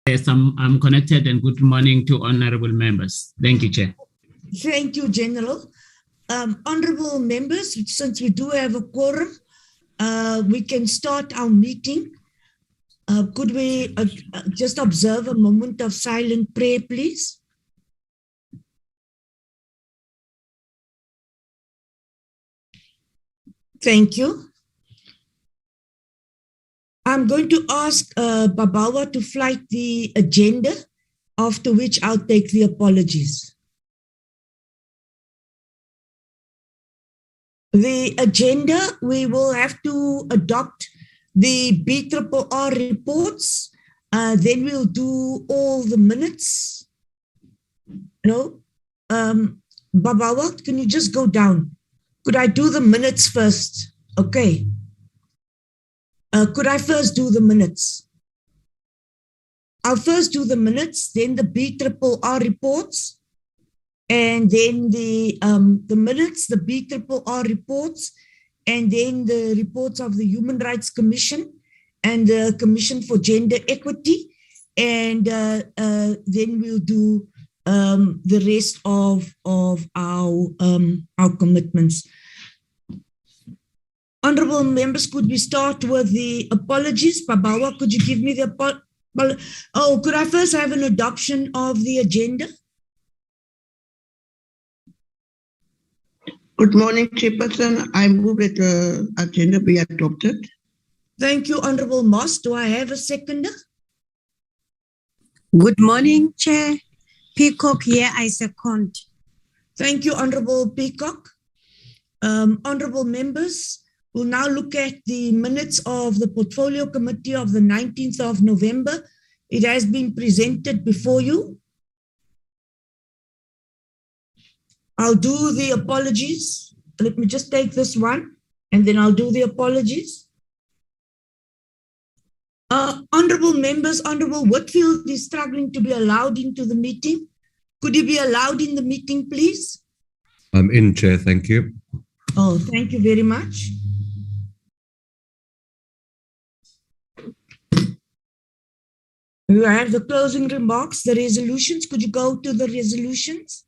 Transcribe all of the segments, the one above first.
Yes, I'm connected, and good morning to honorable members. Thank you, Chair. Thank you, General. Honorable members, since we do have a quorum, we can start our meeting. Could we just observe a moment of silent prayer, please? Thank you. I'm going to ask Babawa to flight the agenda, after which I'll take the apologies. The agenda, we will have to adopt the BRRR reports. Then we'll do all the minutes. No? Babawa, can you just go down? Could I do the minutes first? Okay. Could I first do the minutes? I'll first do the minutes, then the BRRR reports, and then the minutes, the BRRR reports, and then the reports of the Human Rights Commission and the Commission for Gender Equity, and then we'll do the rest of our commitments. Honorable members, could we start with the apologies? Babawa, could you give me the could I first have an adoption of the agenda? Good morning, Chairperson. I move that the agenda be adopted. Thank you, Honorable Moss. Do I have a seconder? Good morning, Chair. Peacock here, I second. Thank you, Honorable Peacock. Honorable members, we'll now look at the minutes of the Portfolio Committee of the 19th of November. It has been presented before you. I'll do the apologies. Let me just take this one, and then I'll do the apologies. Honorable members, Honorable Whitfield is struggling to be allowed into the meeting. Could you be allowed in the meeting, please? I'm in, Chair. Thank you. Oh, thank you very much. We have the closing remarks, the resolutions. Could you go to the resolutions?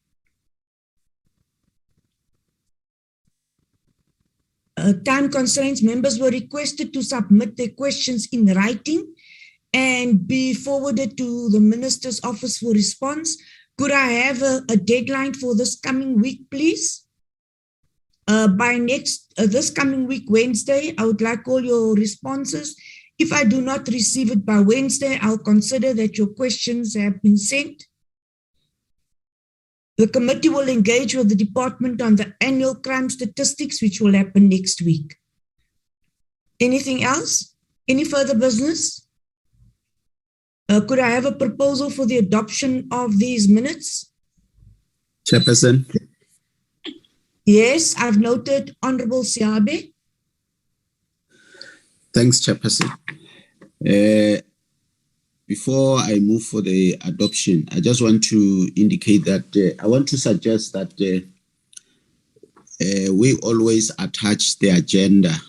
Time constraints, members were requested to submit their questions in writing and be forwarded to the Minister's Office for response. Could I have a deadline for this coming week, please? By this coming week, Wednesday, I would like all your responses. If I do not receive it by Wednesday, I'll consider that your questions have been sent. The committee will engage with the department on the annual crime statistics, which will happen next week. Anything else? Any further business? Could I have a proposal for the adoption of these minutes? Chairperson. Yes, I've noted Honorable Siabe. Thanks, Chairperson. Before I move for the adoption, I just want to indicate that I want to suggest that we always attach the agenda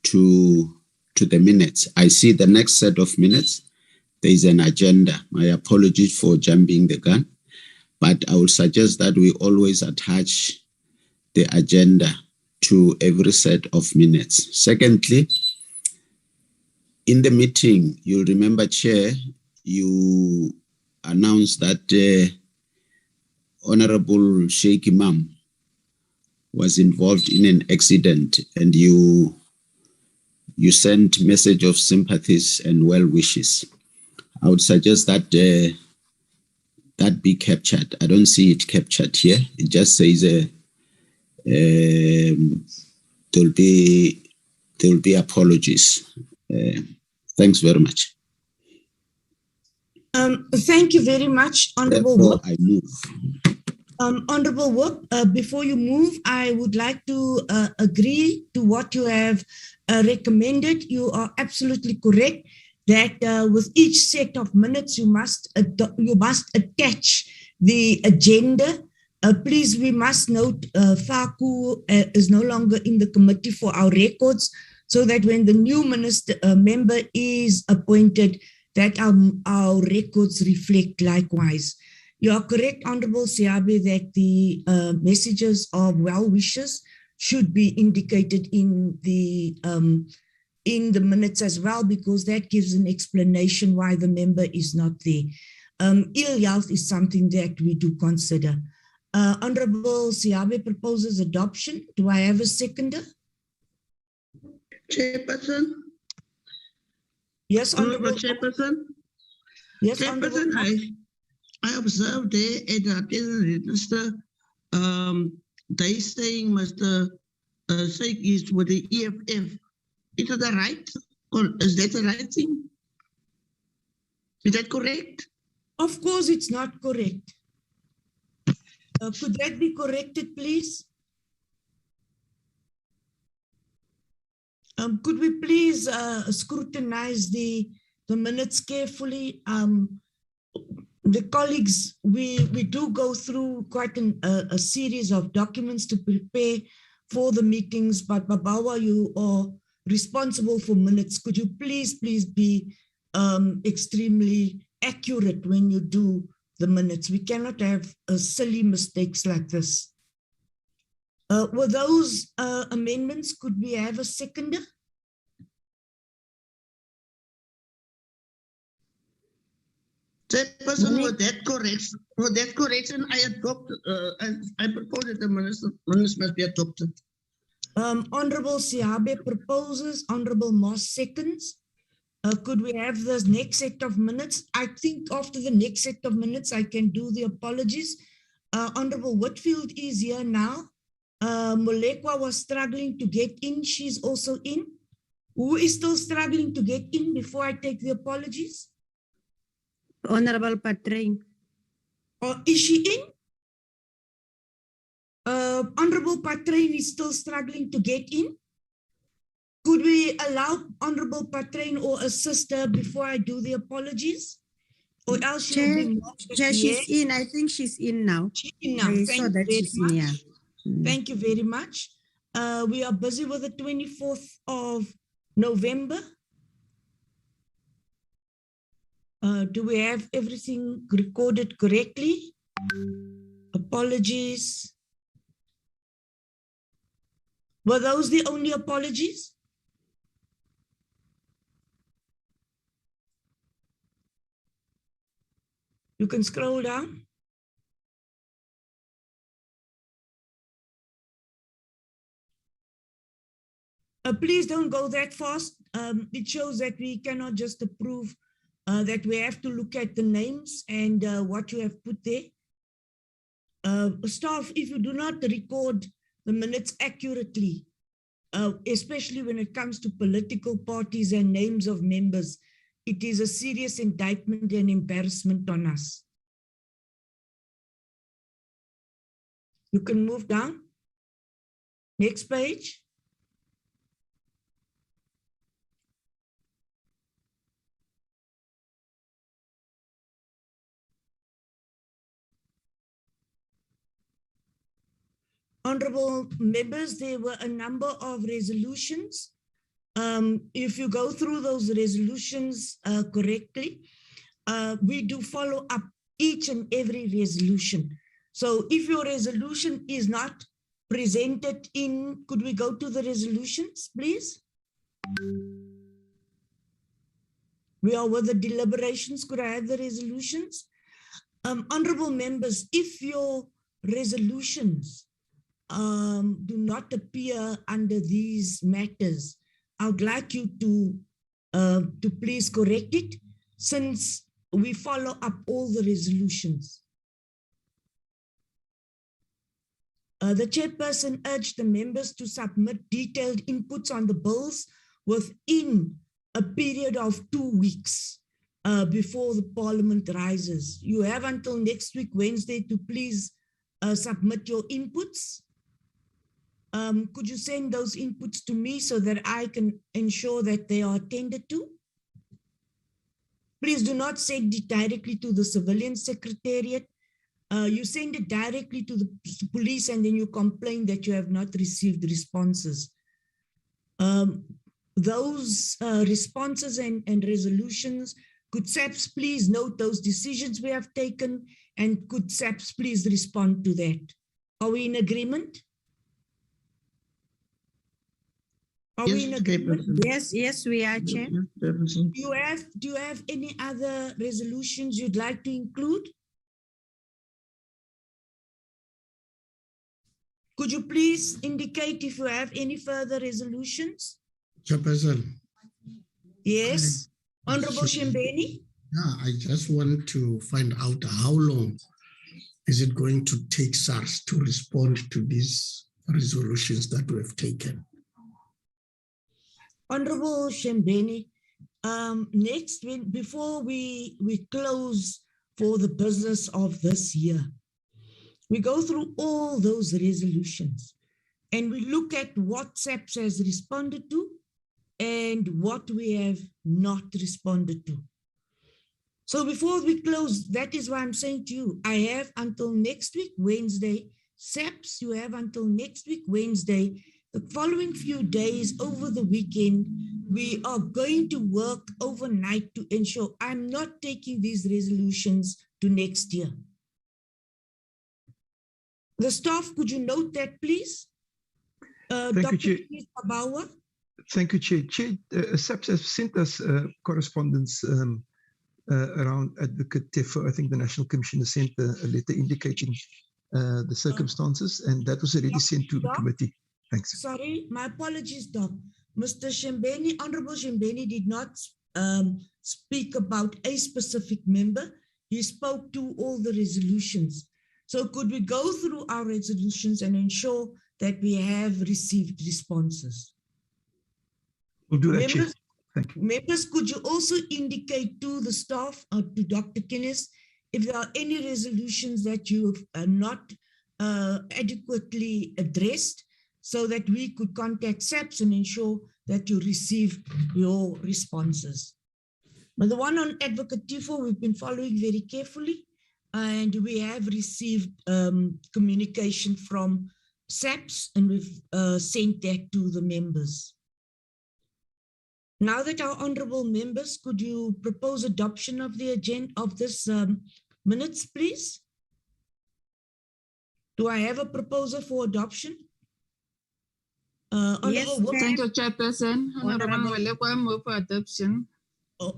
to the minutes. I see the next set of minutes, there is an agenda. My apologies for jumping the gun, but I would suggest that we always attach the agenda to every set of minutes. Secondly, in the meeting, you'll remember, Chair, you announced that Honorable Sheikh Imam was involved in an accident, and you sent message of sympathies and well wishes. I would suggest that that be captured. I don't see it captured here. It just says there'll be apologies. Thanks very much. Thank you very much, Honorable Work. I move. Honorable Work, before you move, I would like to agree to what you have recommended. You are absolutely correct that with each set of minutes, you must attach the agenda. Please, we must note Faku is no longer in the committee for our records, so that when the new member is appointed, that our records reflect likewise. You are correct, Honorable Siabe, that the messages of well wishes should be indicated in the minutes as well, because that gives an explanation why the member is not there. Ill health is something that we do consider. Honorable Siabe proposes adoption. Do I have a seconder? Chairperson. Yes, Honorable Honorable. Chairperson. Yes, Chairperson, Honorable. I observed there at the attendance register, they saying Mr. Sheikh is with the EFF. Is that right? Or is that the right thing? Is that correct? Of course, it's not correct. Could that be corrected, please? Could we please scrutinize the minutes carefully? The colleagues, we do go through quite a series of documents to prepare for the meetings, but Babawa, you are responsible for minutes. Could you please be extremely accurate when you do the minutes? We cannot have silly mistakes like this. Were those amendments? Could we have a seconder? Chairperson, with that correction, I adopt. I propose that the minutes must be adopted. Honorable Siabe proposes, Honorable Moss seconds. Could we have the next set of minutes? I think after the next set of minutes, I can do the apologies. Honorable Whitfield is here now. Molekwa was struggling to get in. She's also in. Who is still struggling to get in before I take the apologies? Honorable Patrain. Is she in? Honorable Patrain is still struggling to get in. Could we allow Honorable Patrain or a sister before I do the apologies? Or else she'll be Chair, she's in. I think she's in now. She's in now. I Thank saw you that very she's in, much. yeah. Thank you very much. We are busy with the 24th of November. Do we have everything recorded correctly? Apologies. Were those the only apologies? You can scroll down. Please don't go that fast. It shows that we cannot just approve, that we have to look at the names and what you have put there. Staff, if you do not record the minutes accurately, especially when it comes to political parties and names of members, it is a serious indictment and embarrassment on us. You can move down. Next page. Honorable members, there were a number of resolutions. If you go through those resolutions correctly, we do follow up each and every resolution. So if your resolution is not presented in, could we go to the resolutions, please? We are with the deliberations. Could I have the resolutions? Honorable members, if your resolutions do not appear under these matters, I would like you to please correct it, since we follow up all the resolutions. The chairperson urged the members to submit detailed inputs on the bills within a period of 2 weeks before the Parliament rises. You have until next week, Wednesday, to please submit your inputs. Could you send those inputs to me so that I can ensure that they are attended to? Please do not send it directly to the Civilian Secretariat. You send it directly to the police and then you complain that you have not received responses. Those responses and resolutions Could Saps please note those decisions we have taken, and could Saps please respond to that? Are we in agreement? Are we in agreement? Yes, we are, Chair. Chairperson. Do you have any other resolutions you'd like to include? Could you please indicate if you have any further resolutions? Chairperson. Yes, Honorable Shembeni. Yeah, I just want to find out how long is it going to take SAHRC to respond to these resolutions that we have taken? Honorable Shembeni, next, before we close for the business of this year, we go through all those resolutions and we look at what SAPS has responded to and what we have not responded to. So before we close, that is why I'm saying to you, I have until next week, Wednesday. SAPS, you have until next week, Wednesday. The following few days over the weekend, we are going to work overnight to ensure I'm not taking these resolutions to next year. The staff, could you note that, please? Thank you, Chair. Bauer. Thank you, Chair. Chair, SAPS has sent us correspondence around Advocate Tefo. I think the National Commissioner sent a letter indicating the circumstances, and that was already sent to the committee. Thanks. Sorry, my apologies, Doc. Mr. Shembeni, Honorable Shembeni did not speak about a specific member. He spoke to all the resolutions. So could we go through our resolutions and ensure that we have received responses? We'll do that, Chair. Thank you. Members, could you also indicate to the staff or to Dr. Kinnis if there are any resolutions that you have not adequately addressed, so that we could contact SAPS and ensure that you receive your responses. But the one on Advocate Tefo, we've been following very carefully, and we have received communication from SAPS, and we've sent that to the members. Now that our honorable members, could you propose adoption of the agenda of this minutes, please? Do I have a proposal for adoption? Yes, thank you, Chairperson. Honorable Molekwa, move for adoption.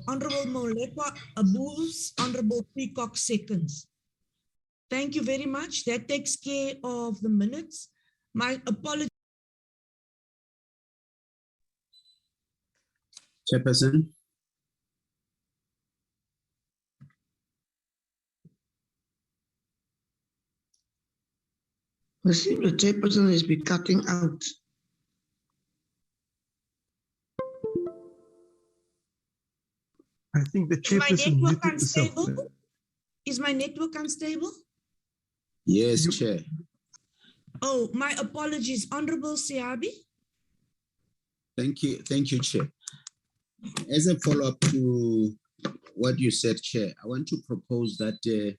Honorable Molekwa moves, Honorable Peacock seconds. Thank you very much. That takes care of the minutes. My apologies. Chairperson. I see the chairperson has been cutting out. I think the chairperson muted herself. Is my network unstable? Yes, Chair. Oh, my apologies, Honorable Siabi. Thank you, Chair. As a follow-up to what you said, Chair, I want to propose that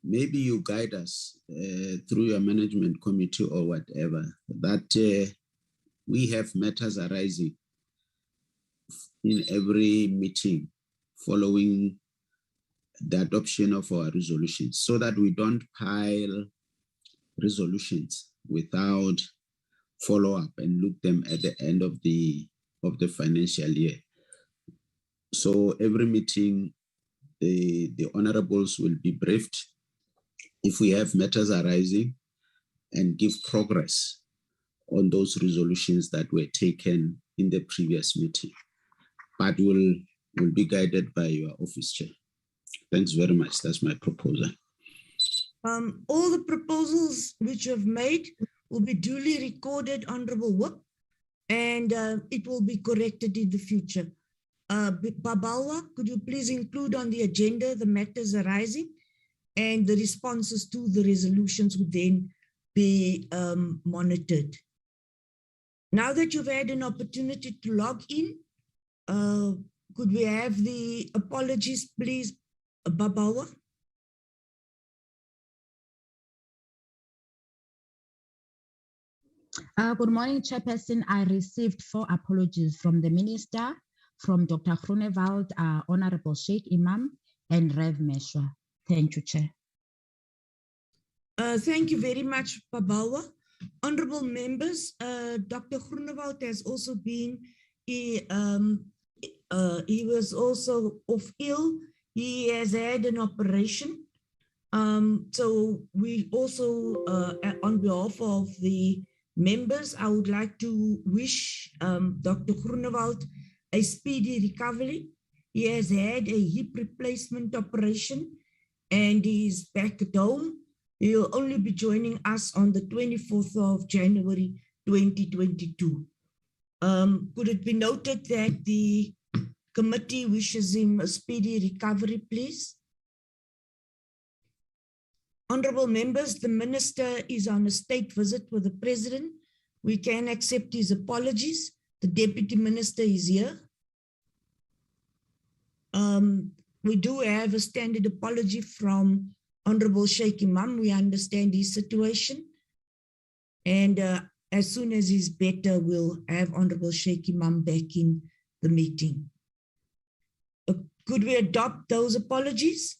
maybe you guide us through your management committee or whatever, that we have matters arising in every meeting following the adoption of our resolutions, so that we don't pile resolutions without follow-up and look them at the end of the financial year. So every meeting, the honorables will be briefed if we have matters arising, and give progress on those resolutions that were taken in the previous meeting. But will be guided by your office, Chair. Thanks very much. That's my proposal. All the proposals which you have made will be duly recorded, Honorable Whip, and it will be corrected in the future. Babawa, could you please include on the agenda the matters arising, and the responses to the resolutions would then be monitored. Now that you've had an opportunity to log in, could we have the apologies, please, Babawa? Good morning, Chairperson. I received 4 apologies from the Minister from Dr. Groenewald, Honorable Sheikh Imam, and Rev Meshwa. Thank you, Chair. Thank you very much, Babawa. Honorable members, Dr. Groenewald has also been, he was also off ill. He has had an operation. So we also, on behalf of the members, I would like to wish Dr. Groenewald a speedy recovery. He has had a hip replacement operation and he's back at home. He'll only be joining us on the 24th of January, 2022. Could it be noted that the committee wishes him a speedy recovery, please? Honorable members, the minister is on a state visit with the president. We can accept his apologies. The deputy minister is here. We do have a standard apology from Honorable Sheikh Imam. We understand his situation. And as soon as he's better, we'll have Honorable Sheikh Imam back in the meeting. Could we adopt those apologies?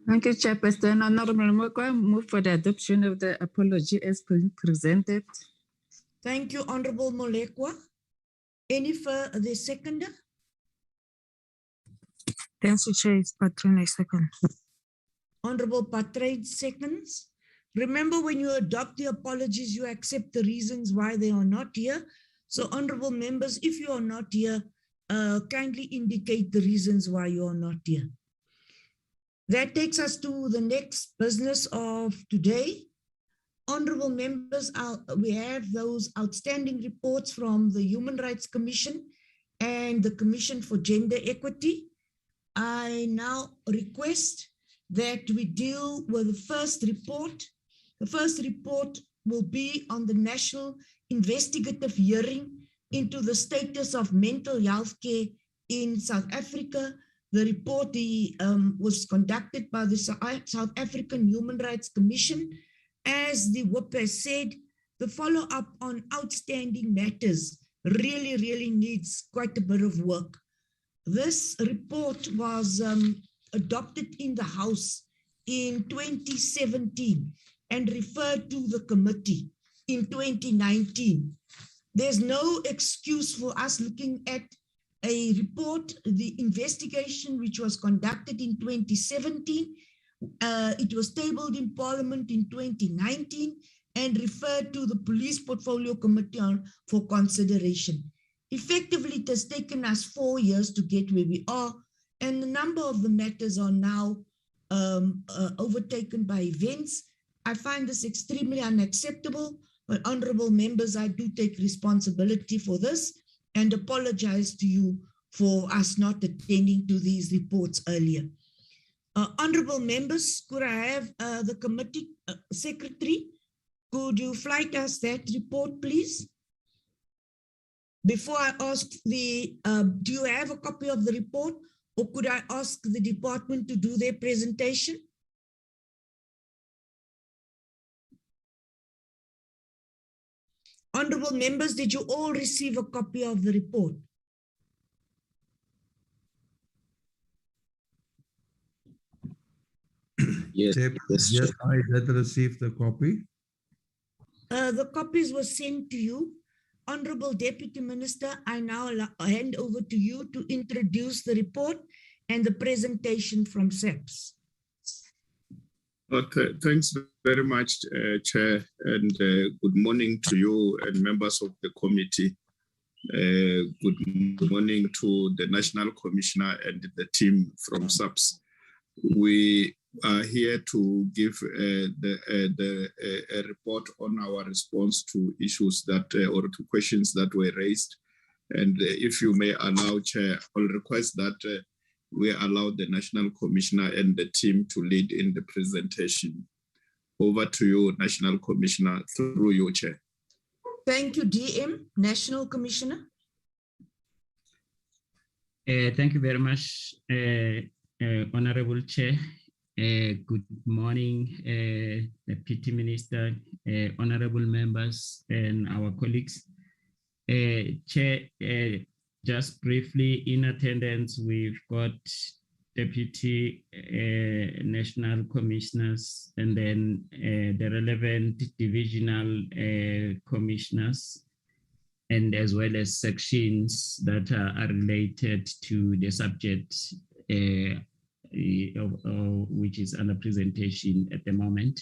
Thank you, Chairperson. Honorable Mokwa, move for the adoption of the apology as presented. Thank you, Honorable Molekwa. Any further, the seconder? Thanks, Chair. It's Patrina, second. Honorable Patrade seconds. Remember, when you adopt the apologies, you accept the reasons why they are not here. So, honorable members, if you are not here, kindly indicate the reasons why you are not here. That takes us to the next business of today. Honorable members, we have those outstanding reports from the Human Rights Commission and the Commission for Gender Equity. I now request that we deal with the first report. The first report will be on the National Investigative Hearing into the status of mental health care in South Africa. The report was conducted by the South African Human Rights Commission. As the WHIP has said, the follow-up on outstanding matters really needs quite a bit of work. This report was adopted in the House in 2017 and referred to the committee in 2019. There's no excuse for us looking at a report, the investigation which was conducted in 2017. It was tabled in Parliament in 2019 and referred to the Police Portfolio Committee for consideration. Effectively, it has taken us 4 years to get where we are, and a number of the matters are now overtaken by events. I find this extremely unacceptable, but honorable members, I do take responsibility for this and apologize to you for us not attending to these reports earlier. Honorable members, could I have the committee secretary, could you flight us that report, please? Before I ask the, do you have a copy of the report, or could I ask the department to do their presentation? Honorable members, did you all receive a copy of the report? Yes, Yes, I did receive the copy. The copies were sent to you. Honorable Deputy Minister, I now hand over to you to introduce the report and the presentation from Saps. Okay, thanks very much, Chair, and good morning to you and members of the committee. Good morning to the National Commissioner and the team from Saps. We are here to give a report on our response to issues that, or to questions that were raised. And if you may allow, Chair, I'll request that we allow the National Commissioner and the team to lead in the presentation. Over to you, National Commissioner, through you, Chair. Thank you, DM, National Commissioner. Thank you very much, Honorable Chair. Good morning, Deputy Minister, honorable members and our colleagues. Chair, just briefly in attendance, we've got Deputy National Commissioners and then the relevant divisional commissioners, and as well as sections that are related to the subject which is under presentation at the moment.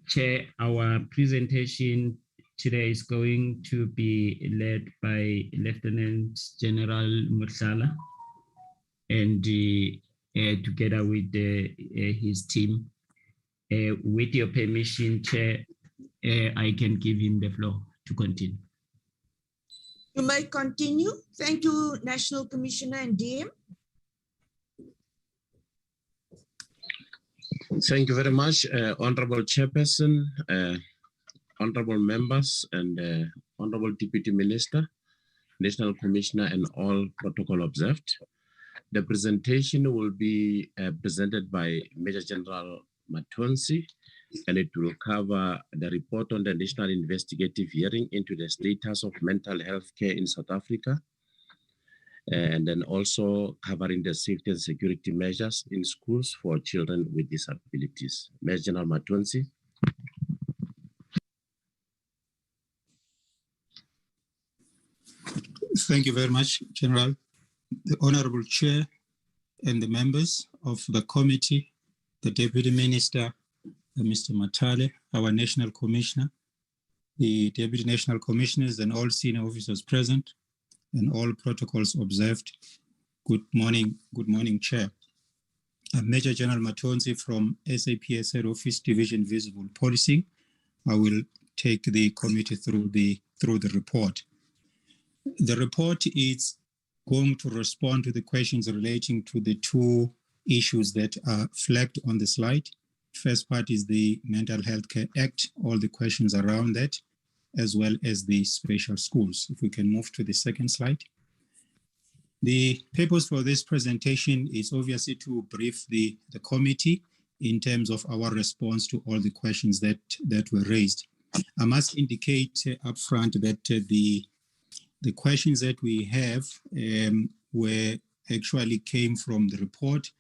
Chair, our presentation today is going to be led by Lieutenant General Mursala, and together with his team. With your permission, Chair, I can give him the floor to continue. You may continue. Thank you, National Commissioner and DM. Thank you very much, Honorable Chairperson, honorable members, and Honorable Deputy Minister, National Commissioner, and all protocol observed. The presentation will be presented by Major General Matonsi, and it will cover the report on the National Investigative Hearing into the status of mental health care in South Africa, and then also covering the safety and security measures in schools for children with disabilities. Major General Matonsi. Thank you very much, General. The Honorable Chair and the members of the committee, the Deputy Minister, Mr. Matale, our National Commissioner, the Deputy National Commissioners and all senior officers present, and all protocols observed. Good morning, Chair. I'm Major General Matonsi from SAPS Head Office Division Visible Policing. I will take the committee through the report. The report is going to respond to the questions relating to the two issues that are flagged on the slide. First part is the Mental Health Care Act, all the questions around that, as well as the special schools. If we can move to the second slide. The purpose for this presentation is obviously to brief the committee in terms of our response to all the questions that were raised. I must indicate upfront that the questions that we have were actually came from the report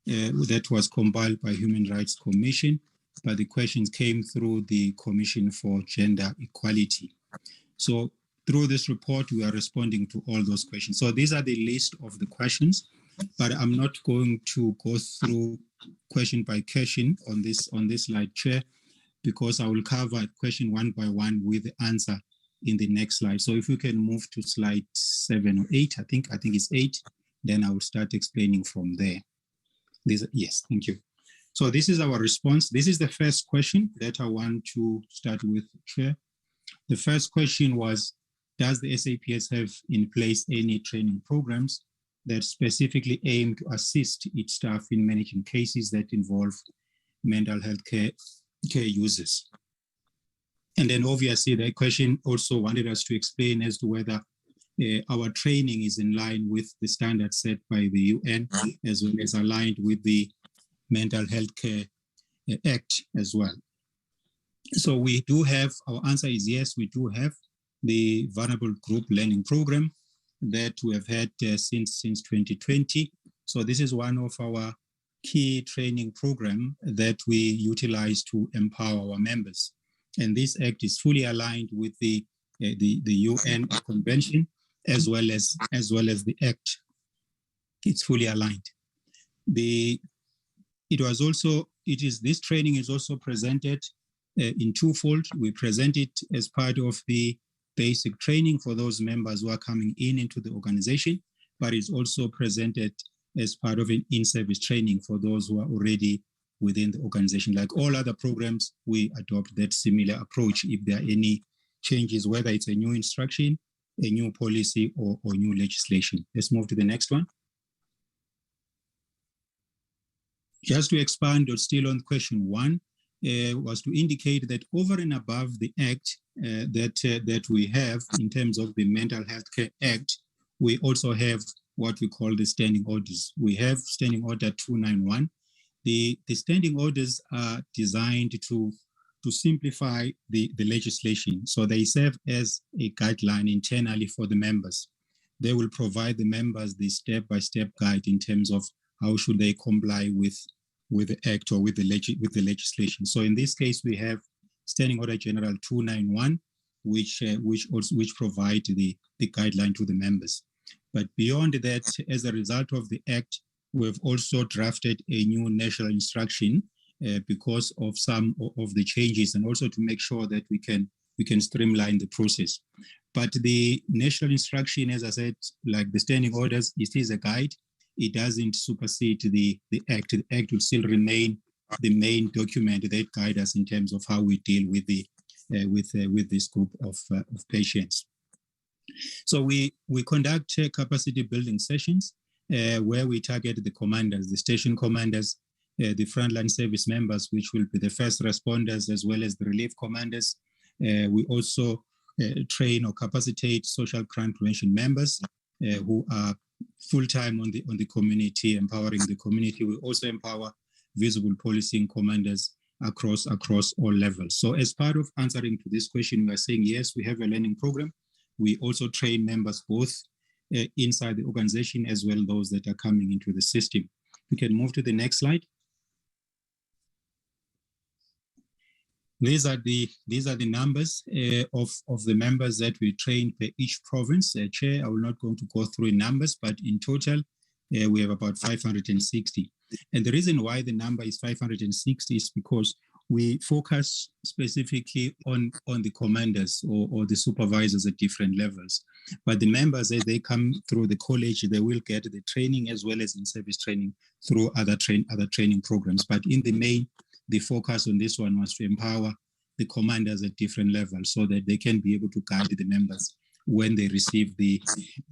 that was compiled by Human Rights Commission, but the questions came through the Commission for Gender Equality. So through this report, we are responding to all those questions. So these are the list of the questions, but I'm not going to go through question by question on this slide, Chair, because I will cover question one by one with the answer in the next slide. So if we can move to slide 7 or 8, I think it's 8, then I will start explaining from there. Yes, thank you. So this is our response. This is the first question that I want to start with, Chair. The first question was, does the SAPS have in place any training programs that specifically aim to assist its staff in managing cases that involve mental health care users? And then obviously the question also wanted us to explain as to whether our training is in line with the standards set by the UN, as well as aligned with the Mental Health Care Act as well. So we do have, our answer is yes, we do have the Vulnerable Group Learning Program that we have had since 2020. So this is one of our key training programs that we utilize to empower our members. And this act is fully aligned with the UN Convention as well as the act. It's fully aligned. This training is also presented in twofold. We present it as part of the basic training for those members who are coming into the organization, but it's also presented as part of an in-service training for those who are already within the organization. Like all other programs, we adopt that similar approach if there are any changes, whether it's a new instruction, a new policy, or new legislation. Let's move to the next one. Just to expand, or still on question 1, was to indicate that over and above the act that we have in terms of the Mental Health Care Act, we also have what we call the standing orders. We have Standing Order 291. The standing orders are designed to to simplify the legislation. So they serve as a guideline internally for the members. They will provide the members the step-by-step guide in terms of how should they comply with the act or with the legislation. So in this case, we have Standing Order General 291, which provide the guideline to the members. But beyond that, as a result of the act, we have also drafted a new national instruction because of some of the changes, and also to make sure that we can streamline the process. But the national instruction, as I said, like the standing orders, it is a guide. It doesn't supersede the act. The act will still remain the main document that guides us in terms of how we deal with this group of patients. So we conduct capacity building sessions where we target the commanders, the station commanders, the frontline service members, which will be the first responders, as well as the relief commanders. We also train or capacitate social crime prevention members who are full-time on the community, empowering the community. We also empower visible policing commanders across all levels. So as part of answering to this question, we are saying, yes, we have a learning program. We also train members both inside the organization as well as those that are coming into the system. We can move to the next slide. These are the numbers of the members that we train per each province. Chair, I will not going to go through in numbers, but in total, we have about 560. And the reason why the number is 560 is because we focus specifically on the commanders or the supervisors at different levels. But the members, as they come through the college, they will get the training as well as in-service training through other training programs. But in the main, the focus on this one was to empower the commanders at different levels so that they can be able to guide the members when they receive the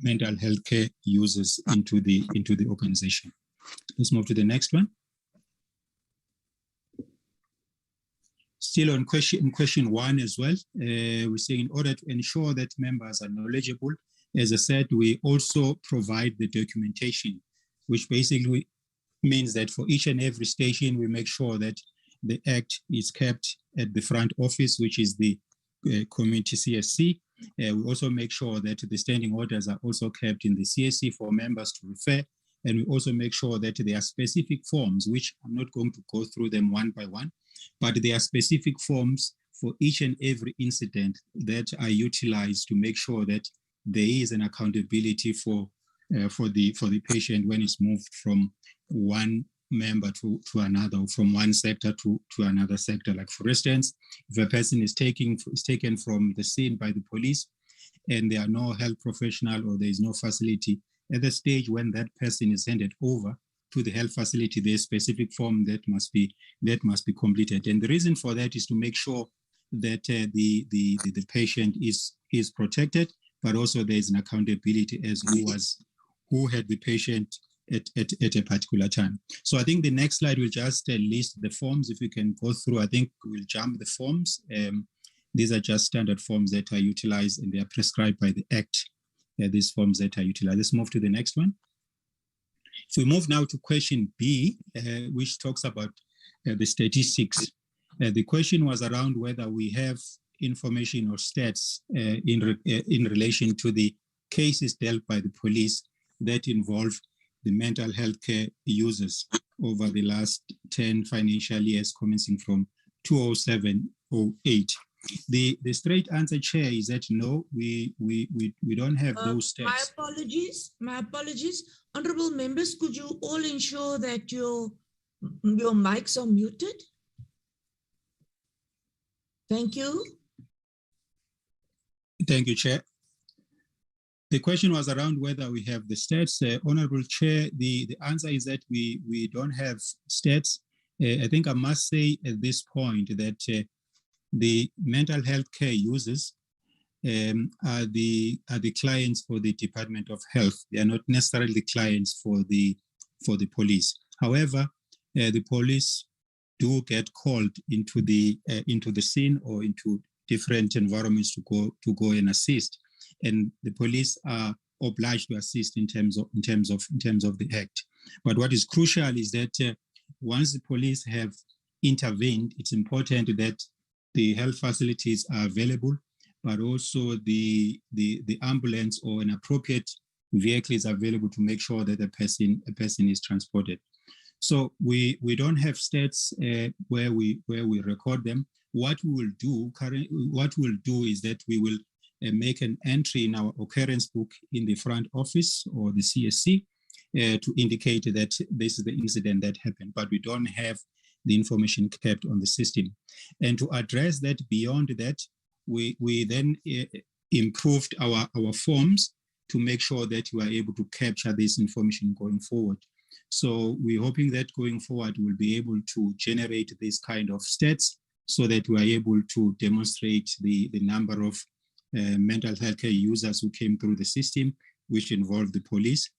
mental health care users into the organization. Let's move to the next one. Still on question one as well, we're saying in order to ensure that members are knowledgeable, as I said, we also provide the documentation, which basically means that for each and every station, we make sure that the act is kept at the front office, which is the community CSC. We also make sure that the standing orders are also kept in the CSC for members to refer. And we also make sure that there are specific forms, which I'm not going to go through them one by one, but there are specific forms for each and every incident that are utilized to make sure that there is an accountability for the patient when it's moved from one member to another, or from one sector to another sector. Like for instance, if a person is taken from the scene by the police and there are no health professional or there is no facility, at the stage when that person is handed over to the health facility, there's a specific form that must be completed. And the reason for that is to make sure that the patient is protected, but also there's an accountability as who had the patient at a particular time. So I think the next slide will just list the forms. If you can go through, I think we'll jump the forms. These are just standard forms that are utilized and they are prescribed by the Act. These forms that are utilized. Let's move to the next one. If we move now to question B, which talks about the statistics. The question was around whether we have information or stats in relation to the cases dealt by the police that involve the mental health care users over the last 10 financial years, commencing from 2007-08. The straight answer, Chair, is that no, we don't have those stats. My apologies. Honorable members, could you all ensure that your mics are muted? Thank you. Thank you, Chair. The question was around whether we have the stats. Honorable Chair, the answer is that we don't have stats. I think I must say at this point that the mental health care users are the clients for the Department of Health. They are not necessarily clients for the police. However, the police do get called into the scene or into different environments to go and assist, and the police are obliged to assist in terms of the Act. But what is crucial is that once the police have intervened, it's important that the health facilities are available, but also the ambulance or an appropriate vehicle is available to make sure that a person is transported. So we don't have stats where we record them. What we'll do is that we will make an entry in our occurrence book in the front office or the CSC to indicate that this is the incident that happened, but we don't have the information kept on the system. And to address that, beyond that, we then improved our forms to make sure that you are able to capture this information going forward. So we're hoping that going forward, we'll be able to generate this kind of stats so that we are able to demonstrate the number of mental health care users who came through the system, which involved the police,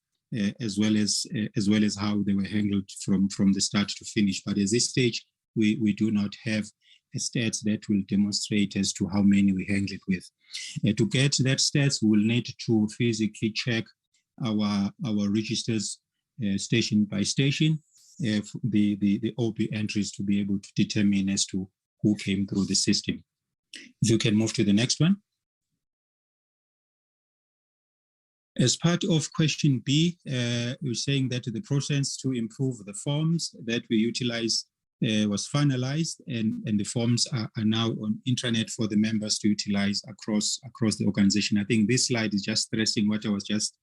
as well as how they were handled from the start to finish. But at this stage, we do not have stats that will demonstrate as to how many we handled with. To get that stats, we will need to physically check our registers station by station, the OP entries to be able to determine as to who came through the system. If you can move to the next one. As part of question B, we're saying that the process to improve the forms that we utilize was finalized, and the forms are now on intranet for the members to utilize across the organization. I think this slide is just stressing what I was just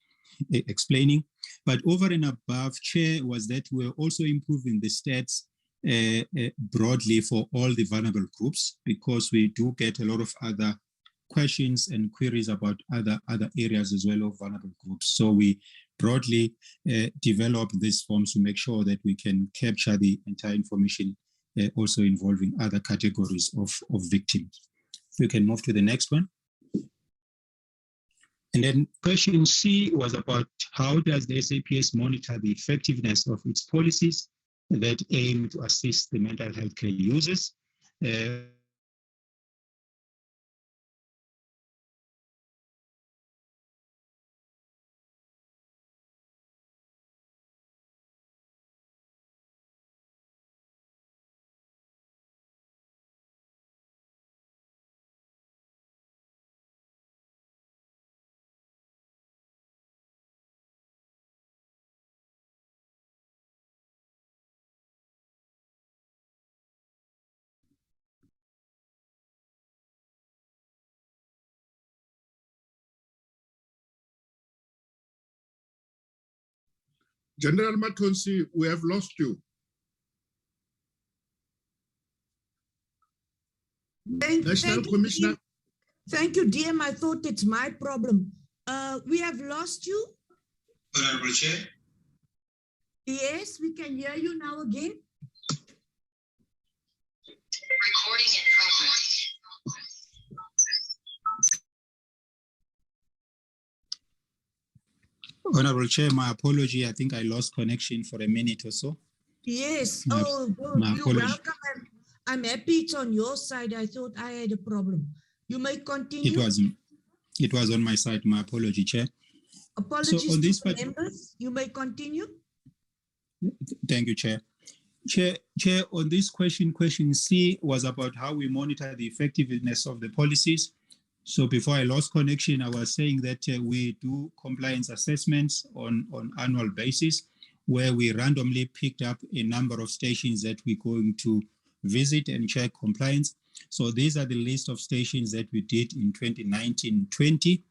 explaining. But over and above, Chair, was that we're also improving the stats broadly for all the vulnerable groups, because we do get a lot of other questions and queries about other areas as well of vulnerable groups. So we broadly develop these forms to make sure that we can capture the entire information, also involving other categories of victims. If we can move to the next one. And then question C was about how does the SAPS monitor the effectiveness of its policies that aim to assist the mental health care users. General Matonsi, we have lost you. National Commissioner. Thank you, DM. I thought it's my problem. We have lost you. Honorable Chair. Yes, we can hear you now again. Recording in progress. Honorable Chair, my apology. I think I lost connection for a minute or so. Yes. My You're welcome. I'm happy it's on your side. I thought I had a problem. You may continue. It was on my side. My apology, Chair. Apologies to the members. You may continue. Thank you, Chair. Chair, on this question C was about how we monitor the effectiveness of the policies. So before I lost connection, I was saying that we do compliance assessments on annual basis, where we randomly picked up a number of stations that we're going to visit and check compliance. So these are the list of stations that we did in 2019-20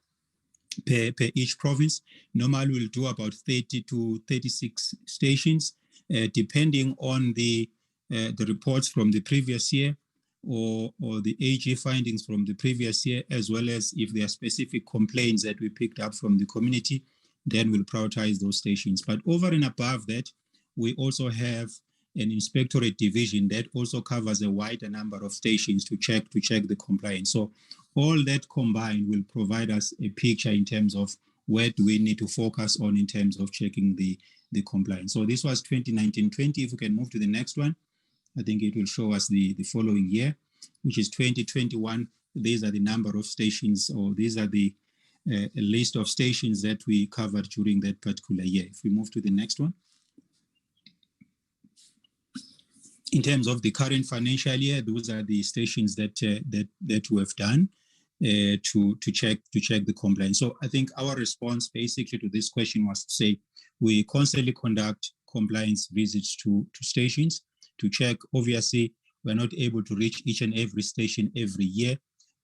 per each province. Normally we'll do about 30 to 36 stations, depending on the reports from the previous year, or the AG findings from the previous year, as well as if there are specific complaints that we picked up from the community, then we'll prioritize those stations. But over and above that, we also have an inspectorate division that also covers a wider number of stations to check the compliance. So all that combined will provide us a picture in terms of where do we need to focus on in terms of checking the compliance. So this was 2019-20. If we can move to the next one. I think it will show us the following year, which is 2021. These are the number of stations, or these are the list of stations that we covered during that particular year. If we move to the next one. In terms of the current financial year, those are the stations that we have done to check the compliance. So I think our response basically to this question was to say we constantly conduct compliance visits to stations to check. Obviously, we're not able to reach each and every station every year,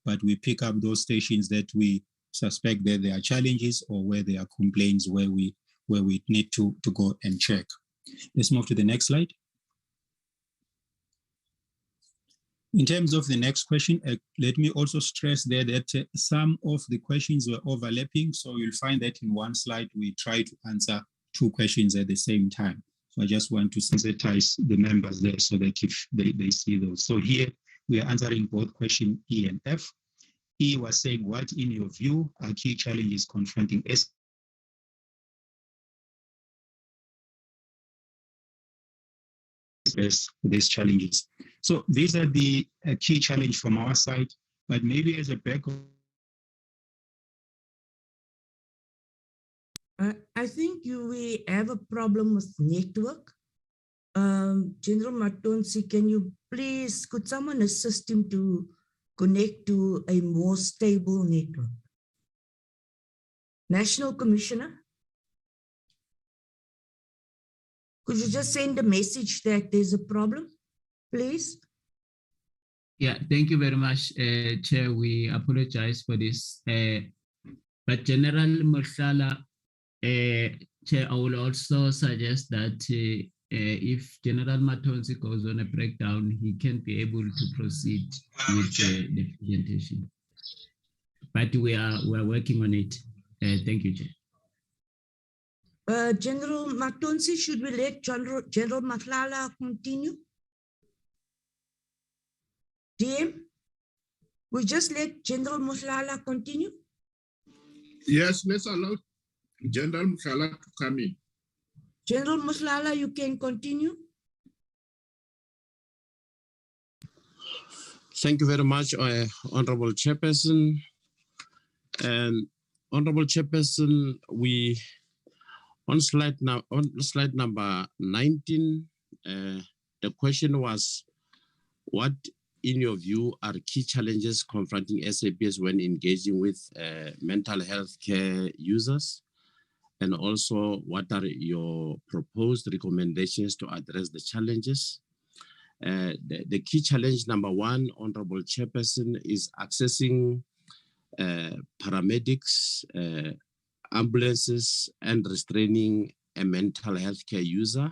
but we pick up those stations that we suspect that there are challenges or where there are complaints where we need to go and check. Let's move to the next slide. In terms of the next question, let me also stress there that some of the questions were overlapping. So you'll find that in one slide, we try to answer two questions at the same time. So I just want to sensitize the members there so that if they see those. So here we are answering both question E and F. E was saying, what in your view are key challenges confronting these challenges? So these are the key challenge from our side, but maybe as a backup. I think we have a problem with network. General Matonsi, can you please, could someone assist him to connect to a more stable network? National Commissioner? Could you just send a message that there's a problem, please? Yeah, thank you very much, Chair. We apologize for this. But General Mohlala, Chair, I will also suggest that if General Matonsi goes on a breakdown, he can be able to proceed with the presentation. But we are working on it. Thank you, Chair. General Matonsi, should we let General Mohlala continue? DM, we just let General Mohlala continue? Yes, let's allow General Mohlala to come in. General Mohlala, you can continue. Thank you very much, Honorable Chairperson. And Honorable Chairperson, we on slide number 19, the question was, what in your view are key challenges confronting SAPS when engaging with mental health care users? And also, what are your proposed recommendations to address the challenges? The key challenge number one, Honorable Chairperson, is accessing paramedics, ambulances, and restraining a mental health care user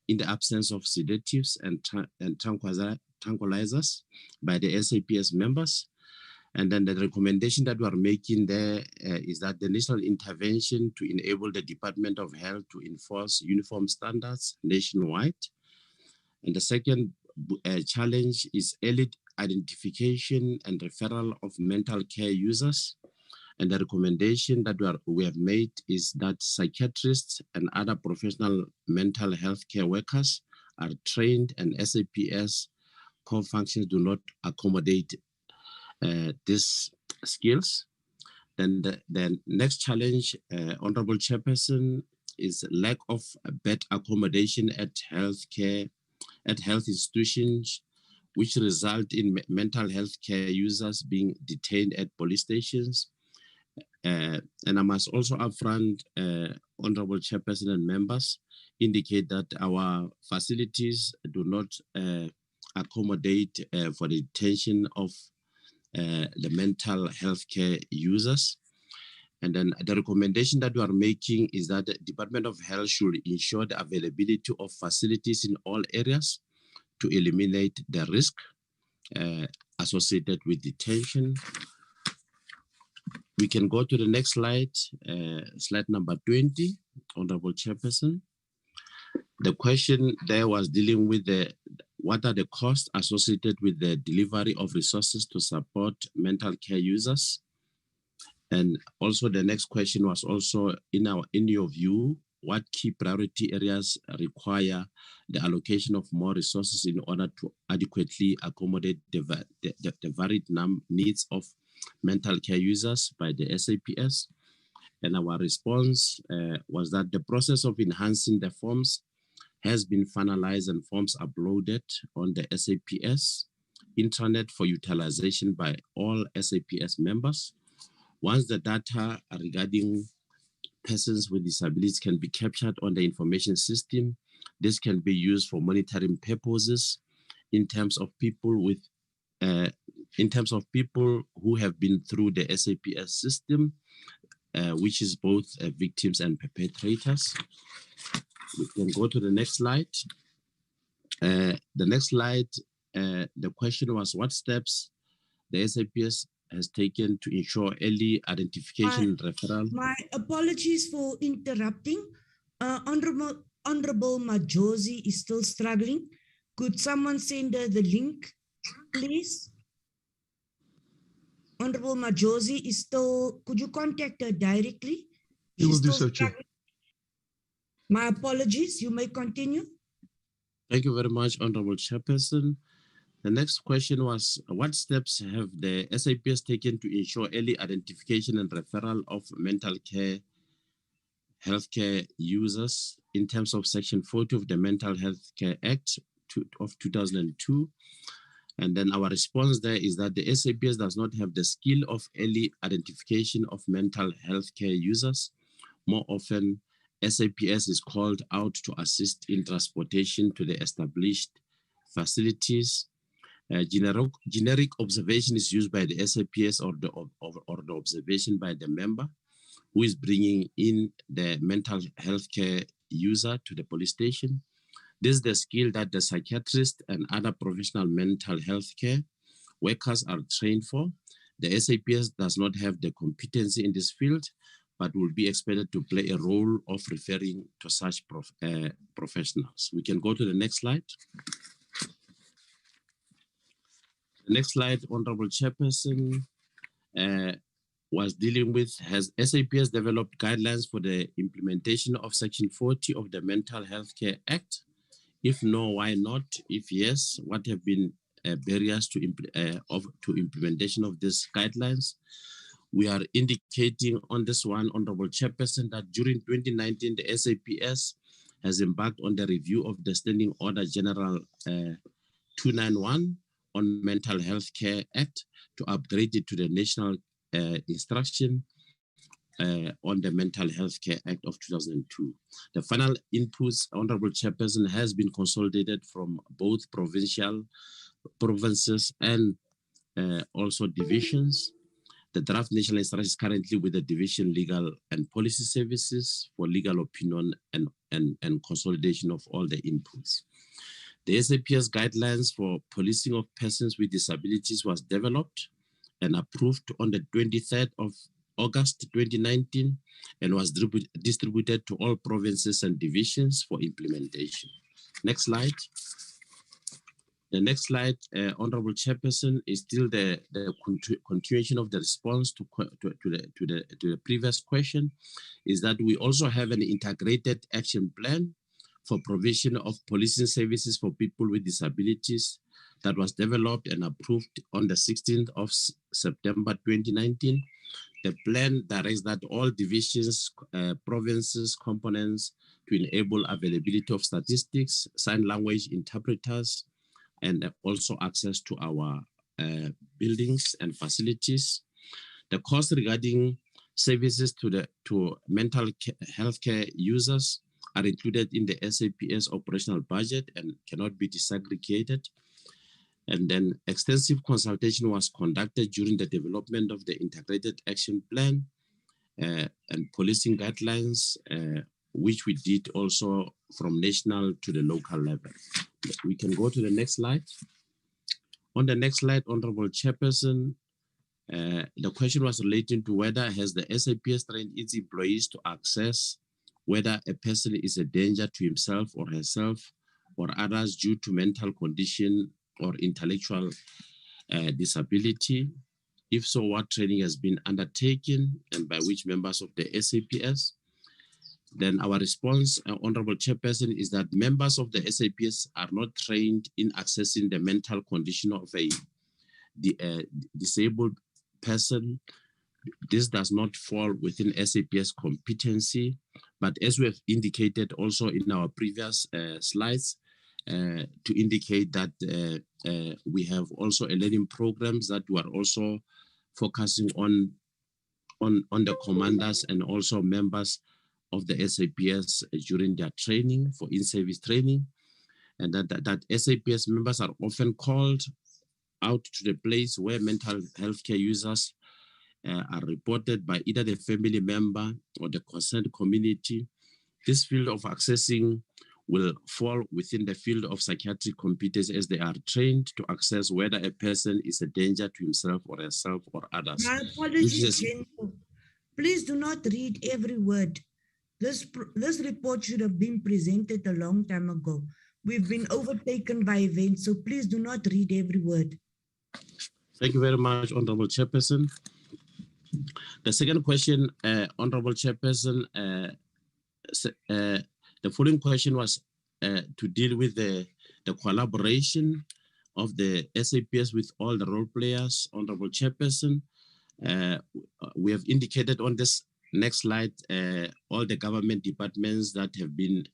in the absence of sedatives and tranquilizers by the SAPS members. And then the recommendation that we are making there is that the initial intervention to enable the Department of Health to enforce uniform standards nationwide. And the second challenge is early identification and referral of mental care users. And the recommendation that we have made is that psychiatrists and other professional mental health care workers are trained, and SAPS core functions do not accommodate these skills. Then the next challenge, Honorable Chairperson, is lack of bed accommodation at health institutions, which result in mental health care users being detained at police stations. And I must also upfront, Honorable Chairperson and members, indicate that our facilities do not accommodate for the detention of the mental health care users. And then the recommendation that we are making is that the Department of Health should ensure the availability of facilities in all areas to eliminate the risk associated with detention. We can go to the next slide, slide number 20, Honorable Chairperson. The question there was dealing with what are the costs associated with the delivery of resources to support mental care users? And also the next question was also, in your view, what key priority areas require the allocation of more resources in order to adequately accommodate the varied needs of mental care users by the SAPS? And our response was that the process of enhancing the forms has been finalized and forms uploaded on the SAPS intranet for utilization by all SAPS members. Once the data regarding persons with disabilities can be captured on the information system, this can be used for monitoring purposes in terms of people with who have been through the SAPS system, which is both victims and perpetrators. We can go to the next slide. The next slide, the question was what steps the SAPS has taken to ensure early identification and referral. My apologies for interrupting. Honorable Majosi is still struggling. Could someone send her the link, please? Honorable Majosi is still, could you contact her directly? We will do so, Chair. My apologies, you may continue. Thank you very much, Honorable Chairperson. The next question was, what steps have the SAPS taken to ensure early identification and referral of mental care healthcare users in terms of Section 40 of the Mental Health Care Act of 2002? And then our response there is that the SAPS does not have the skill of early identification of mental health care users. More often, SAPS is called out to assist in transportation to the established facilities. Generic observation is used by the SAPS or the observation by the member who is bringing in the mental health care user to the police station. This is the skill that the psychiatrist and other professional mental health care workers are trained for. The SAPS does not have the competency in this field, but will be expected to play a role of referring to such professionals. We can go to the next slide. The next slide, Honorable Chairperson, was dealing with, has SAPS developed guidelines for the implementation of Section 40 of the Mental Health Care Act? If no, why not? If yes, what have been barriers to implementation of these guidelines? We are indicating on this one, Honorable Chairperson, that during 2019, the SAPS has embarked on the review of the Standing Order General 291 on Mental Health Care Act to upgrade it to the National Instruction on the Mental Health Care Act of 2002. The final inputs, Honorable Chairperson, has been consolidated from both provinces and also divisions. The draft national instruction is currently with the Division Legal and Policy Services for legal opinion and consolidation of all the inputs. The SAPS guidelines for policing of persons with disabilities was developed and approved on the 23rd of August 2019 and was distributed to all provinces and divisions for implementation. Next slide. The next slide, Honorable Chairperson, is still the continuation of the response to the previous question, is that we also have an integrated action plan for provision of policing services for people with disabilities that was developed and approved on the 16th of September 2019. The plan directs that all divisions, provinces, components to enable availability of statistics, sign language interpreters, and also access to our buildings and facilities. The cost regarding services to mental health care users are included in the SAPS operational budget and cannot be disaggregated. And then extensive consultation was conducted during the development of the integrated action plan and policing guidelines, which we did also from national to the local level. We can go to the next slide. On the next slide, Honorable Chairperson, the question was relating to whether has the SAPS trained its employees to assess whether a person is a danger to himself or herself or others due to mental condition or intellectual disability. If so, what training has been undertaken and by which members of the SAPS? Then our response, Honorable Chairperson, is that members of the SAPS are not trained in assessing the mental condition of a disabled person this does not fall within SAPS competency, but as we have indicated also in our previous slides, to indicate that we have also a learning programs that we are also focusing on the commanders and also members of the SAPS during their training for in-service training, and that SAPS members are often called out to the place where mental health care users are reported by either the family member or the concerned community. This field of accessing will fall within the field of psychiatric competence, as they are trained to access whether a person is a danger to himself or herself or others. My apologies, Gentle. Please do not read every word. This report should have been presented a long time ago. We've been overtaken by events, so please do not read every word. Thank you very much, Honorable Chairperson. The second question, Honorable Chairperson, the following question was to deal with the collaboration of the SAPS with all the role players. Honorable Chairperson, we have indicated on this next slide all the government departments that have been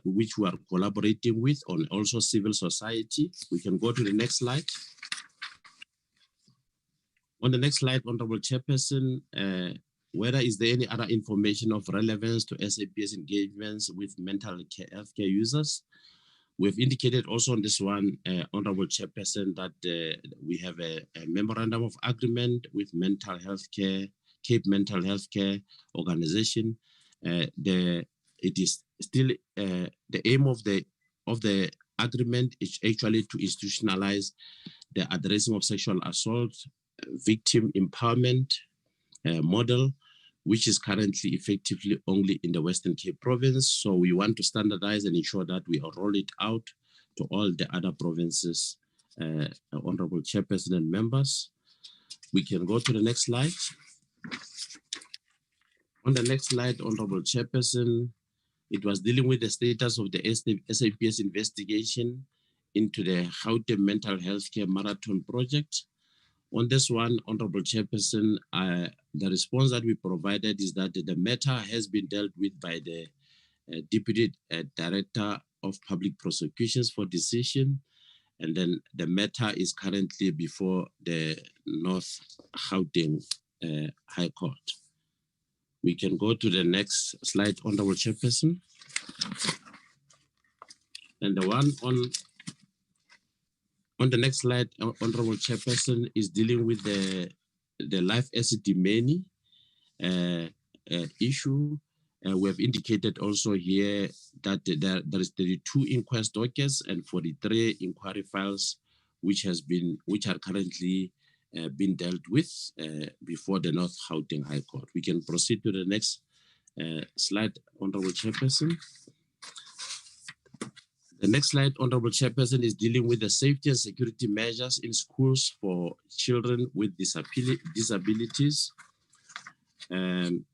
which we are collaborating with, on also civil society. We can go to the next slide. On the next slide, Honorable Chairperson, whether is there any other information of relevance to SAPS engagements with mental health care users? We've indicated also on this one, Honorable Chairperson, that we have a memorandum of agreement with mental health care, Cape Mental Health Care Organization. It is still the aim of the agreement is actually to institutionalize the addressing of sexual assault, victim empowerment model, which is currently effectively only in the Western Cape province. So we want to standardize and ensure that we roll it out to all the other provinces, Honorable Chairperson and members. We can go to the next slide. On the next slide, Honorable Chairperson, it was dealing with the status of the SAPS investigation into the Gauteng Mental Health Care Marathon project. On this one, Honorable Chairperson, the response that we provided is that the matter has been dealt with by the Deputy Director of Public Prosecutions for decision, and then the matter is currently before the North Gauteng High Court. We can go to the next slide, Honorable Chairperson. And the one on the next slide, Honorable Chairperson, is dealing with the life asset many issue. We have indicated also here that there is 32 inquest dockets and 43 inquiry files which are currently being dealt with before the North Gauteng High Court. We can proceed to the next slide, Honorable Chairperson. The next slide, Honorable Chairperson, is dealing with the safety and security measures in schools for children with disabilities. And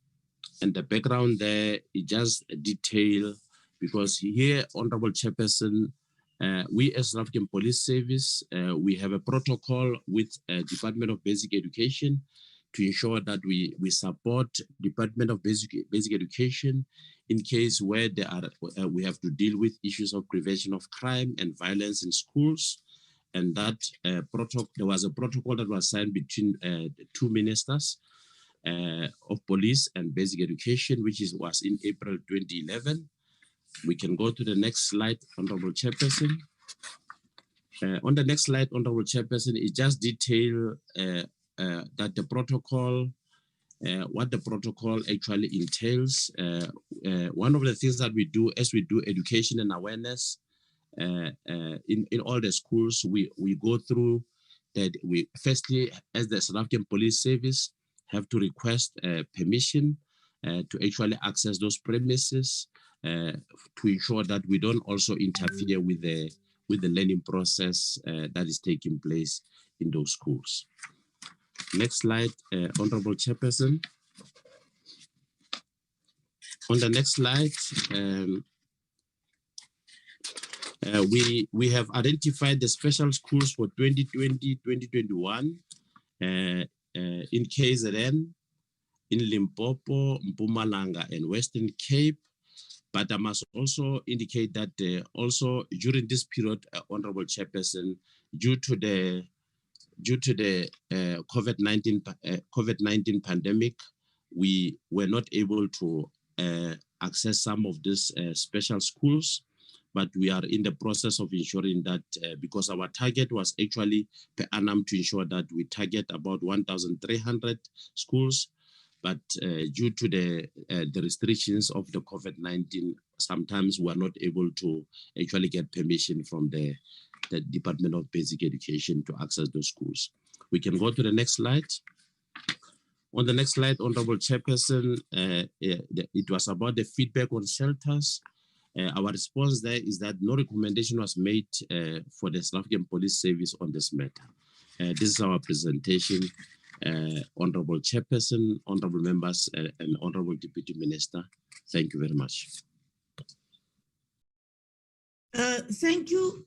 the background there is just a detail, because here, Honorable Chairperson, we as South African Police Service, we have a protocol with Department of Basic Education to ensure that we support Department of Basic Education in case where we have to deal with issues of prevention of crime and violence in schools. And that there was a protocol that was signed between the two ministers of police and basic education, which was in April 2011. We can go to the next slide, Honorable Chairperson. On the next slide, Honorable Chairperson, is just detail that the protocol, what the protocol actually entails. One of the things that we do as we do education and awareness in all the schools, we go through that. We firstly, as the South African Police Service, have to request permission to actually access those premises to ensure that we don't also interfere with the learning process that is taking place in those schools. Next slide, Honorable Chairperson. On the next slide, we have identified the special schools for 2020-2021 in KZN, in Limpopo, Mpumalanga, and Western Cape. But I must also indicate that also during this period, Honorable Chairperson, due to the COVID-19 pandemic, we were not able to access some of these special schools, but we are in the process of ensuring that because our target was actually per annum to ensure that we target about 1,300 schools, but due to the restrictions of the COVID-19, sometimes we are not able to actually get permission from the Department of Basic Education to access those schools. We can go to the next slide. On the next slide, Honorable Chairperson, it was about the feedback on shelters. Our response there is that no recommendation was made for the South African Police Service on this matter. This is our presentation. Honorable Chairperson, honorable members, and Honorable Deputy Minister, thank you very much. Thank you,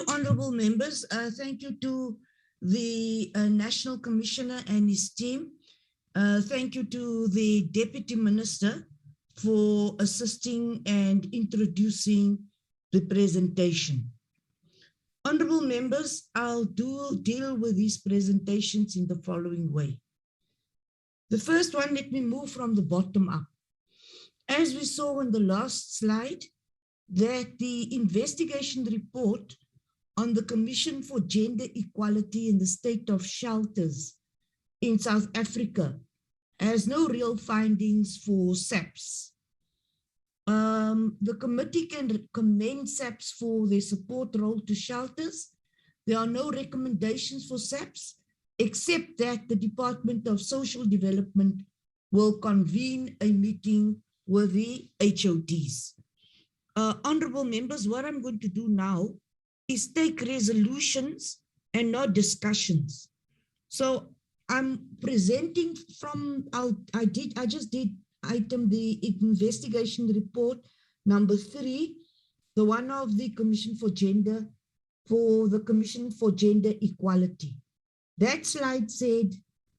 honorable members. Thank you to the National Commissioner and his team. Thank you to the Deputy Minister for assisting and introducing the presentation. Honorable members, I'll deal with these presentations in the following way. The first one, let me move from the bottom up. As we saw in the last slide, that the investigation report on the Commission for Gender Equality in the State of Shelters in South Africa has no real findings for SAPS. The committee can commend SAPS for their support role to shelters. There are no recommendations for SAPS, except that the Department of Social Development will convene a meeting with the HODs. Honorable members, what I'm going to do now is take resolutions and not discussions. So I'm presenting from, I just did item the investigation report number 3, the one of the Commission for Gender, for the Commission for Gender Equality. That slide said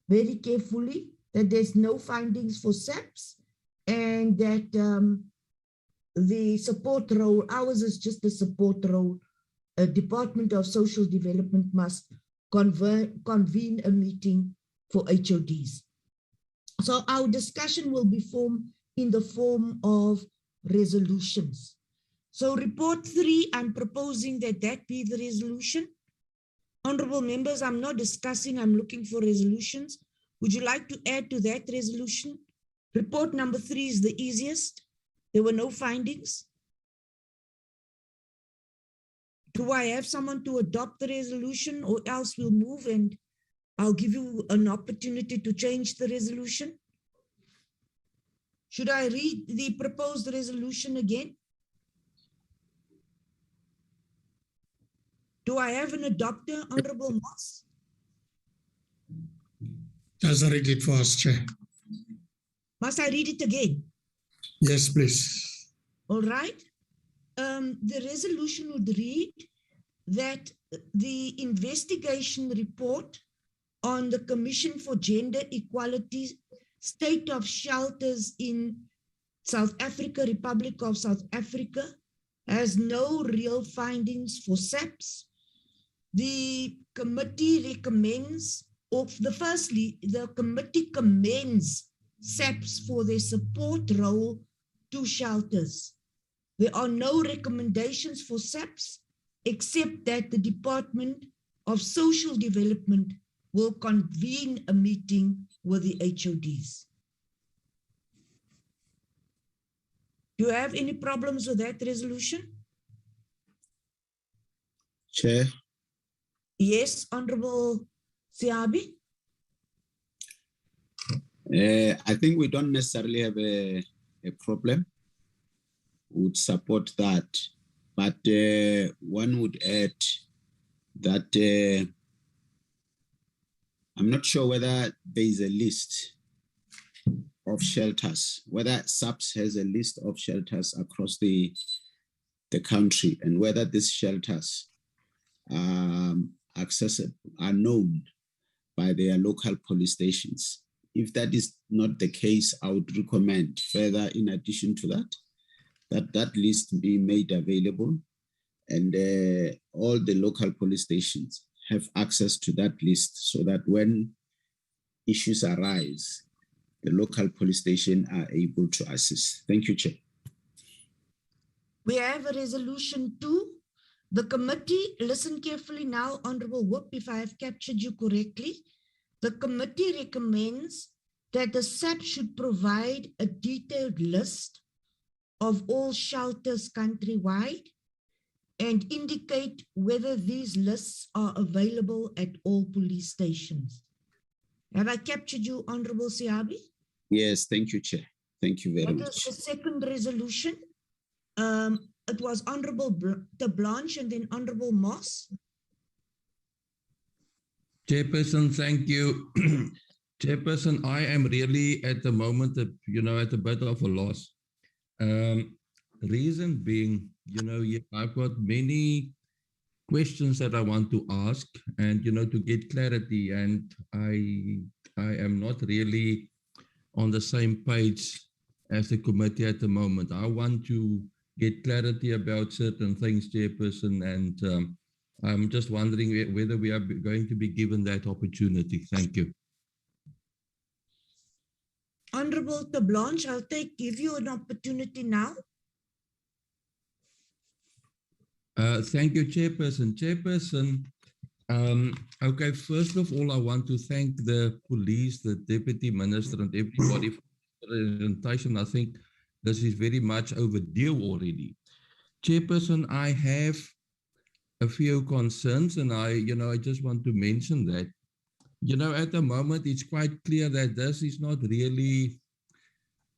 very carefully that there's no findings for SAPS and that the support role, ours is just the support role. A Department of Social Development must convene a meeting for HODs. So our discussion will be formed in the form of resolutions. So report 3, I'm proposing that that be the resolution. Honorable members, I'm not discussing, I'm looking for resolutions. Would you like to add to that resolution? Report number 3 is the easiest. There were no findings. Do I have someone to adopt the resolution, or else we'll move and I'll give you an opportunity to change the resolution? Should I read the proposed resolution again? Do I have an adopter, Honorable Moss? Just read it for us, Chair. Must I read it again? Yes, please. All right. The resolution would read that the investigation report on the Commission for Gender Equality State of Shelters in South Africa, Republic of South Africa, has no real findings for SAPS. The committee recommends, firstly, the committee commends SAPS for their support role to shelters. There are no recommendations for SAPS, except that the Department of Social Development will convene a meeting with the HODs. Do you have any problems with that resolution? Chair. Yes, Honorable Siabi. I think we don't necessarily have a problem. We would support that, but one would add that I'm not sure whether there is a list of shelters, whether SAPS has a list of shelters across the country, and whether these shelters accessible are known by their local police stations. If that is not the case, I would recommend further, in addition to that, that list be made available, and all the local police stations have access to that list, so that when issues arise, the local police station are able to assist. Thank you, Chair. We have a resolution 2. The committee, listen carefully now, Honorable Whip, if I have captured you correctly. The committee recommends that the Saps should provide a detailed list of all shelters countrywide and indicate whether these lists are available at all police stations. Have I captured you, Honorable Siabi? Yes, thank you, Chair. Thank you very much. That is the second resolution. It was Honorable De Blanche and then Honorable Moss. Chairperson, thank you. Chairperson, I am really at the moment, at a bit of a loss. Reason being, I've got many questions that I want to ask and, to get clarity, and I am not really on the same page as the committee at the moment. I want to get clarity about certain things, Chairperson, and I'm just wondering whether we are going to be given that opportunity. Thank you. Honorable De Blanche, I'll give you an opportunity now. Thank you, Chairperson. Chairperson, okay, first of all, I want to thank the police, the Deputy Minister, and everybody for the presentation. I think this is very much overdue already. Chairperson, I have a few concerns, and I just want to mention that, at the moment, it's quite clear that this is not really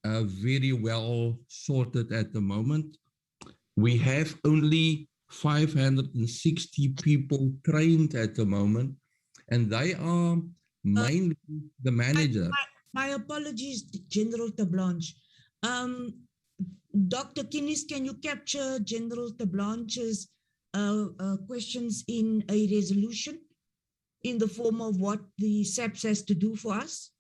very well sorted at the moment. We have only 560 people trained at the moment, and they are mainly the manager. My apologies, General De Blanche. Dr. Kinnis, can you capture General De Blanche's questions in a resolution in the form of what the Saps has to do for us?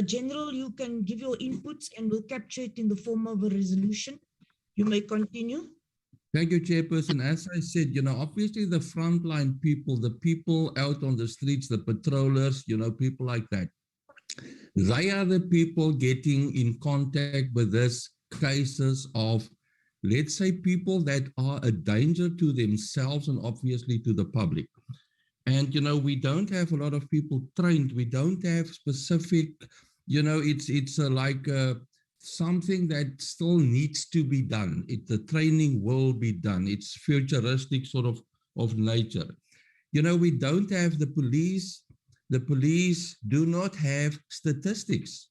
General, you can give your inputs and we'll capture it in the form of a resolution. You may continue. Thank you, Chairperson. As I said, obviously the frontline people, the people out on the streets, the patrollers, people like that, they are the people getting in contact with these cases of, let's say, people that are a danger to themselves and obviously to the public. And, we don't have a lot of people trained. We don't have specific, it's like something that still needs to be done. The training will be done. It's futuristic sort of nature. We don't have the police. The police do not have statistics.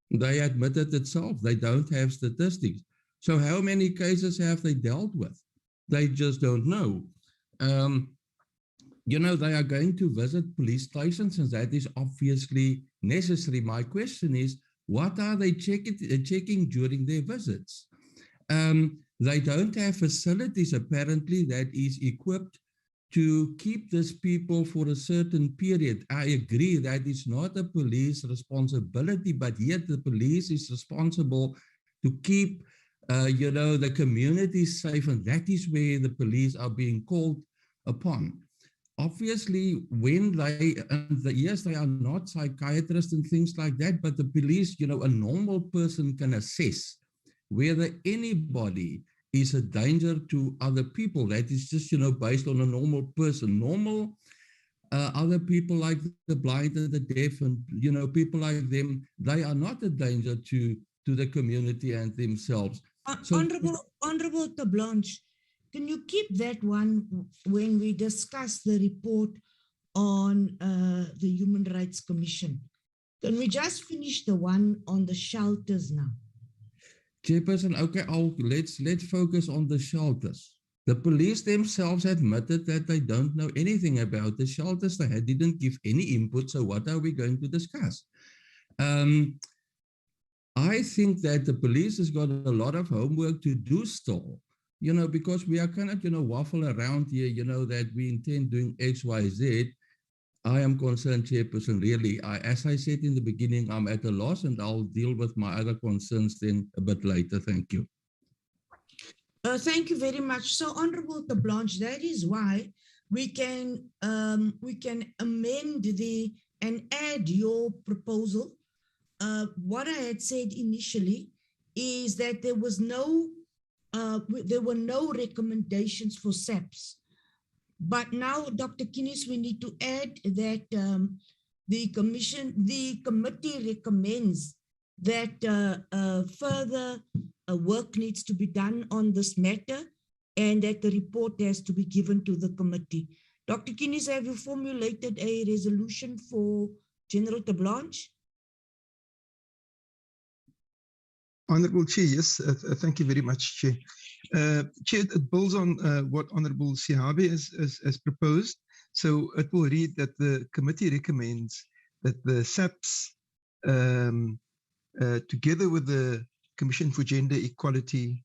They admitted itself. They don't have statistics. So how many cases have they dealt with? They just don't know. They are going to visit police stations, and that is obviously necessary. My question is, what are they checking during their visits? They don't have facilities, apparently, that is equipped to keep these people for a certain period. I agree that it's not a police responsibility, but yet the police is responsible to keep, the community safe, and that is where the police are being called upon. Obviously, when yes, they are not psychiatrists and things like that, but the police, a normal person can assess whether anybody is a danger to other people. That is just, based on a normal person. Normal other people like the blind and the deaf and, people like them, they are not a danger to the community and themselves. So, Honorable De Blanche, can you keep that one when we discuss the report on the Human Rights Commission? Can we just finish the one on the shelters now? Chairperson, okay, let's focus on the shelters. The police themselves admitted that they don't know anything about the shelters. They didn't give any input, so what are we going to discuss? I think that the police has got a lot of homework to do still, because we are kind of, waffle around here, that we intend doing X, Y, Z. I am concerned, Chairperson, really. As I said in the beginning, I'm at a loss and I'll deal with my other concerns then a bit later. Thank you. Thank you very much. So, Honorable Blanche, that is why we can amend and add your proposal. What I had said initially is that there were no recommendations for Saps. But now, Dr. Kinnis, we need to add that the committee recommends that further work needs to be done on this matter and that the report has to be given to the committee. Dr. Kinnis, have you formulated a resolution for General Blanche? Honourable Chair, yes, thank you very much, Chair. Chair, it builds on what Honourable Sihabe has proposed. So it will read that the committee recommends that the SAPS, together with the Commission for Gender Equality,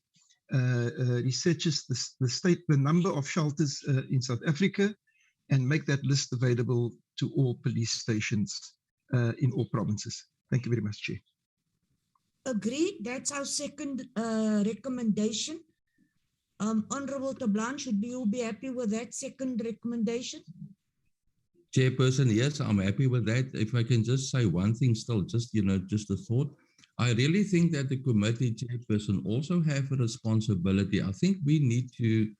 researches the number of shelters in South Africa and make that list available to all police stations in all provinces. Thank you very much, Chair. Agreed. That's our second recommendation. Honorable Blanche, should you be happy with that second recommendation? Chairperson, yes, I'm happy with that. If I can just say one thing still, just a thought. I really think that the committee chairperson also have a responsibility. I think we need to,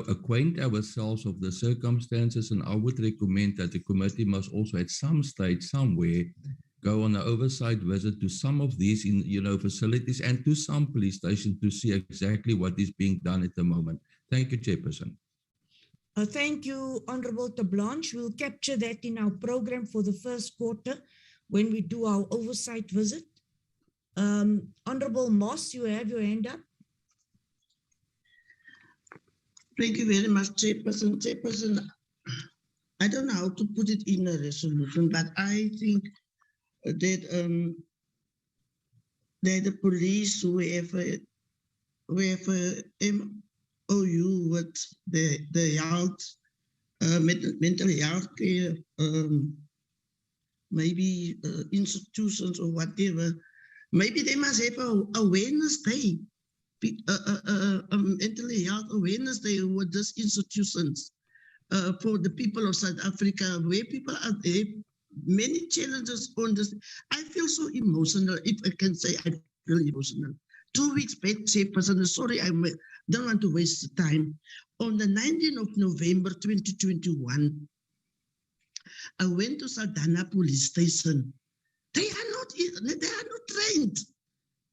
acquaint ourselves of the circumstances, and I would recommend that the committee must also at some stage, somewhere, go on an oversight visit to some of these facilities and to some police stations to see exactly what is being done at the moment. Thank you, Chairperson. Thank you, Honorable Blanche. We'll capture that in our program for the first quarter when we do our oversight visit. Honorable Moss, you have your hand up. Thank you very much, Chairperson. Chairperson, I don't know how to put it in a resolution, but I think that the police who have a MOU with the health, mental health care, maybe institutions or whatever, maybe they must have an awareness day, mental health awareness day with these institutions for the people of South Africa, where people are there. Many challenges on this. I feel so emotional, if I can say I feel emotional. 2 weeks back, Chairperson, sorry, I don't want to waste the time. On the 19th of November 2021, I went to Saldanha police station. They are not trained.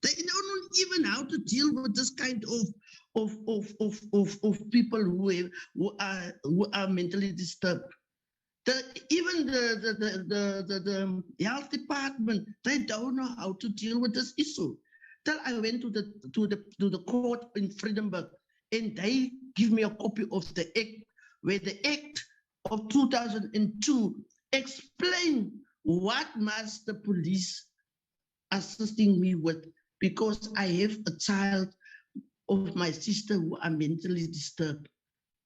They don't know even how to deal with this kind of people who are mentally disturbed. Even the health department, they don't know how to deal with this issue. Till I went to the court in Vredenburg, and they give me a copy of the act, where the act of 2002 explain what must the police assisting me with, because I have a child of my sister who are mentally disturbed.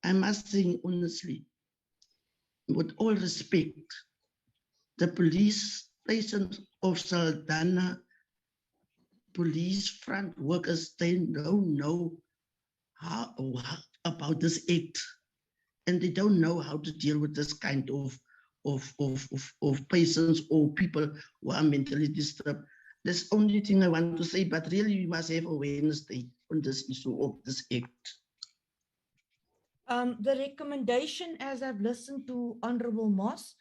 I must say honestly, with all respect, the police station of Saldanha police front workers, they don't know how about this act, and they don't know how to deal with this kind of patients or people who are mentally disturbed. That's the only thing I want to say, but really we must have awareness day on this issue of this act. The recommendation, as I've listened to Honorable Moss,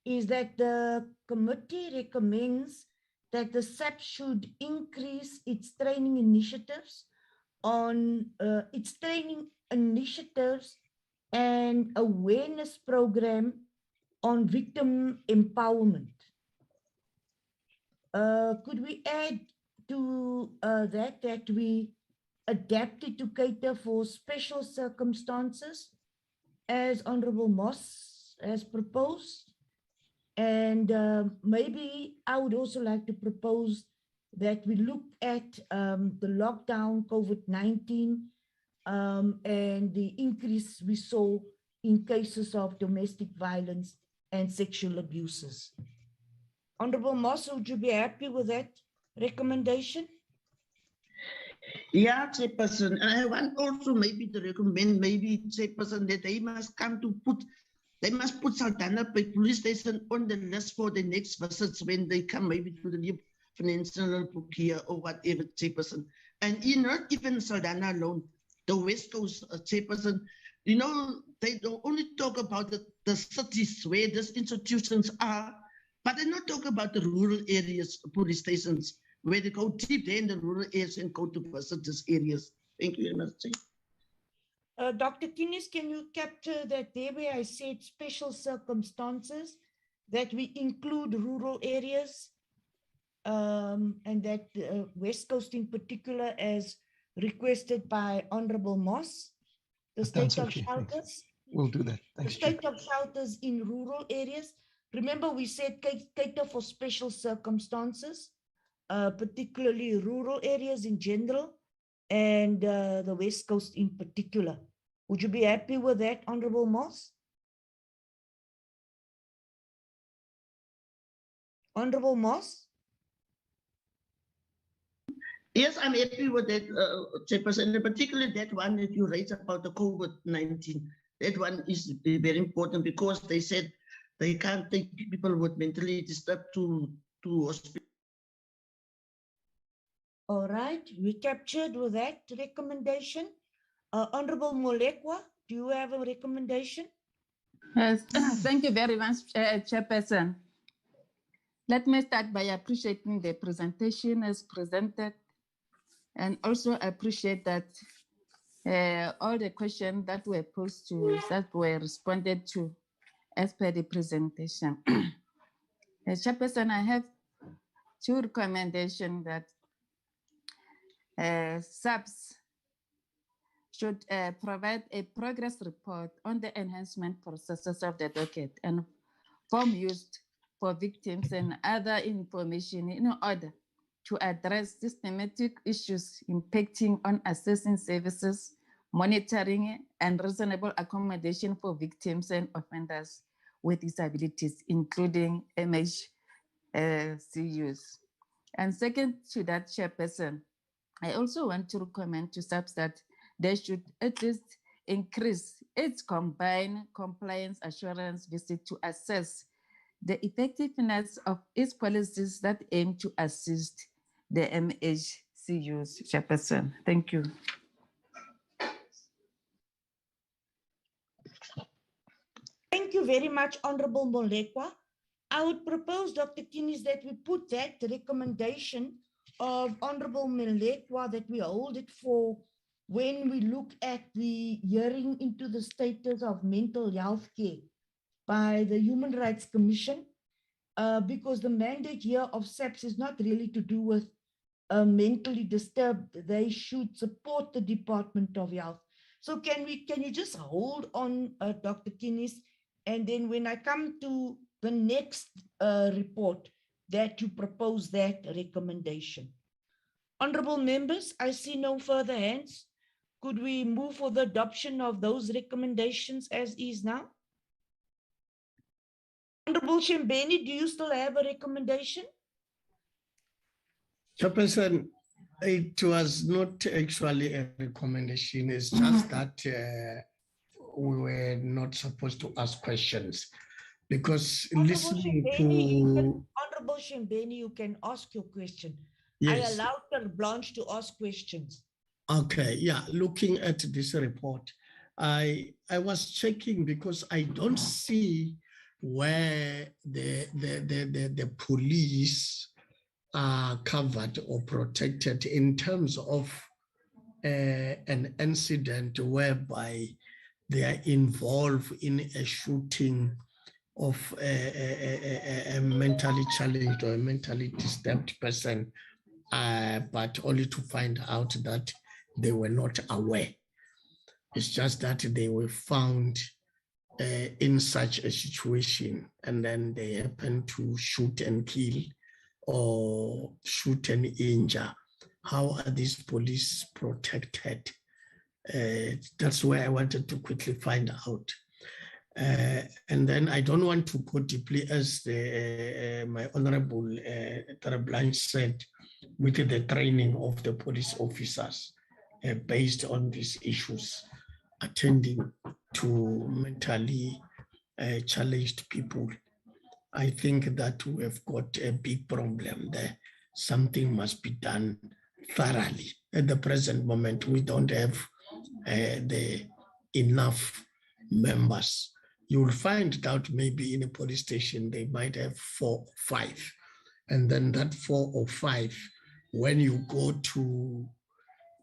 is that the committee recommends that the SAP should increase its training initiatives and awareness program on victim empowerment. Could we add to that we adapt it to cater for special circumstances, as Honorable Moss has proposed? And maybe I would also like to propose that we look at the lockdown, COVID-19, and the increase we saw in cases of domestic violence and sexual abuses. Honorable Moss, would you be happy with that recommendation? Yeah, Chairperson. And I want also maybe to recommend maybe Chairperson that they must put Saldanha police station on the list for the next visits when they come maybe to the new financial book here or whatever, Chairperson. And not even Saldanha alone, the West Coast, Chairperson, you know, they don't only talk about the cities where these institutions are, but they not talk about the rural areas, police stations, where they go deep there in the rural areas and go to visit these areas. Thank you very much. Dr. Kinis, can you capture that there where I said special circumstances, that we include rural areas and that West Coast in particular as requested by Honorable Moss, the state of shelters? We'll do that. Thanks, the state of shelters in rural areas. Remember we said cater for special circumstances, particularly rural areas in general and the West Coast in particular. Would you be happy with that, Honorable Moss? Honorable Moss? Yes, I'm happy with that, Chairperson, and particularly that one that you raised about the COVID-19. That one is very important because they said they can't take people with mentally disturbed to hospital. All right, we captured with that recommendation. Honorable Molekwa, do you have a recommendation? Yes, thank you very much, Chairperson. Let me start by appreciating the presentation as presented, and also appreciate that all the questions that were posed to, that were responded to as per the presentation. Chairperson, I have two recommendations that Saps should provide a progress report on the enhancement processes of the docket and form used for victims and other information in order to address systematic issues impacting on assessing services, monitoring, and reasonable accommodation for victims and offenders with disabilities, including MHCUs. And second to that, Chairperson, I also want to recommend to Saps that they should at least increase its combined compliance assurance visit to assess the effectiveness of its policies that aim to assist the MHCUs. Chairperson, thank you. Thank you very much, Honorable Molekwa. I would propose, Dr. Kinis, that we put that recommendation of Honorable Molekwa, that we hold it for when we look at the hearing into the status of mental health care by the Human Rights Commission, because the mandate here of SAPS is not really to do with mentally disturbed. They should support the Department of Health. So can you just hold on, Dr. Kinis, and then when I come to the next report, that you propose that recommendation. Honorable members, I see no further hands. Could we move for the adoption of those recommendations as is now? Honorable Shembeni, do you still have a recommendation? Chairperson, it was not actually a recommendation. It's just that we were not supposed to ask questions because listening to... Honorable Shembeni, you can ask your question. Yes. I allowed Carte Blanche to ask questions. Okay, yeah, looking at this report, I was checking because I don't see where the police are covered or protected in terms of an incident whereby they are involved in a shooting of a mentally challenged or a mentally disturbed person, but only to find out that they were not aware. It's just that they were found in such a situation and then they happen to shoot and kill or shoot and injure. How are these police protected? That's where I wanted to quickly find out. And then I don't want to go deeply, as my Honorable Blanche said, with the training of the police officers based on these issues, attending to mentally challenged people. I think that we have got a big problem there. Something must be done thoroughly. At the present moment, we don't have the enough members. You will find out maybe in a police station, they might have 4 or 5. And then that 4 or 5, when you go to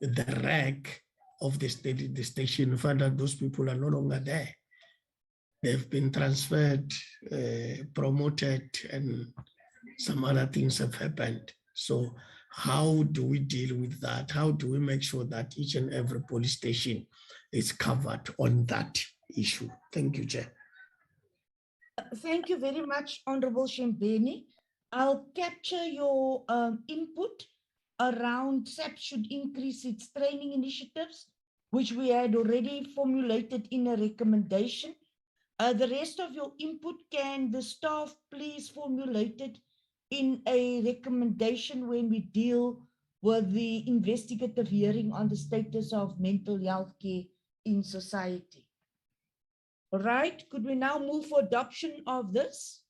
the rack of the station, you find out those people are no longer there. They've been transferred, promoted, and some other things have happened. So how do we deal with that? How do we make sure that each and every police station is covered on that issue? Thank you, Chair. Thank you very much, Honorable Shembeni. I'll capture your input around SAPS should increase its training initiatives, which we had already formulated in a recommendation. The rest of your input, can the staff please formulate it in a recommendation when we deal with the investigative hearing on the status of mental health care in society? All right, could we now move for adoption of this?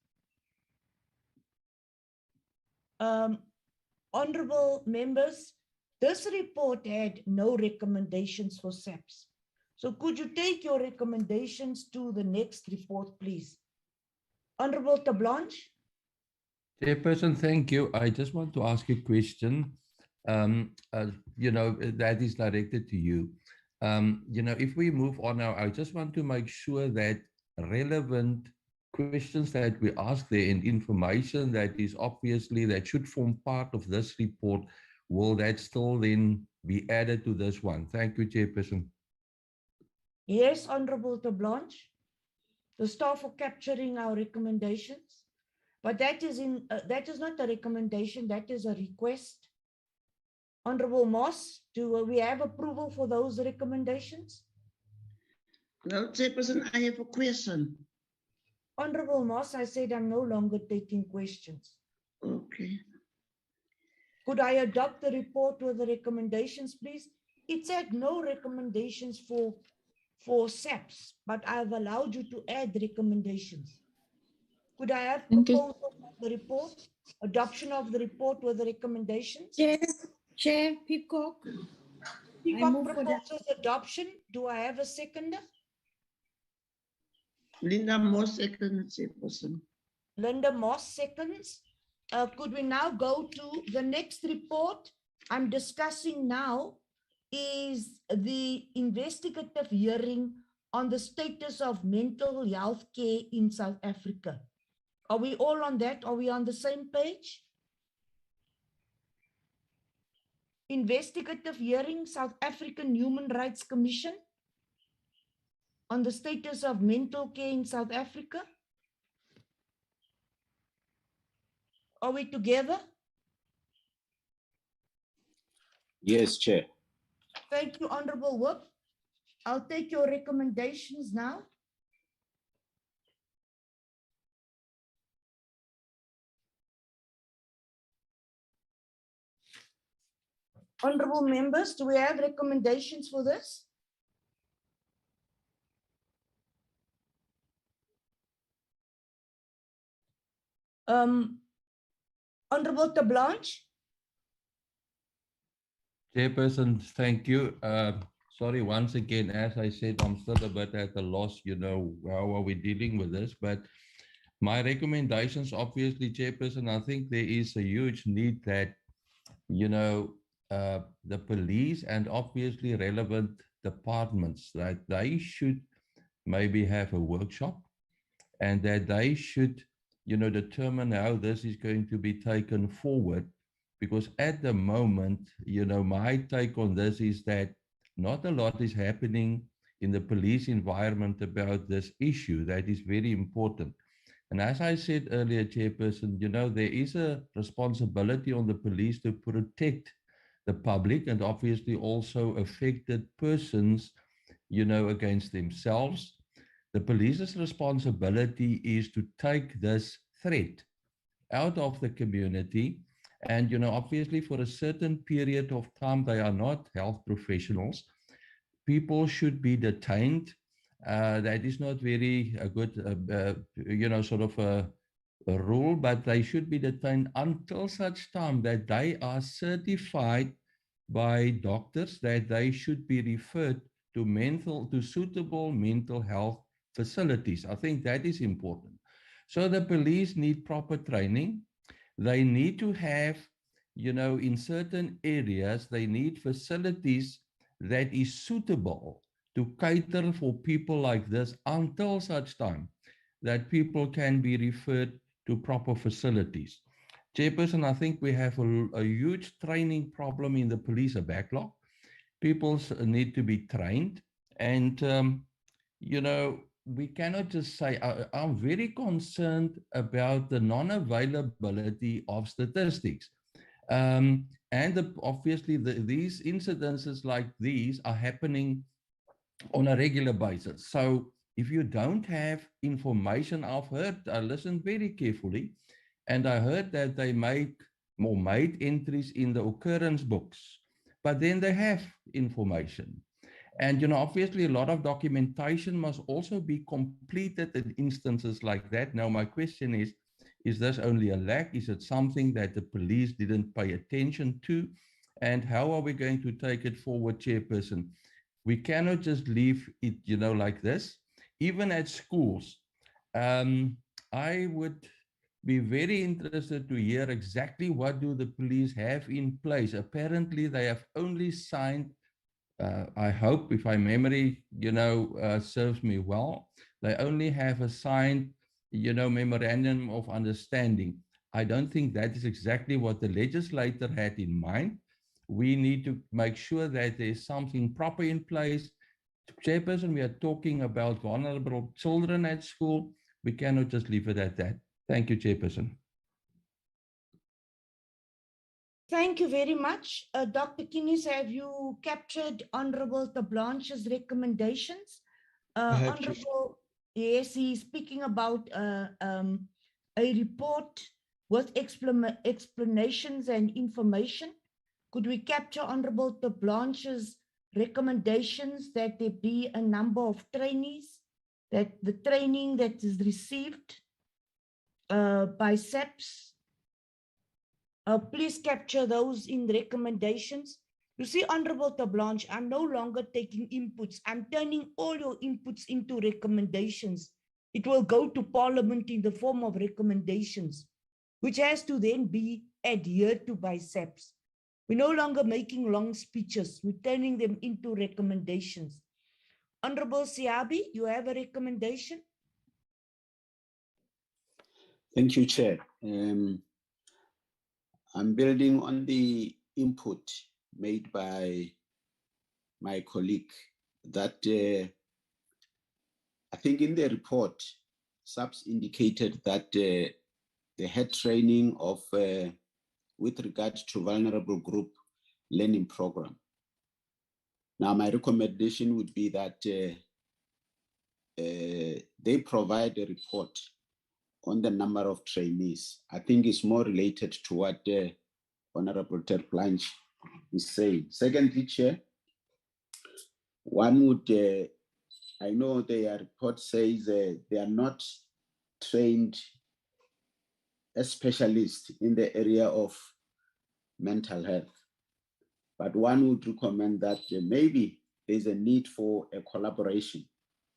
Honorable members, this report had no recommendations for SAPS. So could you take your recommendations to the next report, please? Honorable Tablanche. Chairperson, thank you. I just want to ask a question, that is directed to you. If we move on now, I just want to make sure that relevant questions that we ask there and information that is obviously that should form part of this report, will that still then be added to this one? Thank you, Chairperson. Yes, Honorable Tablanche. The staff are capturing our recommendations, but that is not a recommendation, that is a request. Honorable Moss, do we have approval for those recommendations? No, Chairperson, I have a question. Honorable Moss, I said I'm no longer taking questions. Okay. Could I adopt the report with the recommendations, please? It's had no recommendations for SAPS, but I've allowed you to add recommendations. Could I have proposal of the report, adoption of the report with the recommendations? Chair Peacock. Peacock proposes adoption. Do I have a seconder? Linda Moss seconds, Chairperson. Linda Moss seconds. Could we now go to the next report I'm discussing now? Is the investigative hearing on the status of mental health care in South Africa. Are we all on that? Are we on the same page? Investigative hearing, South African Human Rights Commission on the status of mental care in South Africa. Are we together? Yes, Chair. Thank you, Honorable Whip. I'll take your recommendations now. Honorable members, do we have recommendations for this? Honorable Tablanche. Chairperson, thank you. Sorry, once again, as I said, I'm still a bit at a loss, how are we dealing with this? But my recommendations, obviously, Chairperson, I think there is a huge need that, the police and obviously relevant departments, that they should maybe have a workshop and that they should, determine how this is going to be taken forward. Because at the moment, my take on this is that not a lot is happening in the police environment about this issue. That is very important. And as I said earlier, Chairperson, there is a responsibility on the police to protect the public and obviously also affected persons, against themselves. The police's responsibility is to take this threat out of the community. And, obviously for a certain period of time, they are not health professionals. People should be detained. That is not very good, sort of a rule, but they should be detained until such time that they are certified by doctors that they should be referred to suitable mental health facilities. I think that is important. So the police need proper training. They need to have, in certain areas, they need facilities that is suitable to cater for people like this until such time that people can be referred to proper facilities. Chairperson, I think we have a huge training problem in the police, a backlog. People need to be trained. And, we cannot just say, I'm very concerned about the non-availability of statistics. Obviously, these incidences like these are happening on a regular basis. So if you don't have information, I listened very carefully, and I heard that they made entries in the occurrence books, but then they have information. And, obviously a lot of documentation must also be completed in instances like that. Now, my question is this only a lack? Is it something that the police didn't pay attention to? And how are we going to take it forward, Chairperson? We cannot just leave it, like this. Even at schools, I would be very interested to hear exactly what do the police have in place. Apparently, they have only signed, I hope, if my memory, serves me well, they only have a signed, memorandum of understanding. I don't think that is exactly what the legislator had in mind. We need to make sure that there's something proper in place. Chairperson, we are talking about vulnerable children at school. We cannot just leave it at that. Thank you, Chairperson. Thank you very much. Dr. Kinis, have you captured Honorable Tablanche's recommendations? Honorable, yes, he's speaking about a report with explanations and information. Could we capture Honorable Tablanche's recommendations that there be a number of trainees, that the training that is received by Saps, please capture those in the recommendations. You see, Honorable Tablanche, I'm no longer taking inputs. I'm turning all your inputs into recommendations. It will go to Parliament in the form of recommendations, which has to then be adhered to by Saps. We're no longer making long speeches. We're turning them into recommendations. Honorable Siabi, you have a recommendation? Thank you, Chair. I'm building on the input made by my colleague that I think in the report, Saps indicated that they had training of with regard to vulnerable group learning program. Now, my recommendation would be that they provide a report on the number of trainees. I think it's more related to what Honorable Terplanche is saying. Secondly, Chair, one would, I know their report says they are not trained as specialists in the area of mental health, but one would recommend that maybe there's a need for a collaboration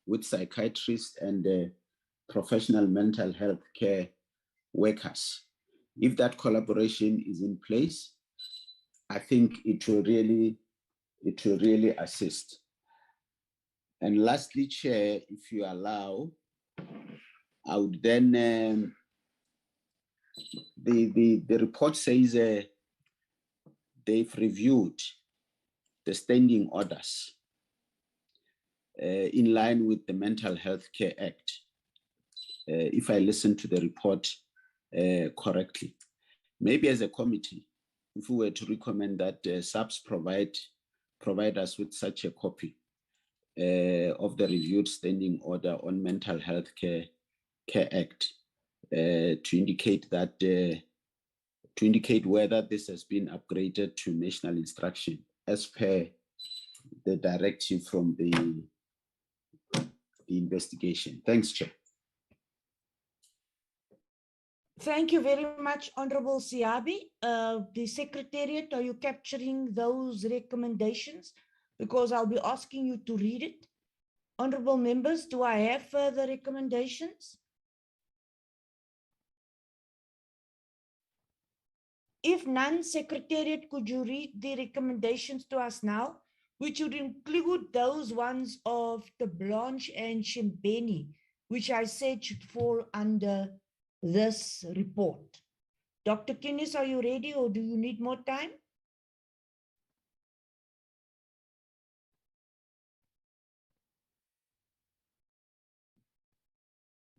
with psychiatrists and professional mental health care workers. If that collaboration is in place, I think it will really assist. And lastly, Chair, if you allow, I would then, the report says they've reviewed the standing orders in line with the Mental Health Care Act, if I listen to the report correctly. Maybe as a committee, if we were to recommend that Saps provide us with such a copy, of the reviewed standing order on Mental Health Care Act to indicate that to indicate whether this has been upgraded to national instruction as per the directive from the investigation. Thanks, Chair. Thank you very much, Honorable Siabi. The Secretariat, are you capturing those recommendations? Because I'll be asking you to read it. Honorable members, do I have further recommendations? If none, Secretariat, could you read the recommendations to us now, which would include those ones of the Blanche and Shimbeni, which I said should fall under this report. Dr. Kinnis, are you ready or do you need more time?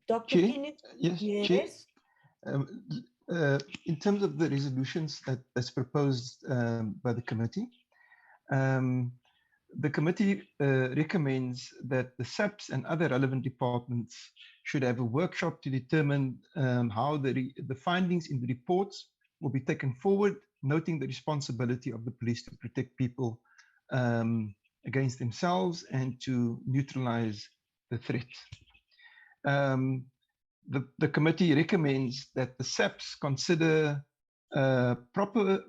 Dr. Chair? Kinnis? Yes, Yes. Chair. In terms of the resolutions that's proposed by the committee recommends that the SAPS and other relevant departments should have a workshop to determine how the findings in the reports will be taken forward, noting the responsibility of the police to protect people against themselves and to neutralize the threat. The committee recommends that the SAPS consider proper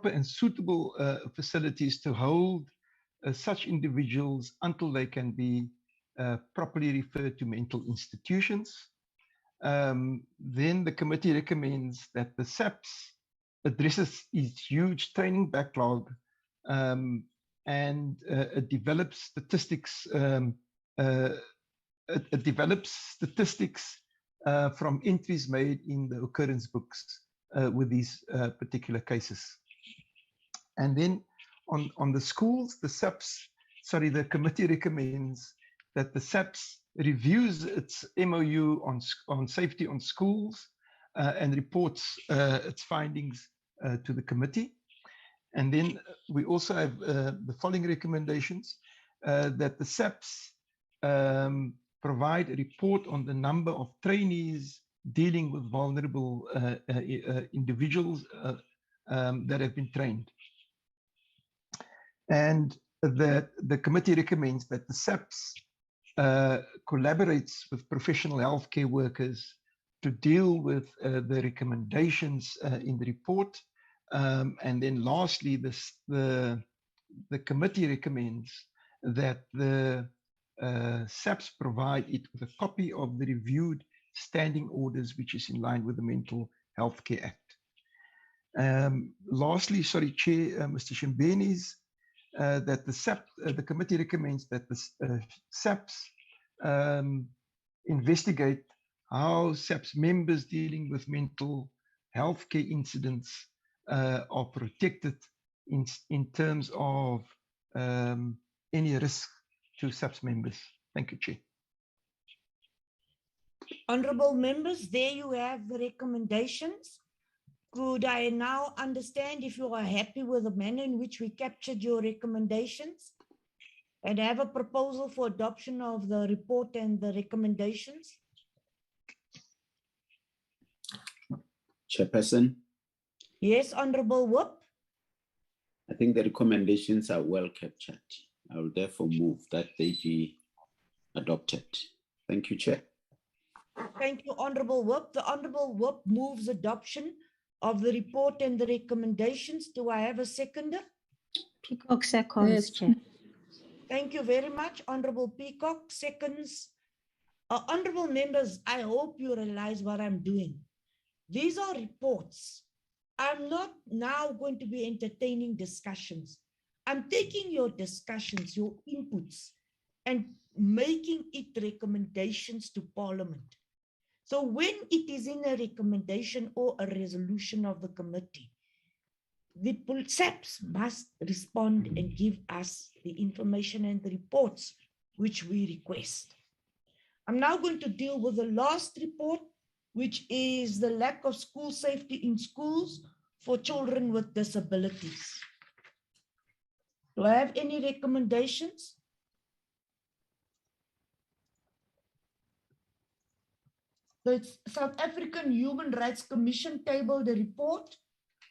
and suitable facilities to hold such individuals until they can be properly referred to mental institutions. Then the committee recommends that the SAPS addresses its huge training backlog and it develops statistics from entries made in the occurrence books with these particular cases. And then on the schools, the committee recommends that the SAPS reviews its MOU on safety on schools and reports its findings to the committee. And then we also have the following recommendations, that the SAPS provide a report on the number of trainees dealing with vulnerable individuals that have been trained. And that the committee recommends that the SAPS collaborates with professional healthcare workers to deal with the recommendations in the report. And then lastly, the committee recommends that the SAPS provide it with a copy of the reviewed standing orders, which is in line with the Mental Health Care Act. Lastly, sorry, Chair, Mr. Shimbeni's, that the committee recommends that the SAPS investigate how SAPS members dealing with mental health care incidents are protected in terms of any risk to SAPS members. Thank you, Chair. Honorable members, there you have the recommendations. Could I now understand if you are happy with the manner in which we captured your recommendations and have a proposal for adoption of the report and the recommendations? Chairperson? Yes, Honorable Whip. I think the recommendations are well captured. I will therefore move that they be adopted. Thank you, Chair. Thank you, Honorable Whip. The Honorable Whip moves adoption of the report and the recommendations. Do I have a seconder? Peacock seconds, Chair. Thank you very much, Honorable Peacock. Seconds. Honorable members, I hope you realize what I'm doing. These are reports. I'm not now going to be entertaining discussions. I'm taking your discussions, your inputs, and making it recommendations to Parliament. So when it is in a recommendation or a resolution of the committee, the SAPS must respond and give us the information and the reports which we request. I'm now going to deal with the last report, which is the lack of school safety in schools for children with disabilities. Do I have any recommendations? The South African Human Rights Commission tabled a report,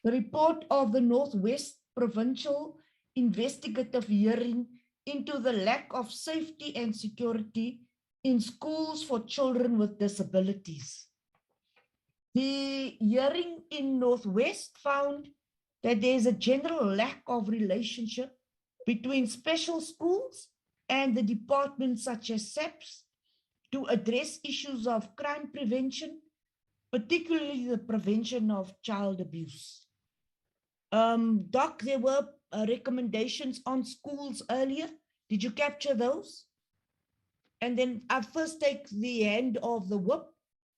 the report of the Northwest Provincial Investigative Hearing into the lack of safety and security in schools for children with disabilities. The hearing in Northwest found that there is a general lack of relationship between special schools and the departments such as Saps to address issues of crime prevention, particularly the prevention of child abuse. Doc, there were recommendations on schools earlier. Did you capture those? And then I first take the hand of the whip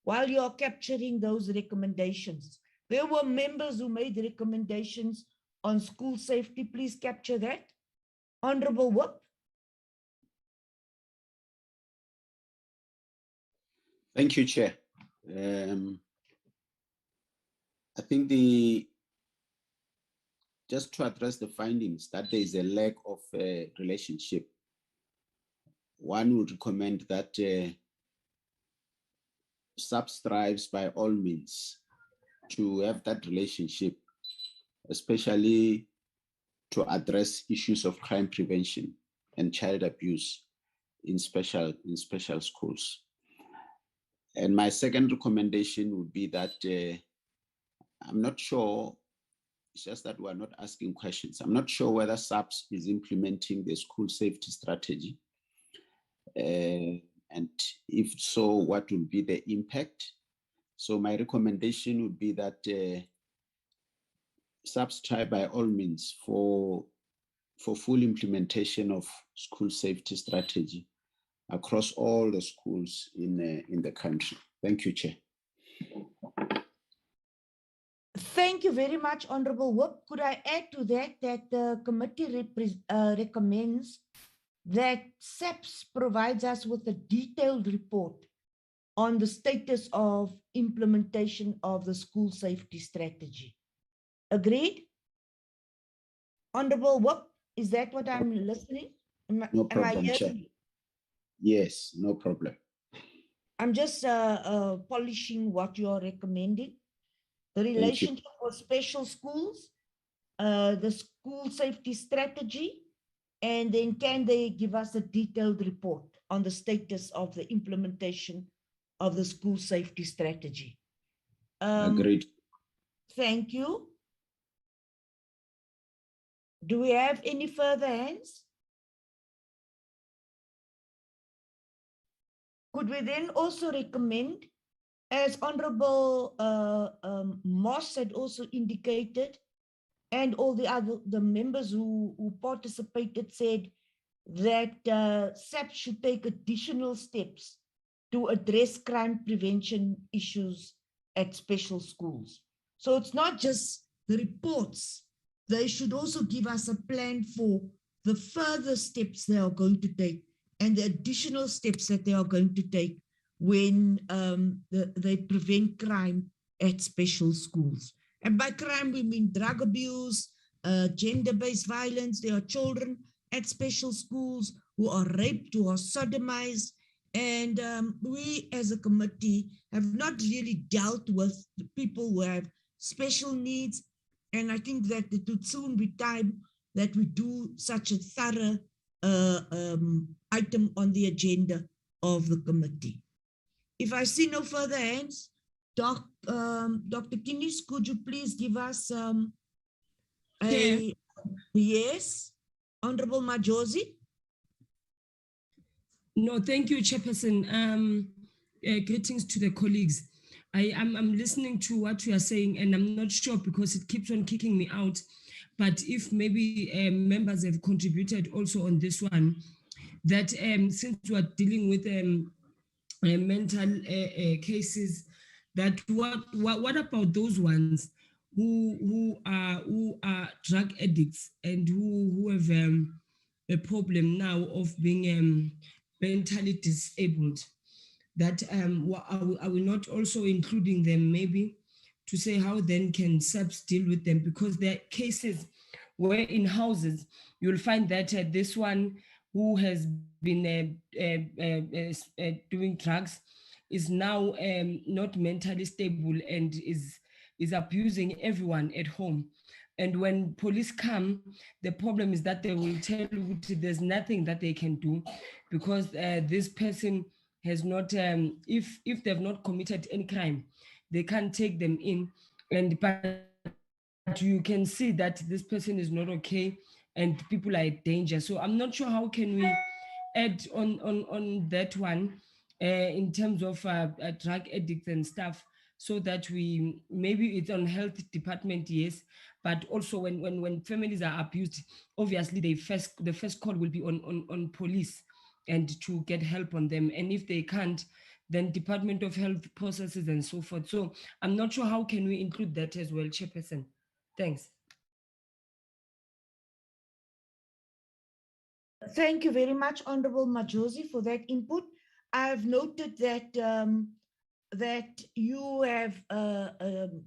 while you're capturing those recommendations. There were members who made recommendations on school safety. Please capture that. Honorable Whip. Thank you, Chair. I think just to address the findings that there is a lack of relationship, one would recommend that Saps strives by all means to have that relationship, especially to address issues of crime prevention and child abuse in special schools. And my second recommendation would be that I'm not sure, it's just that we're not asking questions. I'm not sure whether SAPS is implementing the school safety strategy. And if so, what will be the impact? So my recommendation would be that SAPS try by all means for full implementation of school safety strategy across all the schools in the country. Thank you, Chair. Thank you very much, Honorable Whip. Could I add to that that the committee recommends that SAPS provides us with a detailed report on the status of implementation of the school safety strategy. Agreed? Honorable Whip, is that what I'm listening? No problem, Chair. Yes, no problem. I'm just polishing what you're recommending. The relationship with special schools, the school safety strategy, and then can they give us a detailed report on the status of the implementation of the school safety strategy? Agreed. Thank you. Do we have any further hands? Could we then also recommend, as Honorable Moss had also indicated, and all the members who participated said that SAPS should take additional steps to address crime prevention issues at special schools. So it's not just the reports, they should also give us a plan for the further steps they are going to take and the additional steps that they are going to take when they prevent crime at special schools. And by crime, we mean drug abuse, gender-based violence. There are children at special schools who are raped, who are sodomized. And we as a committee have not really dealt with the people who have special needs. And I think that it would soon be time that we do such a thorough item on the agenda of the committee. If I see no further hands, Dr. Kinis, could you please give us a yes, Honorable Majosi? No, thank you, Chairperson. Greetings to the colleagues. I'm listening to what you are saying, and I'm not sure because it keeps on kicking me out. But if maybe members have contributed also on this one, that since we are dealing with mental cases, that what about those ones who are drug addicts and who have a problem now of being mentally disabled? That are we not also including them maybe to say how then can SAPS deal with them? Because there are cases where in houses you'll find that this one who has been doing drugs is now not mentally stable and is abusing everyone at home. And when police come, the problem is that they will tell you there's nothing that they can do because this person has not, if they've not committed any crime, they can't take them in. But you can see that this person is not okay and people are in danger. So I'm not sure how can we add on that one in terms of drug addicts and stuff, so that we, maybe it's on health department, yes, but also when families are abused, obviously the first call will be on police and to get help on them. And if they can't, then Department of Health processes and so forth. So I'm not sure how can we include that as well, Chairperson. Thanks. Thank you very much, Honorable Majosi, for that input. I've noted that that you have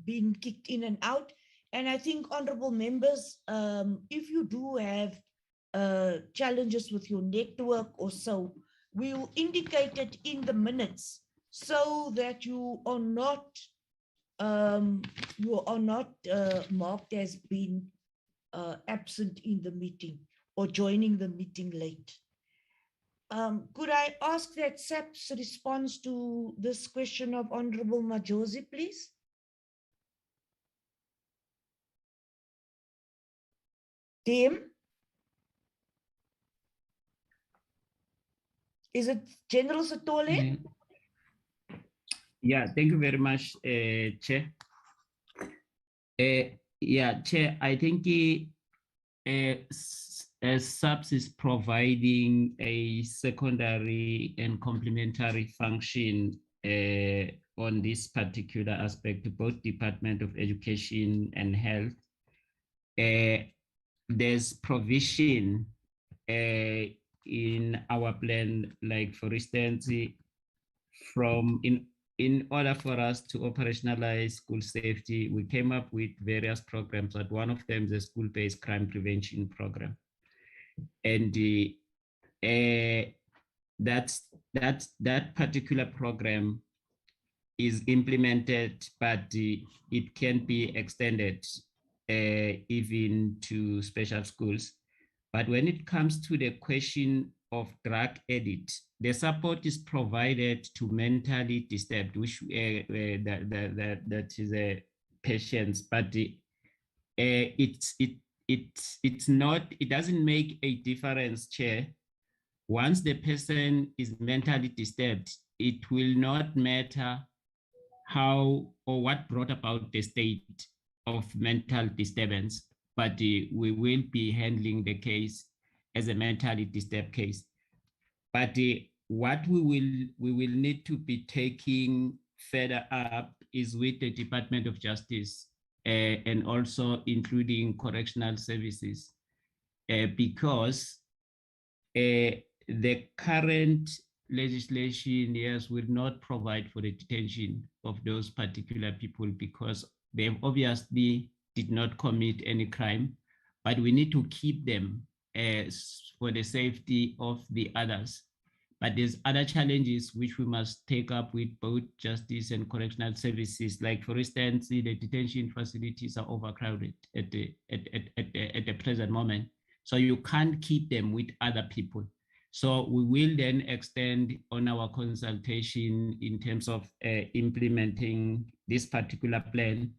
been kicked in and out. And I think, honorable members, if you do have challenges with your network or so, we will indicate it in the minutes so that you are not marked as being absent in the meeting or joining the meeting late. Could I ask that Saps responds to this question of Honorable Majosi, please? Tim? Is it General Sithole? Yeah, thank you very much, Chair. Yeah, Chair, I think Saps is providing a secondary and complementary function on this particular aspect, both Department of Education and Health. There's provision in our plan, like for instance, in order for us to operationalize school safety, we came up with various programs, but one of them is a school-based crime prevention program. And that particular program is implemented, but it can be extended even to special schools. But when it comes to the question of drug addict, the support is provided to mentally disturbed, which that is a patients, but it doesn't make a difference, Chair. Once the person is mentally disturbed, it will not matter how or what brought about the state of mental disturbance, but we will be handling the case as a mentally disturbed case. But what we will need to be taking further up is with the Department of Justice and also including correctional services, because the current legislation, yes, will not provide for the detention of those particular people because they obviously did not commit any crime, but we need to keep them for the safety of the others. But there's other challenges which we must take up with both justice and correctional services. Like for instance, the detention facilities are overcrowded at the present moment. So you can't keep them with other people. So we will then extend on our consultation in terms of implementing this particular plan.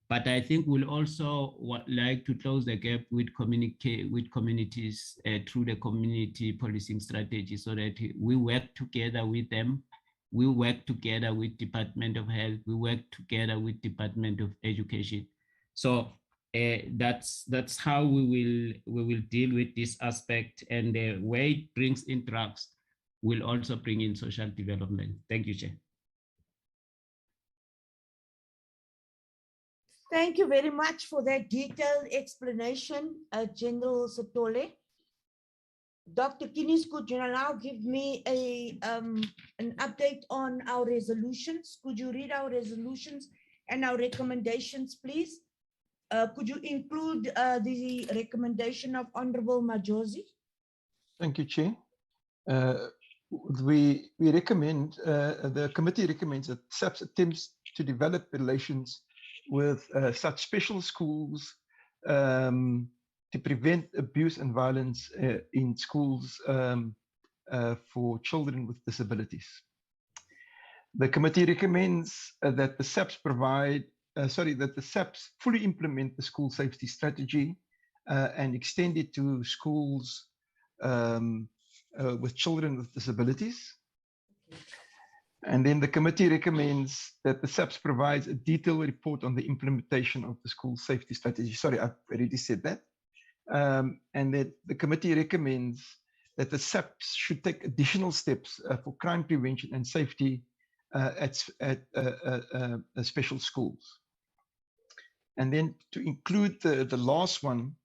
But I think we'll also like to close the gap with communities through the community policing strategy so that we work together with them. We work together with Department of Health. We work together with Department of Education. So that's how we will deal with this aspect, and the way it brings in drugs will also bring in social development. Thank you, Chair. Thank you very much for that detailed explanation, General Sithole. Dr. Kinis, could you now give me an update on our resolutions? Could you read our resolutions and our recommendations, please? Could you include the recommendation of Honorable Majosi? Thank you, Chair. we recommend, the committee recommends that SAPS attempts to develop relations with such special schools to prevent abuse and violence in schools for children with disabilities. The committee recommends that the SAPS that the SAPS fully implement the school safety strategy and extend it to schools with children with disabilities. And then the committee recommends that the SAPS provides a detailed report on the implementation of the school safety strategy. Sorry, I've already said that. And that the committee recommends that the SAPS should take additional steps for crime prevention and safety at special schools. And then to include the last one,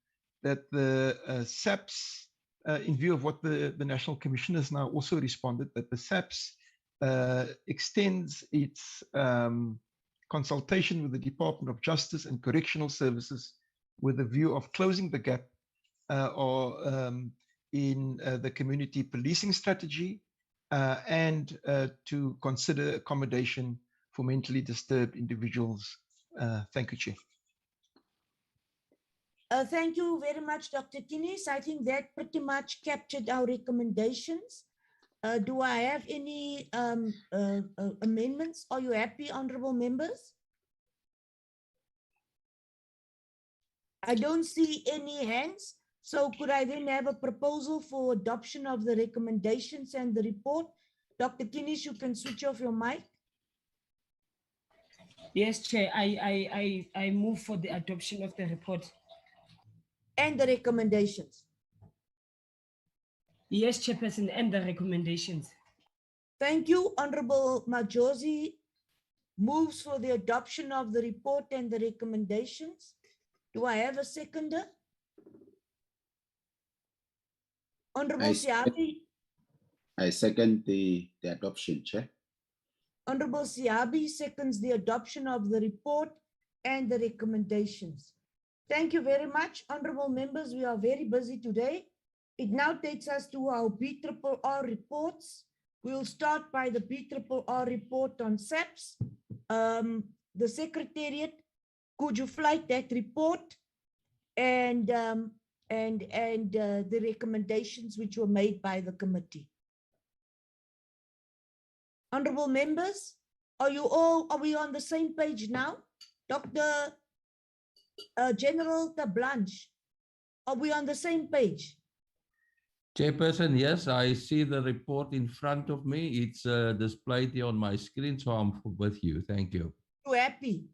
that the SAPS, in view of what the National Commission has now also responded, that the SAPS extends its consultation with the Department of Justice and Correctional Services with a view of closing the gap in the community policing strategy and to consider accommodation for mentally disturbed individuals. Thank you, Chair. Thank you very much, Dr. Kinis. I think that pretty much captured our recommendations. Do I have any amendments? Are you happy, honorable members? I don't see any hands. So could I then have a proposal for adoption of the recommendations and the report? Dr. Kinis, you can switch off your mic. Yes, Chair, I move for the adoption of the report. And the recommendations. Yes, Chairperson, and the recommendations. Thank you. Honorable Majosi moves for the adoption of the report and the recommendations. Do I have a seconder? Honorable Siabi. I second the adoption, Chair. Honorable Siabi seconds the adoption of the report and the recommendations. Thank you very much, honorable members. We are very busy today. It now takes us to our BRRR reports. We'll start by the BRRR report on SAPS. The Secretariat, could you flight that report and the recommendations which were made by the committee? Honorable members, are we on the same page now? Dr. General Tablanche, are we on the same page? Chairperson, yes, I see the report in front of me. It's displayed here on my screen, so I'm with you. Thank you. You happy?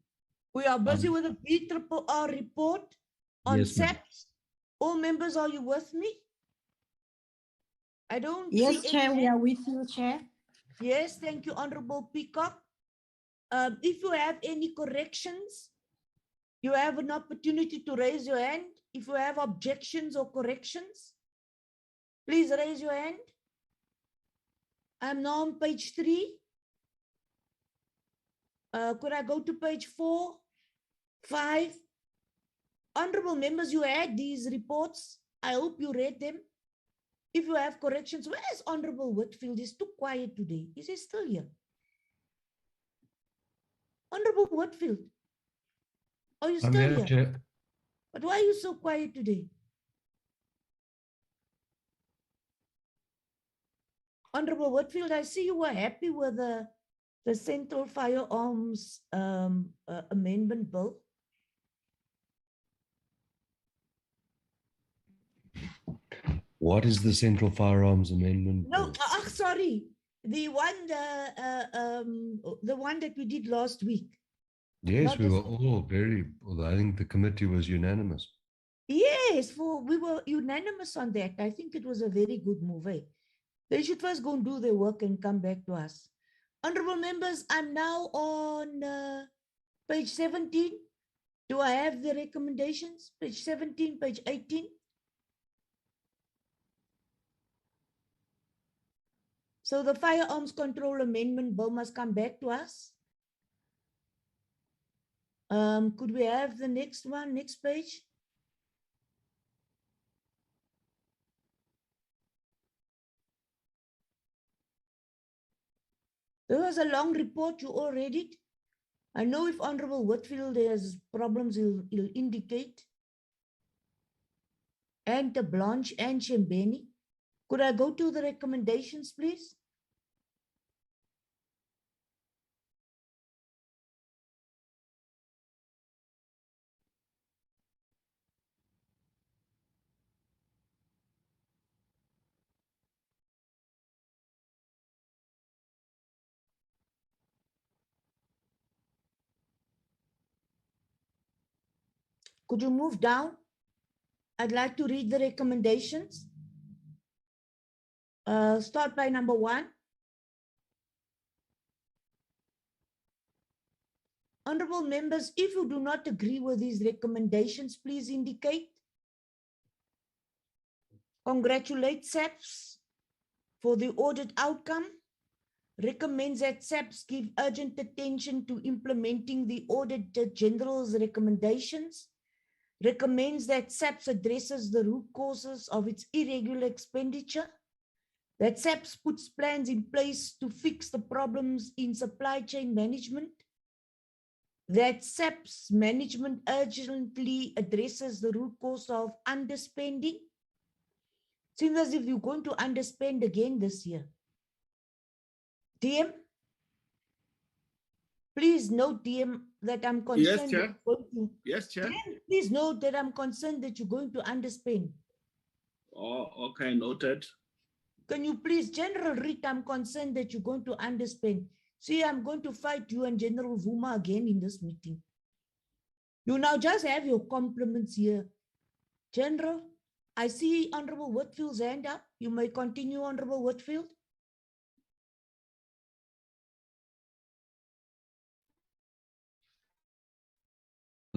We are busy with the BRRR report on SAPS. All members, are you with me? I don't see Yes, Chair, we are with you, Chair. Yes, thank you, Honorable Peacock. If you have any corrections, you have an opportunity to raise your hand. If you have objections or corrections, please raise your hand. I'm now on page 3. Could I go to page 4, 5? Honorable members, you had these reports. I hope you read them. If you have corrections, where is Honorable Whitfield? He's too quiet today. Is he still here? Honorable Whitfield, are you still here? Chair. But why are you so quiet today? Honorable Whitfield, I see you were happy with the Central Firearms Amendment Bill. What is the Central Firearms Amendment? No, sorry, the one that we did last week. Yes, we were all very. Well, I think the committee was unanimous. Yes, we were unanimous on that. I think it was a very good move. Eh? They should first go and do their work and come back to us. Honorable members, I'm now on page 17. Do I have the recommendations? Page 17, page 18. So the Firearms Control Amendment Bill must come back to us. Could we have the next one, next page? There was a long report, you all read it. I know if Honorable Whitfield has problems, he'll indicate. And the Blanche and Shembeni. Could I go to the recommendations, please? Could you move down? I'd like to read the recommendations. Start by number 1. Honorable members, if you do not agree with these recommendations, please indicate. Congratulate SAPS for the audit outcome. Recommends that SAPS give urgent attention to implementing the Auditor General's recommendations. Recommends that SAPS addresses the root causes of its irregular expenditure. That SAPS puts plans in place to fix the problems in supply chain management. That SAPS management urgently addresses the root cause of underspending. Seems as if you're going to underspend again this year. DM, please note, DM, that I'm concerned. Yes, Chair. Yes, Chair. DM, please note that I'm concerned that you're going to underspend. Oh, okay, noted. Can you please, General Reed, I'm concerned that you're going to underspend. See, I'm going to fight you and General Vuma again in this meeting. You now just have your compliments here. General, I see Honorable Whitfield's hand up. You may continue, Honorable Whitfield.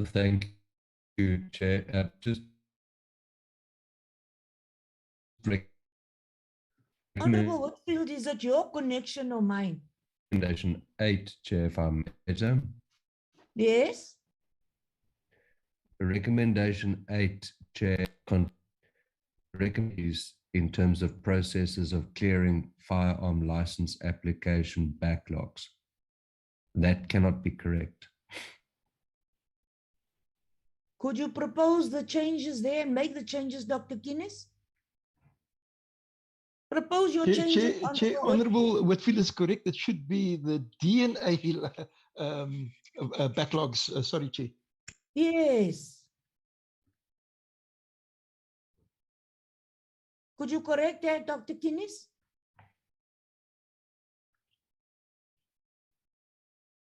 Thank you, Chair. Just Honorable Whitfield, is it your connection or mine? Recommendation 8, Chair, if I may. Yes. Recommendation 8, Chair, recommends in terms of processes of clearing firearm license application backlogs. That cannot be correct. Could you propose the changes there and make the changes, Dr. Guinness? Propose your changes. Chair, Honorable Whitfield is correct. It should be the DNA backlogs. Sorry, Chair. Yes. Could you correct that, Dr. Guinness?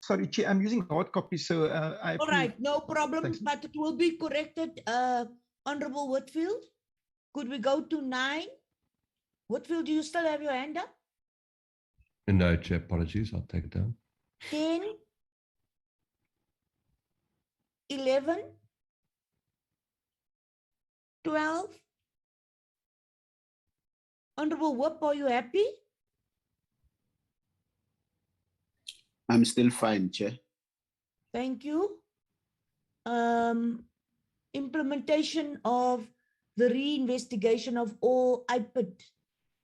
Sorry, Chair, I'm using hard copy, so I... All right, no problem, thanks. But it will be corrected, Honorable Whitfield. Could we go to 9? Whitfield, do you still have your hand up? No, Chair, apologies, I'll take it down. 10, 11, 12. Honorable Whip, are you happy? I'm still fine, Chair. Thank you. Implementation of the reinvestigation of all IPID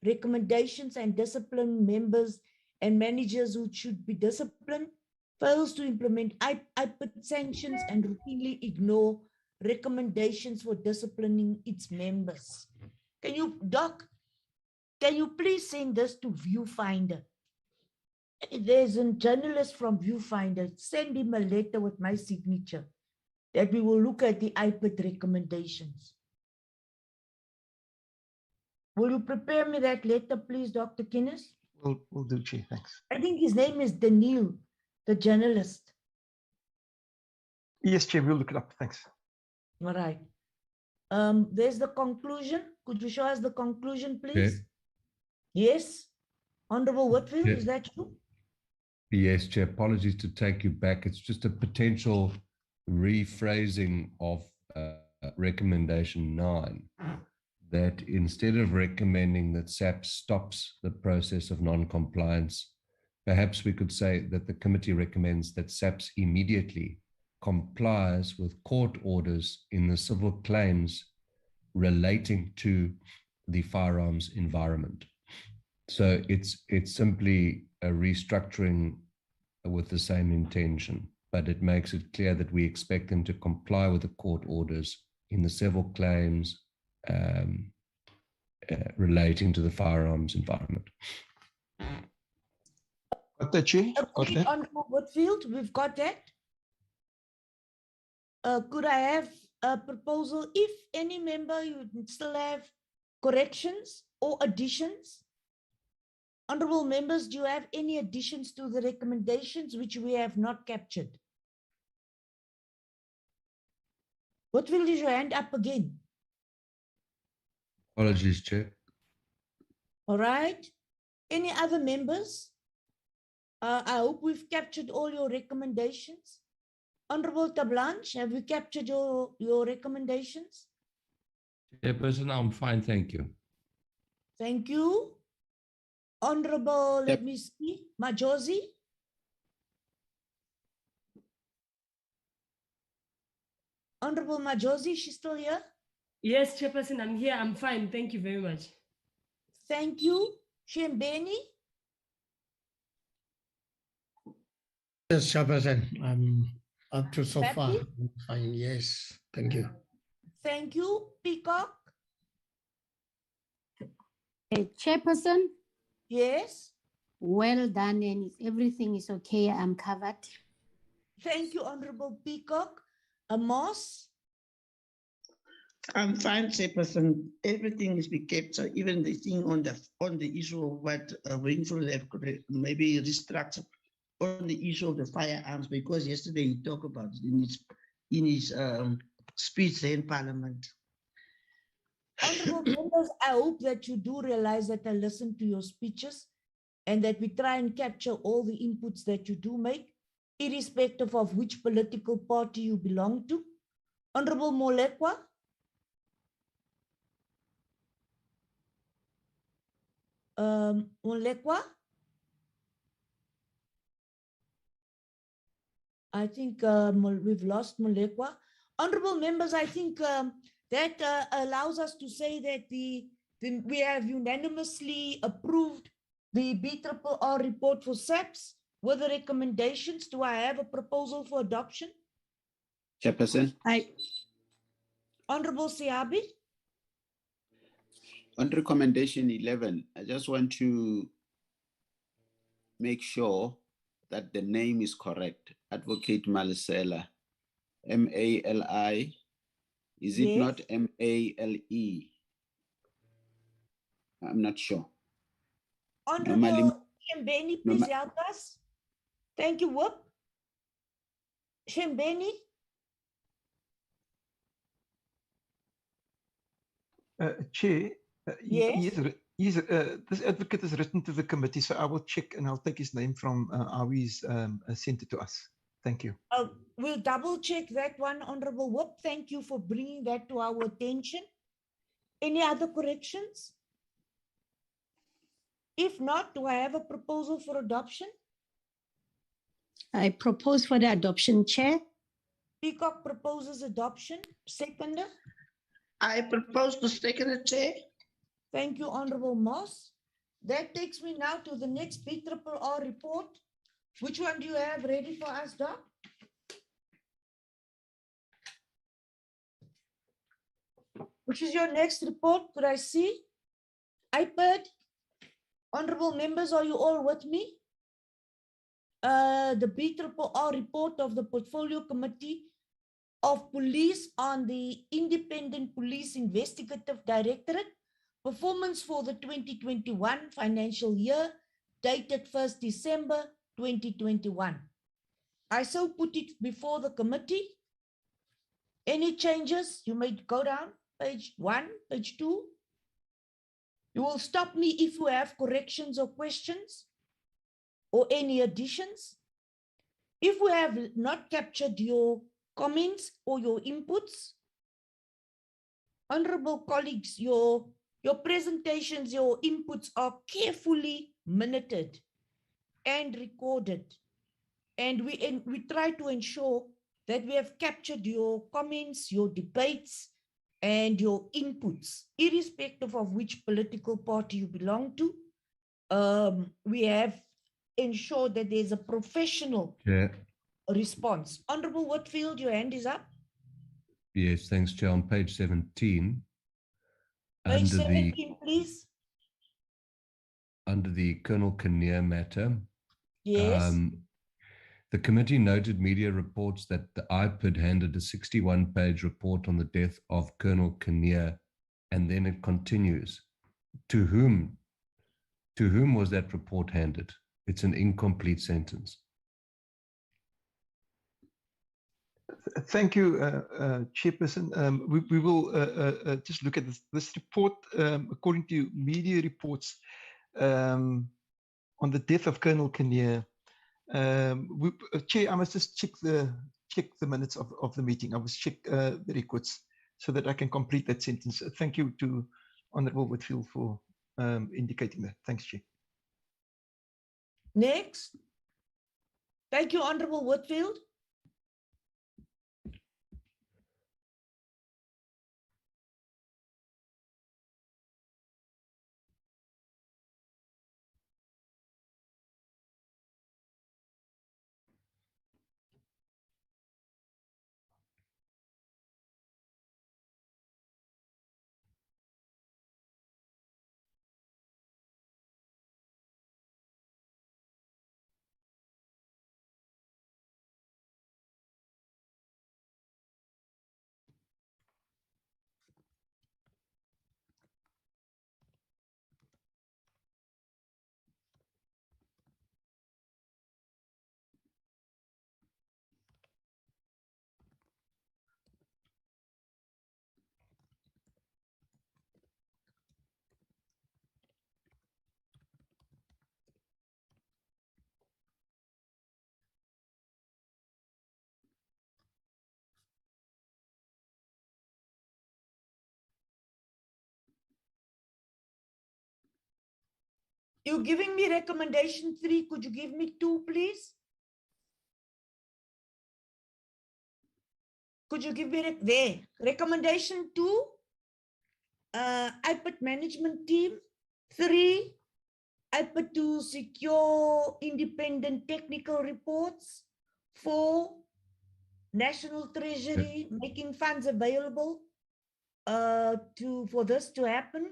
recommendations and discipline members and managers who should be disciplined, fails to implement IPID sanctions and routinely ignore recommendations for disciplining its members. Can you, Doc, can you please send this to Viewfinder? There's a journalist from Viewfinder. Send him a letter with my signature that we will look at the IPID recommendations. Will you prepare me that letter, please, Dr. Guinness? We'll do, Chair. Thanks. I think his name is Daniel, the journalist. Yes, Chair, we'll look it up. Thanks. All right. There's the conclusion. Could you show us the conclusion, please? Chair. Yes. Honorable Whitfield, Chair. Is that true? Yes, Chair. Apologies to take you back. It's just a potential rephrasing of recommendation 9. That instead of recommending that SAPS stops the process of non-compliance, perhaps we could say that the committee recommends that SAPS immediately complies with court orders in the civil claims relating to the firearms environment. So it's simply restructuring with the same intention, but it makes it clear that we expect them to comply with the court orders in the civil claims relating to the firearms environment. Got that, Chair? Got that? Honourable Whitfield, we've got that. Could I have a proposal? If any member you still have corrections or additions? Honourable members, do you have any additions to the recommendations which we have not captured? Whitfield, is your hand up again? Apologies, Chair. All right. Any other members? I hope we've captured all your recommendations. Honorable Tablanche, have we captured your recommendations? Chairperson, I'm fine, thank you. Thank you. Honorable, let me see, Majosi. Honorable Majosi, she's still here? Yes, Chairperson, I'm here. I'm fine. Thank you very much. Thank you. Shembeni? Yes, Chairperson, I'm up to so far. Happy? I'm fine, yes, thank you. Thank you. Peacock? Chairperson? Yes? Well done, and everything is okay. I'm covered. Thank you, Honorable Peacock. Amos? I'm fine, Chairperson. Everything is being kept. So even the thing on the issue of what Winfield have maybe restructured on the issue of the firearms, because yesterday he talked about it in his speech there in Parliament. Honorable members, I hope that you do realize that I listen to your speeches and that we try and capture all the inputs that you do make, irrespective of which political party you belong to. Honorable Molekwa? Molekwa? I think we've lost Molekwa. Honorable members, I think that allows us to say that we have unanimously approved the BRRR report for Saps with the recommendations. Do I have a proposal for adoption? Chairperson. Honorable Siabi. On recommendation 11, I just want to make sure that the name is correct. Advocate Malisela, M-A-L-I. Is it not M-A-L-E? I'm not sure. Honorable Shembeni, please help us. Thank you, Whoop. Shembeni. Chair, yes. This advocate is written to the committee, so I will check and I'll take his name from Awi's sent it to us. Thank you. We'll double check that one, Honorable Whoop. Thank you for bringing that to our attention. Any other corrections? If not, do I have a proposal for adoption? I propose for the adoption, Chair. Peacock proposes adoption. Seconder? I propose to second it, Chair. Thank you, Honorable Moss. That takes me now to the next BRRR report. Which one do you have ready for us, Doc? Which is your next report? Could I see? IPID. Honorable members, are you all with me? The BRRR report of the Portfolio Committee of Police on the Independent Police Investigative Directorate, performance for the 2021 financial year, dated 1st December 2021. I so put it before the committee. Any changes? You may go down page 1, page 2. You will stop me if you have corrections or questions or any additions. If we have not captured your comments or your inputs, honorable colleagues, your presentations, your inputs are carefully minuted and recorded. And we try to ensure that we have captured your comments, your debates, and your inputs, irrespective of which political party you belong to. We have ensure that there's a professional response. Honorable Whitfield, your hand is up. Yes, thanks, Chair. On page 17, Page 17, please. Under the Colonel Kinnear matter, Yes. the committee noted media reports that the IPID handed a 61-page report on the death of Colonel Kinnear, and then it continues. To whom was that report handed? It's an incomplete sentence. Thank you, Chairperson. We will just look at this report. According to media reports on the death of Colonel Kinnear, Chair, I must just check the minutes of the meeting. I must check the records so that I can complete that sentence. Thank you to Honourable Whitfield for indicating that. Thanks, Chair. Next. Thank you, Honourable Whitfield. You're giving me recommendation 3. Could you give me 2, please? Could you give me there? Recommendation 2, IPID management team. 3, IPID to secure independent technical reports. 4, National Treasury making funds available for this to happen.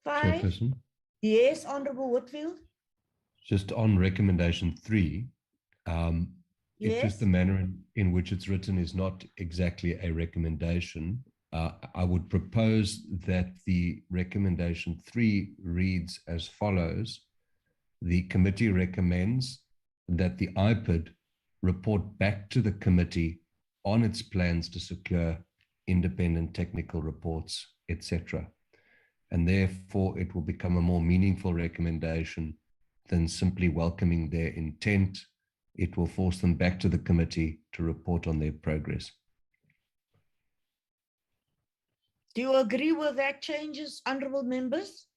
5. Chairperson? Yes, Honourable Whitfield. Just on recommendation 3, it's just Yes. the manner in which it's written is not exactly a recommendation. I would propose that the recommendation 3 reads as follows. The committee recommends that the IPID report back to the committee on its plans to secure independent technical reports, etc. And therefore it will become a more meaningful recommendation than simply welcoming their intent. It will force them back to the committee to report on their progress. Do you agree with that changes, honourable members?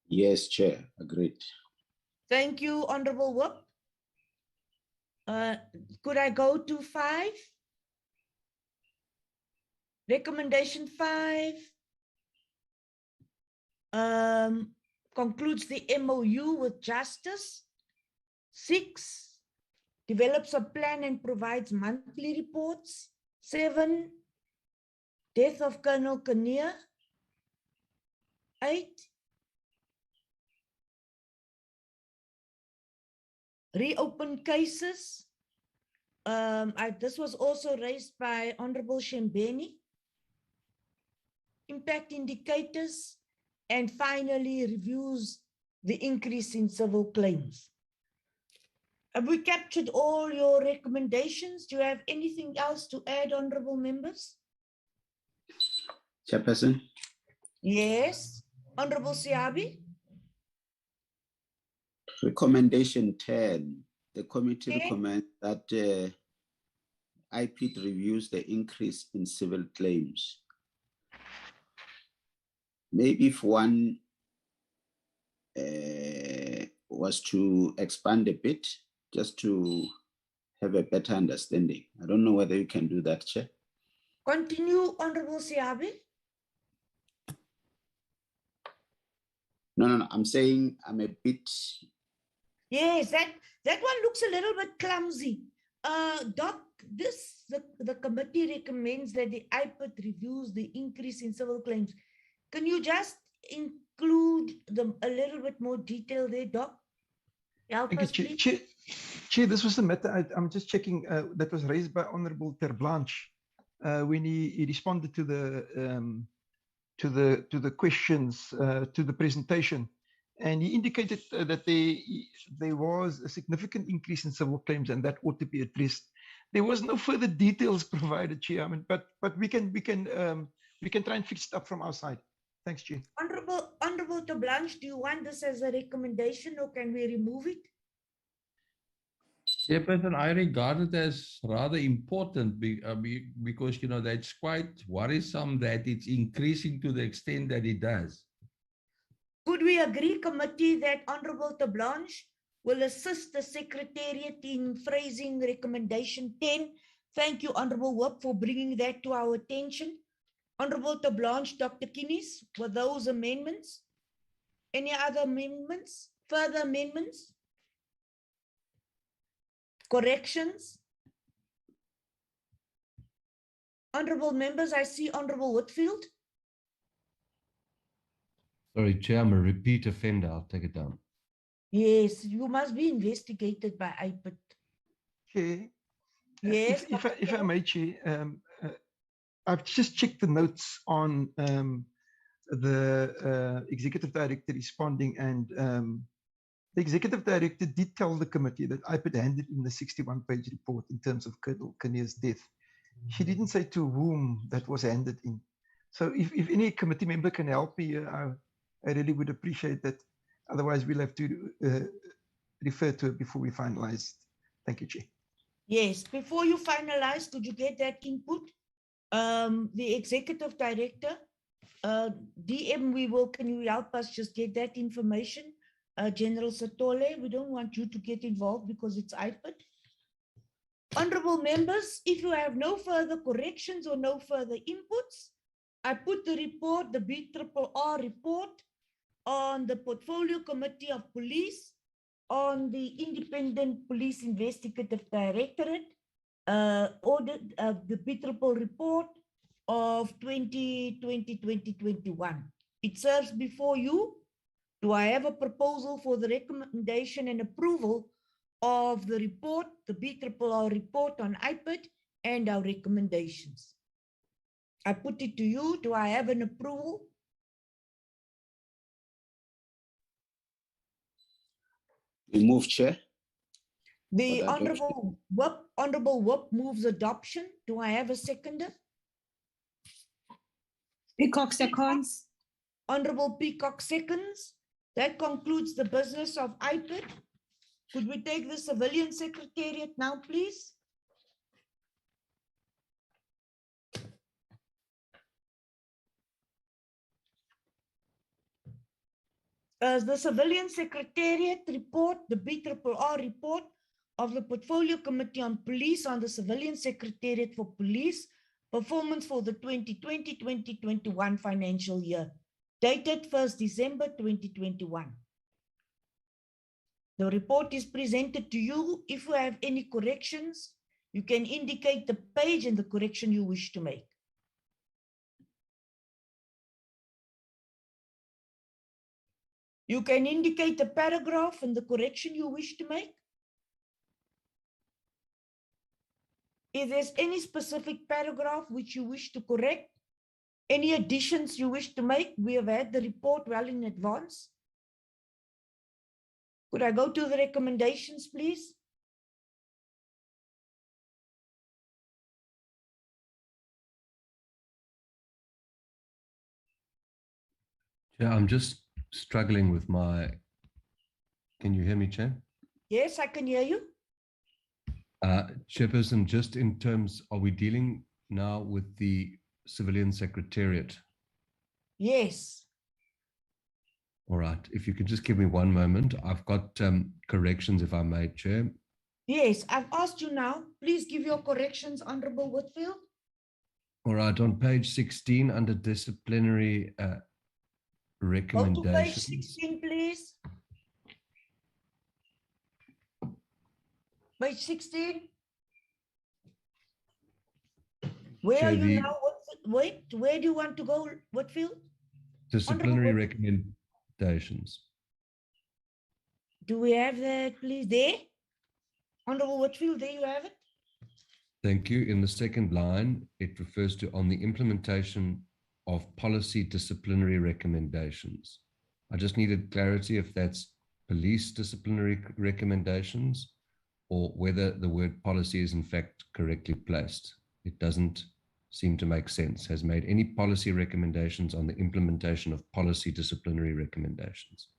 Yes, Chair, agreed. Thank you, Honourable Whip. Could I go to 5? Recommendation 5 concludes the MOU with Justice. 6, develops a plan and provides monthly reports. 7, death of Colonel Kinnear. 8, reopen cases. This was also raised by Honourable Shembeni. Impact indicators, and finally reviews the increase in civil claims. Have we captured all your recommendations? Do you have anything else to add, honourable members? Chairperson? Yes, Honourable Siabi. Recommendation 10, the committee recommends that IPID reviews the increase in civil claims. Maybe if one was to expand a bit, just to have a better understanding. I don't know whether you can do that, Chair. Continue, Honourable Siabi. No. I'm saying I'm a bit. Yes, that one looks a little bit clumsy. Doc, the committee recommends that the IPID reviews the increase in civil claims. Can you just include a little bit more detail there, Doc? Help us, please. Chair, this was the matter I'm just checking that was raised by Honourable Ter Blanche when he responded to the questions to the presentation, and he indicated that there was a significant increase in civil claims and that ought to be addressed. There was no further details provided, Chair. I mean, but we can try and fix it up from our side. Thanks, Chair. Honourable Ter Blanche, do you want this as a recommendation or can we remove it? Chairperson, I regard it as rather important because, that's quite worrisome that it's increasing to the extent that it does. Could we agree, committee, that Honourable Ter Blanche will assist the Secretariat in phrasing recommendation 10? Thank you, Honourable Whip, for bringing that to our attention. Honourable Ter Blanche, Dr. Kinnies, were those amendments? Any other amendments? Further amendments? Corrections? Honourable members, I see Honourable Whitfield. Sorry, Chair, I'm a repeat offender. I'll take it down. Yes, you must be investigated by IPID. Chair, yes. If I may, Chair, I've just checked the notes on the Executive Director responding, and the Executive Director did tell the committee that IPID handed in the 61-page report in terms of Colonel Kinnear's death. She didn't say to whom that was handed in. So if any committee member can help me, I really would appreciate that. Otherwise, we'll have to refer to it before we finalize. Thank you, Chair. Yes, before you finalize, could you get that input? The Executive Director, DM, can you help us just get that information? General Satole, we don't want you to get involved because it's IPID. Honourable members, if you have no further corrections or no further inputs, I put the report, the BRRR report, on the Portfolio Committee of Police, on the Independent Police Investigative Directorate, audit of the BRRR report of 2020-2021. It serves before you. Do I have a proposal for the recommendation and approval of the report, the BRRR report on IPID and our recommendations? I put it to you. Do I have an approval? We move, Chair. The Honourable Whip moves adoption. Do I have a seconder? Peacock seconds. Honourable Peacock seconds. That concludes the business of IPID. Could we take the Civilian Secretariat now, please? The Civilian Secretariat report, the BRRR report of the Portfolio Committee on Police on the Civilian Secretariat for Police performance for the 2020-2021 financial year, dated 1st December 2021. The report is presented to you. If you have any corrections, you can indicate the page and the correction you wish to make. You can indicate the paragraph and the correction you wish to make. If there's any specific paragraph which you wish to correct, any additions you wish to make, we have had the report well in advance. Could I go to the recommendations, please? Chair, I'm just struggling with can you hear me, Chair? Yes, I can hear you. Chairperson, just in terms, are we dealing now with the Civilian Secretariat? Yes. All right. If you could just give me one moment. I've got corrections, if I may, Chair. Yes, I've asked you now. Please give your corrections, Honourable Whitfield. All right. On page 16, under disciplinary recommendations. Go to page 16, please. Page 16. Where are you now? Wait, where do you want to go, Whitfield? Disciplinary recommendations. Do we have that, please? There? Honorable Whitfield, there you have it. Thank you. In the second line, it refers to on the implementation of policy disciplinary recommendations. I just needed clarity if that's police disciplinary recommendations or whether the word policy is in fact correctly placed. It doesn't seem to make sense. Has made any policy recommendations on the implementation of policy disciplinary recommendations.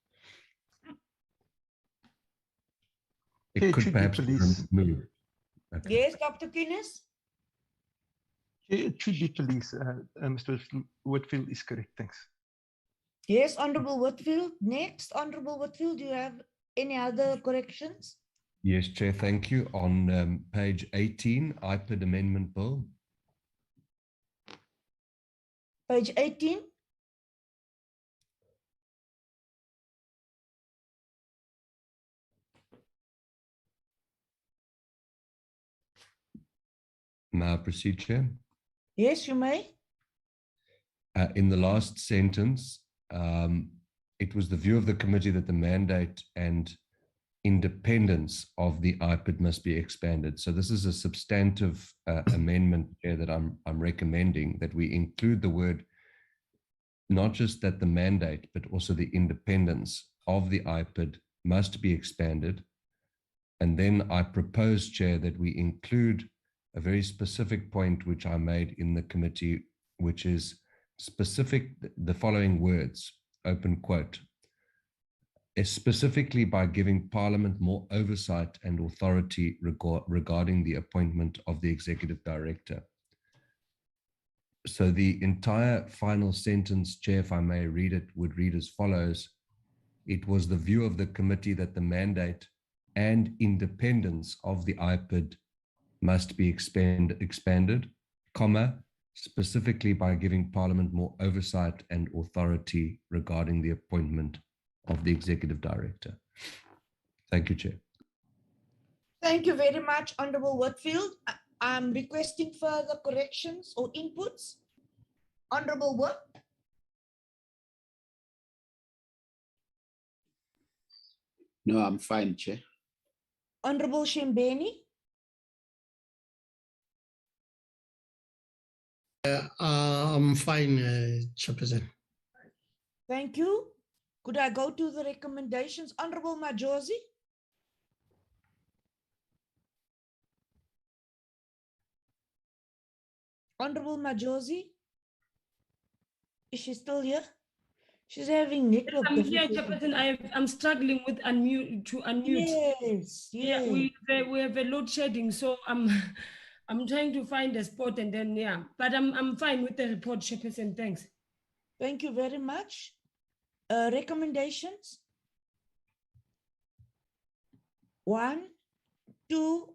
It could perhaps be removed. Okay. Yes, Dr. Guinness? It should be police. Mr. Whitfield is correct. Thanks. Yes, Honorable Whitfield. Next, Honorable Whitfield, do you have any other corrections? Yes, Chair, thank you. On page 18, IPID Amendment Bill. Page 18. May I proceed, Chair? Yes, you may. In the last sentence, it was the view of the committee that the mandate and independence of the IPID must be expanded. So this is a substantive amendment here that I'm recommending, that we include the word, not just that the mandate, but also the independence of the IPID must be expanded. And then I propose, Chair, that we include a very specific point which I made in the committee, which is specific, the following words, open quote, is specifically by giving Parliament more oversight and authority regarding the appointment of the Executive Director. So the entire final sentence, Chair, if I may read it, would read as follows. It was the view of the committee that the mandate and independence of the IPID must be expanded, comma, specifically by giving Parliament more oversight and authority regarding the appointment of the Executive Director. Thank you, Chair. Thank you very much, Honorable Whitfield. I'm requesting further corrections or inputs. Honorable Whit. No, I'm fine, Chair. Honorable Shembeni. I'm fine, Chairperson. Thank you. Could I go to the recommendations? Honorable Majosi. Honorable Majosi. Is she still here? She's having network difficulties. Yeah, Chairperson, I'm struggling with unmute. Yes, yes. Yeah, we have a load shedding, so I'm trying to find a spot and then, yeah, but I'm fine with the report, Chairperson. Thanks. Thank you very much. Recommendations? 1, 2,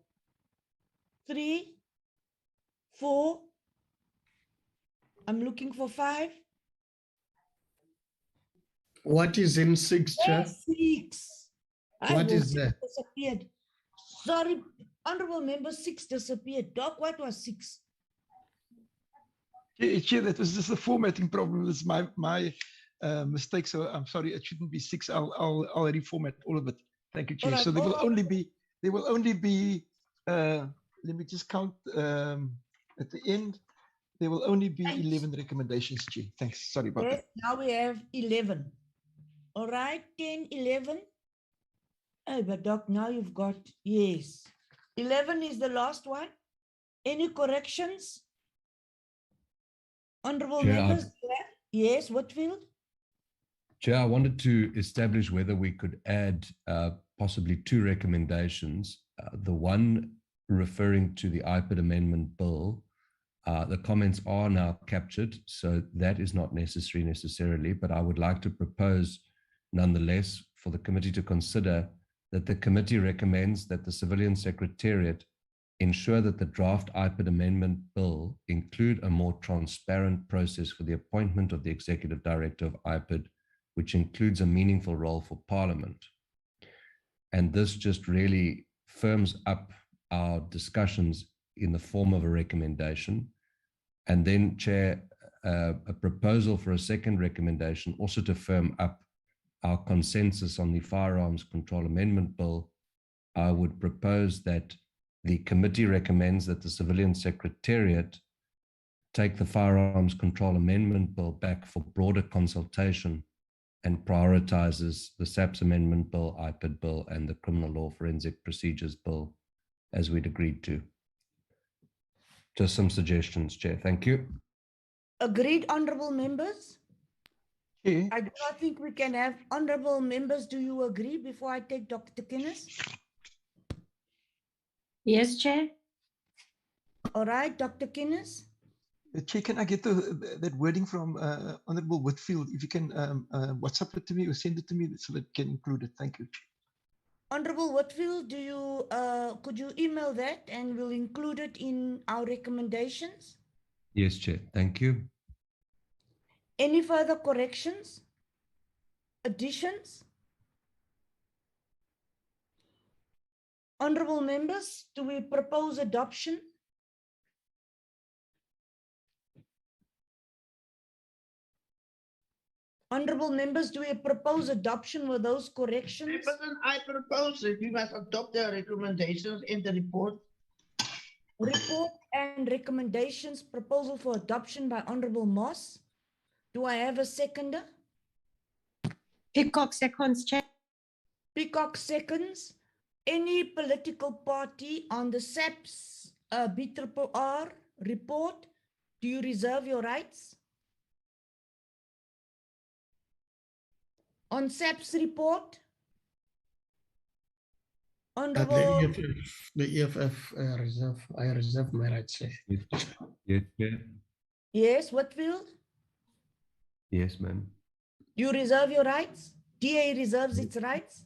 3, 4. I'm looking for 5. What is in 6, Chair? 6. What is that? Disappeared. Sorry, Honorable Member, 6 disappeared. Doc, what was 6? Chair, that was just a formatting problem. It's my mistake. So I'm sorry, it shouldn't be 6. I'll reformat all of it. Thank you, Chair. Right, so there will only be let me just count at the end. There will only be 11 recommendations, Chair. Thanks. Sorry about that. Now we have 11. All right, 10, 11. Oh, but Doc, now you've got, yes. 11 is the last one. Any corrections? Honorable Chair, members? Yes, Whitfield? Chair, I wanted to establish whether we could add possibly 2 recommendations. The one referring to the IPID Amendment Bill, the comments are now captured, so that is not necessary necessarily, but I would like to propose nonetheless for the committee to consider that the committee recommends that the Civilian Secretariat ensure that the draft IPID Amendment Bill include a more transparent process for the appointment of the Executive Director of IPID which includes a meaningful role for Parliament. And this just really firms up our discussions in the form of a recommendation. And then, Chair, a proposal for a second recommendation also to firm up our consensus on the Firearms Control Amendment Bill. I would propose that the committee recommends that the Civilian Secretariat take the Firearms Control Amendment Bill back for broader consultation and prioritizes the Saps Amendment Bill, IPID Bill, and the Criminal Law Forensic Procedures Bill, as we'd agreed to. Just some suggestions, Chair. Thank you. Agreed, honorable members? Yeah. I do not think we can have honorable members. Do you agree before I take Dr. Kinnis? Yes, Chair. All right, Dr. Kinnis? Chair, can I get that wording from Honorable Whitfield? If you can WhatsApp it to me or send it to me so that I can include it. Thank you, Chair. Honorable Whitfield, do you could you email that and we'll include it in our recommendations? Yes, Chair. Thank you. Any further corrections? Additions? Honorable members, do we propose adoption? Honorable members, do we propose adoption with those corrections? I propose that we must adopt the recommendations in the report. Report and recommendations, proposal for adoption by Honorable Moss. Do I have a seconder? Peacock seconds, Chair. Peacock seconds. Any political party on the SAPS BRRR report, do you reserve your rights? On SAPS report? Honorable... The EFF I reserve my rights. Yes, Chair. Yes, Whitfield? Yes, ma'am. You reserve your rights? DA reserves its rights?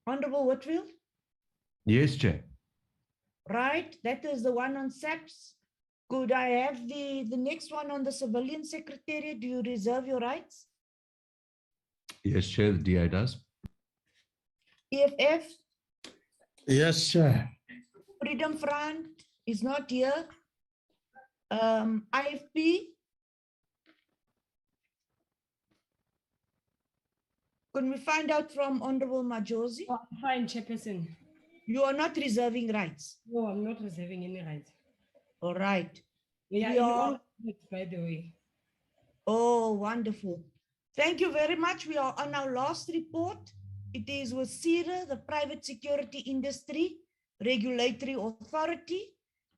Honorable Whitfield? Yes, Chair. Right, that is the one on SAPS. Could I have the next one on the Civilian Secretariat? Do you reserve your rights? Yes, Chair, the DA does. EFF? Yes, Chair. Freedom Front is not here. IFP? Can we find out from Honorable Majosi? Oh, fine, Chairperson. You are not reserving rights? No, I'm not reserving any rights. All right. Yeah, We are... by the way. Oh, wonderful. Thank you very much. We are on our last report. It is with PSIRA, the Private Security Industry Regulatory Authority,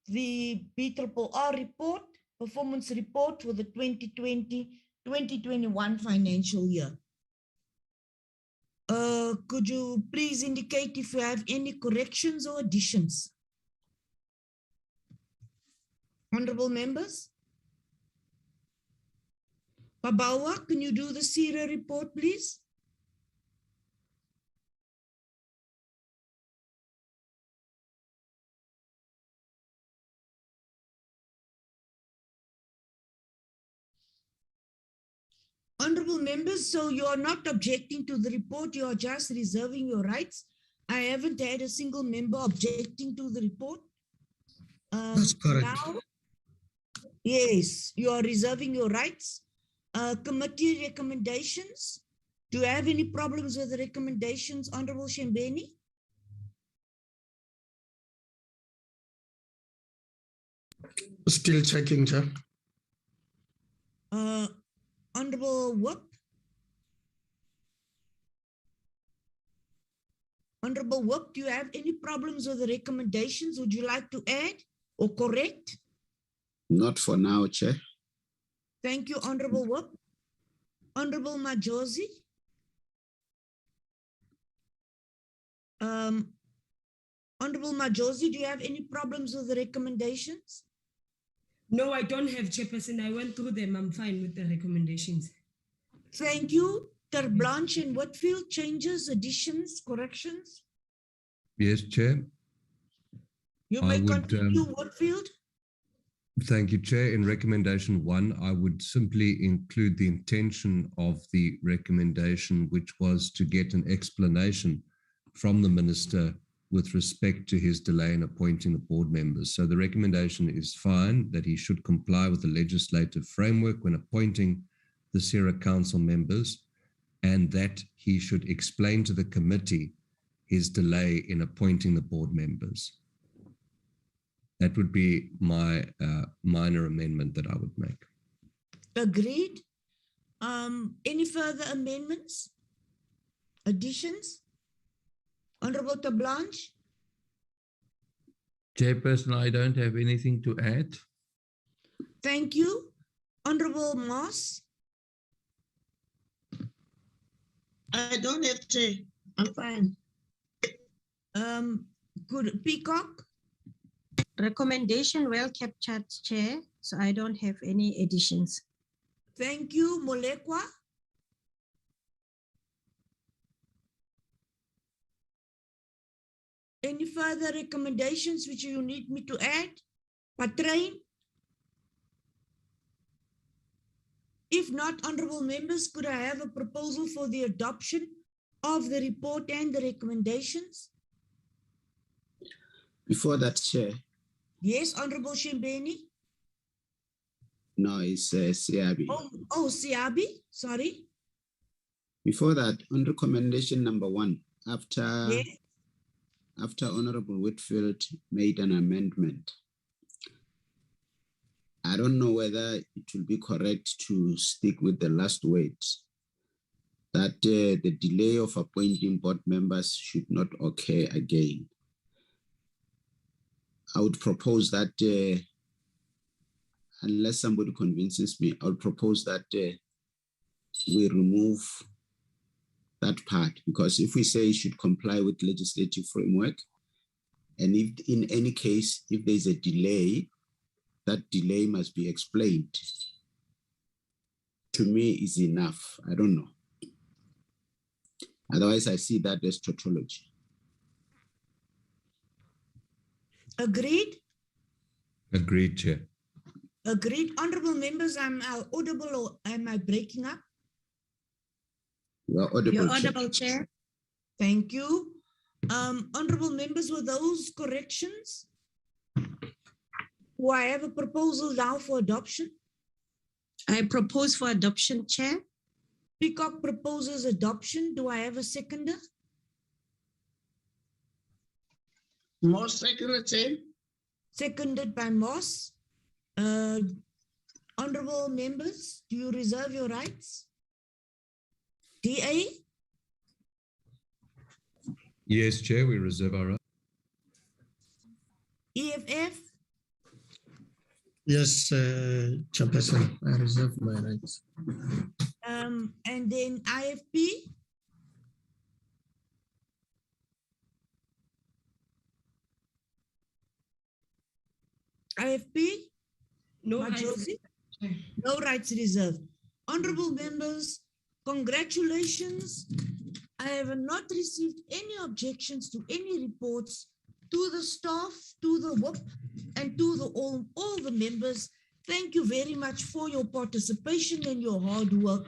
the BRRR report, performance report for the 2020-2021 financial year. Could you please indicate if you have any corrections or additions? Honorable members? Babawa, can you do the PSIRA report, please? Honorable members, so you are not objecting to the report, you are just reserving your rights. I haven't had a single member objecting to the report. That's correct. Now, yes, you are reserving your rights. Committee recommendations. Do you have any problems with the recommendations, Honorable Shembeni? Still checking, Chair. Honorable Whoop? Honorable Whoop, do you have any problems with the recommendations? Would you like to add or correct? Not for now, Chair. Thank you, Honorable Whoop. Honorable Majosi? Honorable Majosi, do you have any problems with the recommendations? No, I don't have, Chairperson. I went through them. I'm fine with the recommendations. Thank you. Ter Blanche and Whitfield, changes, additions, corrections? Yes, Chair. You may continue, Whitfield. Thank you, Chair. In recommendation 1, I would simply include the intention of the recommendation, which was to get an explanation from the Minister with respect to his delay in appointing the board members. So the recommendation is fine, that he should comply with the legislative framework when appointing the SAHRC Council members, and that he should explain to the committee his delay in appointing the board members. That would be my minor amendment that I would make. Agreed. Any further amendments? Additions? Honorable Tablanche? Chairperson, I don't have anything to add. Thank you. Honorable Moss? I don't have to. I'm fine. Good. Peacock? Recommendation well captured, Chair, so I don't have any additions. Thank you. Molekwa? Any further recommendations which you need me to add? Patrain? If not, honorable members, could I have a proposal for the adoption of the report and the recommendations? Before that, Chair. Yes, Honorable Shembeni. No, it's Siabi. Oh, Siabi, sorry. Before that, on recommendation number 1, after Yes. after Honorable Whitfield made an amendment, I don't know whether it will be correct to stick with the last words, that the delay of appointing board members should not occur again. I would propose that, unless somebody convinces me, I would propose that we remove that part, because if we say it should comply with legislative framework, and if in any case, if there's a delay, that delay must be explained. To me, is enough. I don't know. Otherwise, I see that as tautology. Agreed? Agreed, Chair. Agreed. Honorable members, am I audible or am I breaking up? You are audible, You're audible, Chair. Thank you. Honorable members, with those corrections, do I have a proposal now for adoption? I propose for adoption, Chair. Peacock proposes adoption. Do I have a seconder? Moss secretary. Seconded by Moss. Honorable members, do you reserve your rights? DA? Yes, Chair, we reserve our right. EFF? Yes, Chairperson, I reserve my rights. And then IFP? IFP? No Majority? rights. No rights reserved. Honorable members, congratulations. I have not received any objections to any reports, to the staff, to the WIP, and to all the members. Thank you very much for your participation and your hard work.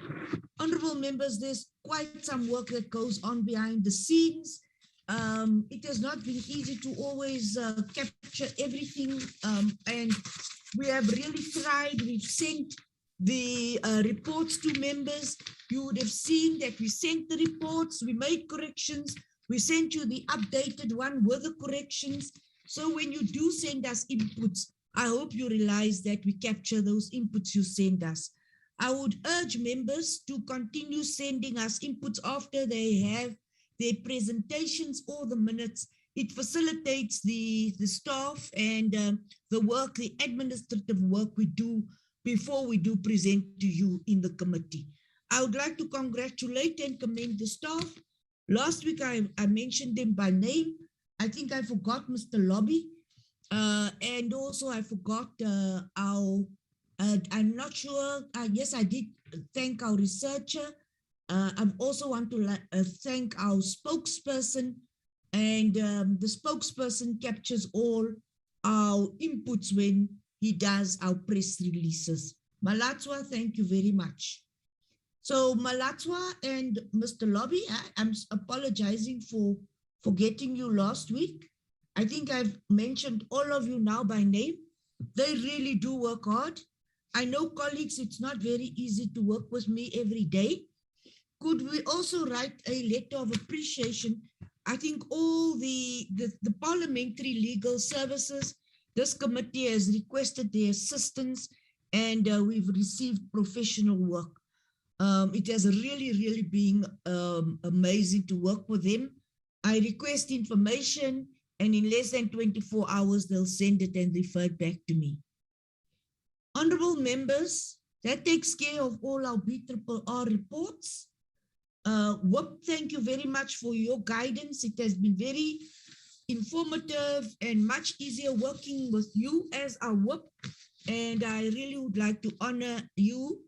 Honorable members, there's quite some work that goes on behind the scenes. It has not been easy to always capture everything, and we have really tried. We've sent the reports to members. You would have seen that we sent the reports, we made corrections, we sent you the updated one with the corrections. So when you do send us inputs, I hope you realize that we capture those inputs you send us. I would urge members to continue sending us inputs after they have their presentations or the minutes. It facilitates the staff and the work, the administrative work we do before we do present to you in the committee. I would like to congratulate and commend the staff. Last week, I mentioned them by name. I think I forgot Mr. Lobby. And also I forgot I'm not sure, yes, I did thank our researcher. I also want to thank our spokesperson, and the spokesperson captures all our inputs when he does our press releases. Malatswa, thank you very much. So Malatswa and Mr. Lobby, I'm apologizing for forgetting you last week. I think I've mentioned all of you now by name. They really do work hard. I know, colleagues, it's not very easy to work with me every day. Could we also write a letter of appreciation? I think all the parliamentary legal services, this committee has requested their assistance, and we've received professional work. It has really been amazing to work with them. I request information, and in less than 24 hours, they'll send it and refer it back to me. Honorable members, that takes care of all our BRRR reports. WIP, thank you very much for your guidance. It has been very informative and much easier working with you as our WIP. And I really would like to honor you,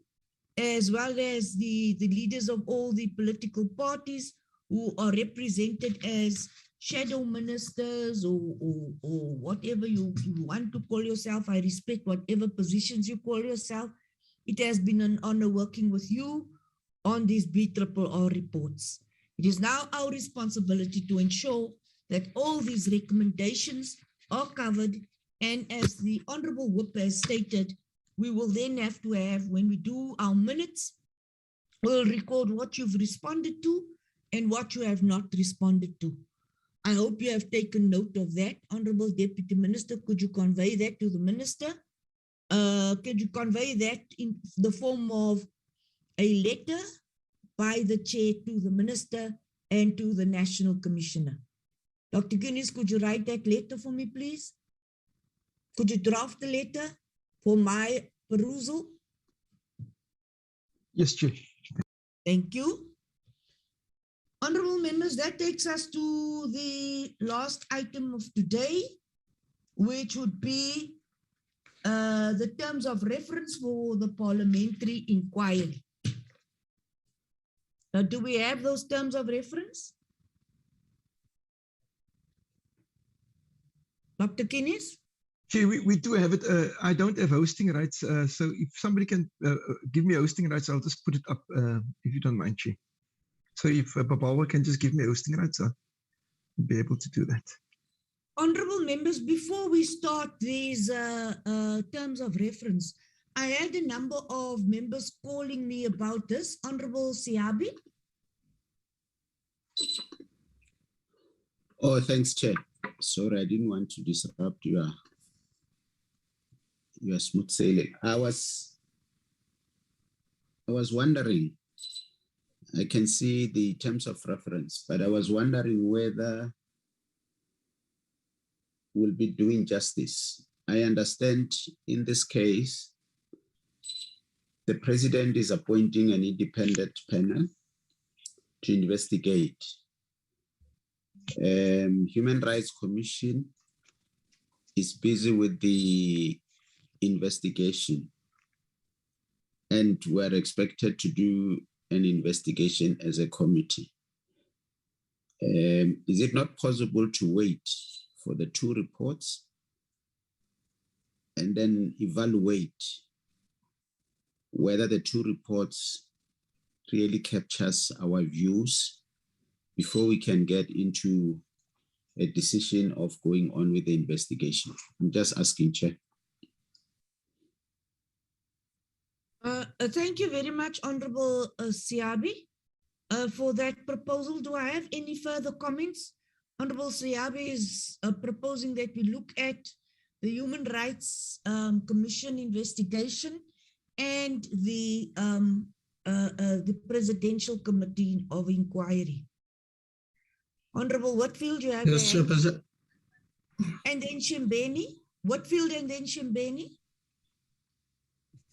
as well as the leaders of all the political parties who are represented as shadow ministers or whatever you want to call yourself. I respect whatever positions you call yourself. It has been an honor working with you on these BRRR reports. It is now our responsibility to ensure that all these recommendations are covered, and as the Honorable Whip has stated, we will then have to have, when we do our minutes, we'll record what you've responded to and what you have not responded to. I hope you have taken note of that. Honorable Deputy Minister, could you convey that to the Minister? Could you convey that in the form of a letter by the Chair to the Minister and to the National Commissioner? Dr. Guinness, could you write that letter for me, please? Could you draft the letter for my perusal? Yes, Chair. Thank you. Honorable members, that takes us to the last item of today, which would be the terms of reference for the parliamentary inquiry. Now, do we have those terms of reference? Dr. Guinness? Chair, we do have it. I don't have hosting rights, so if somebody can give me hosting rights, I'll just put it up, if you don't mind, Chair. So if Babawa can just give me hosting rights, I'll be able to do that. Honorable members, before we start these terms of reference, I had a number of members calling me about this. Honorable Siabi. Oh, thanks, Chair. Sorry, I didn't want to disrupt your smooth sailing. I was wondering, I can see the terms of reference, but I was wondering whether we'll be doing justice. I understand in this case, the President is appointing an independent panel to investigate. Human Rights Commission is busy with the investigation, and we're expected to do an investigation as a committee. Is it not possible to wait for the two reports and then evaluate whether the two reports really captures our views before we can get into a decision of going on with the investigation? I'm just asking, Chair. Thank you very much, Honorable Siabi, for that proposal. Do I have any further comments? Honorable Siabi is proposing that we look at the Human Rights Commission investigation and the Presidential Committee of Inquiry. Honorable Whitfield, you have yes, Chairperson. And then Shimbeni. Whitfield and then Shimbeni.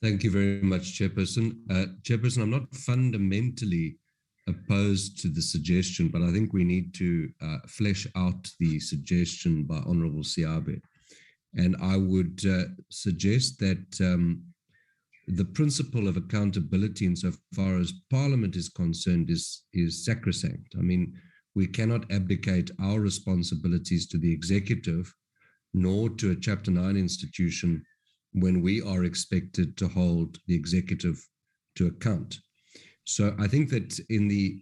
Thank you very much, Chairperson. Chairperson, I'm not fundamentally opposed to the suggestion, but I think we need to flesh out the suggestion by Honorable Siabe. And I would suggest that the principle of accountability insofar as Parliament is concerned is sacrosanct. I mean, we cannot abdicate our responsibilities to the executive nor to a Chapter 9 institution when we are expected to hold the executive to account. So I think that in the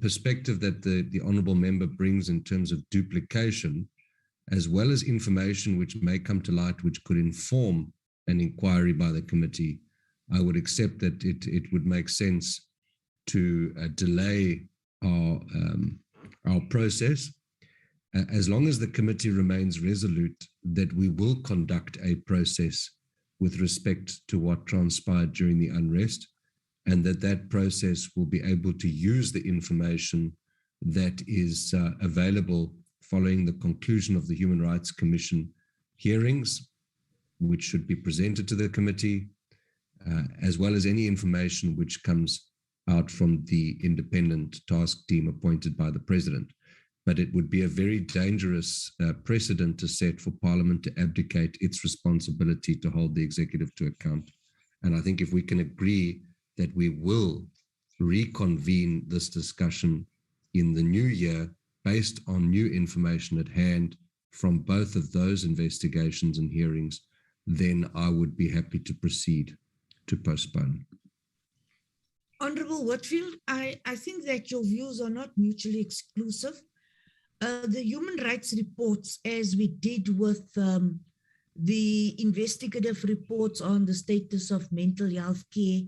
perspective that the honourable member brings in terms of duplication, as well as information which may come to light which could inform an inquiry by the committee, I would accept that it would make sense to delay our process, as long as the committee remains resolute that we will conduct a process with respect to what transpired during the unrest, and that process will be able to use the information that is available following the conclusion of the Human Rights Commission hearings, which should be presented to the committee, as well as any information which comes out from the independent task team appointed by the President. But it would be a very dangerous precedent to set for Parliament to abdicate its responsibility to hold the executive to account. And I think if we can agree that we will reconvene this discussion in the new year based on new information at hand from both of those investigations and hearings, then I would be happy to proceed to postpone. Honourable Whitfield, I think that your views are not mutually exclusive. The human rights reports, as we did with the investigative reports on the status of mental health care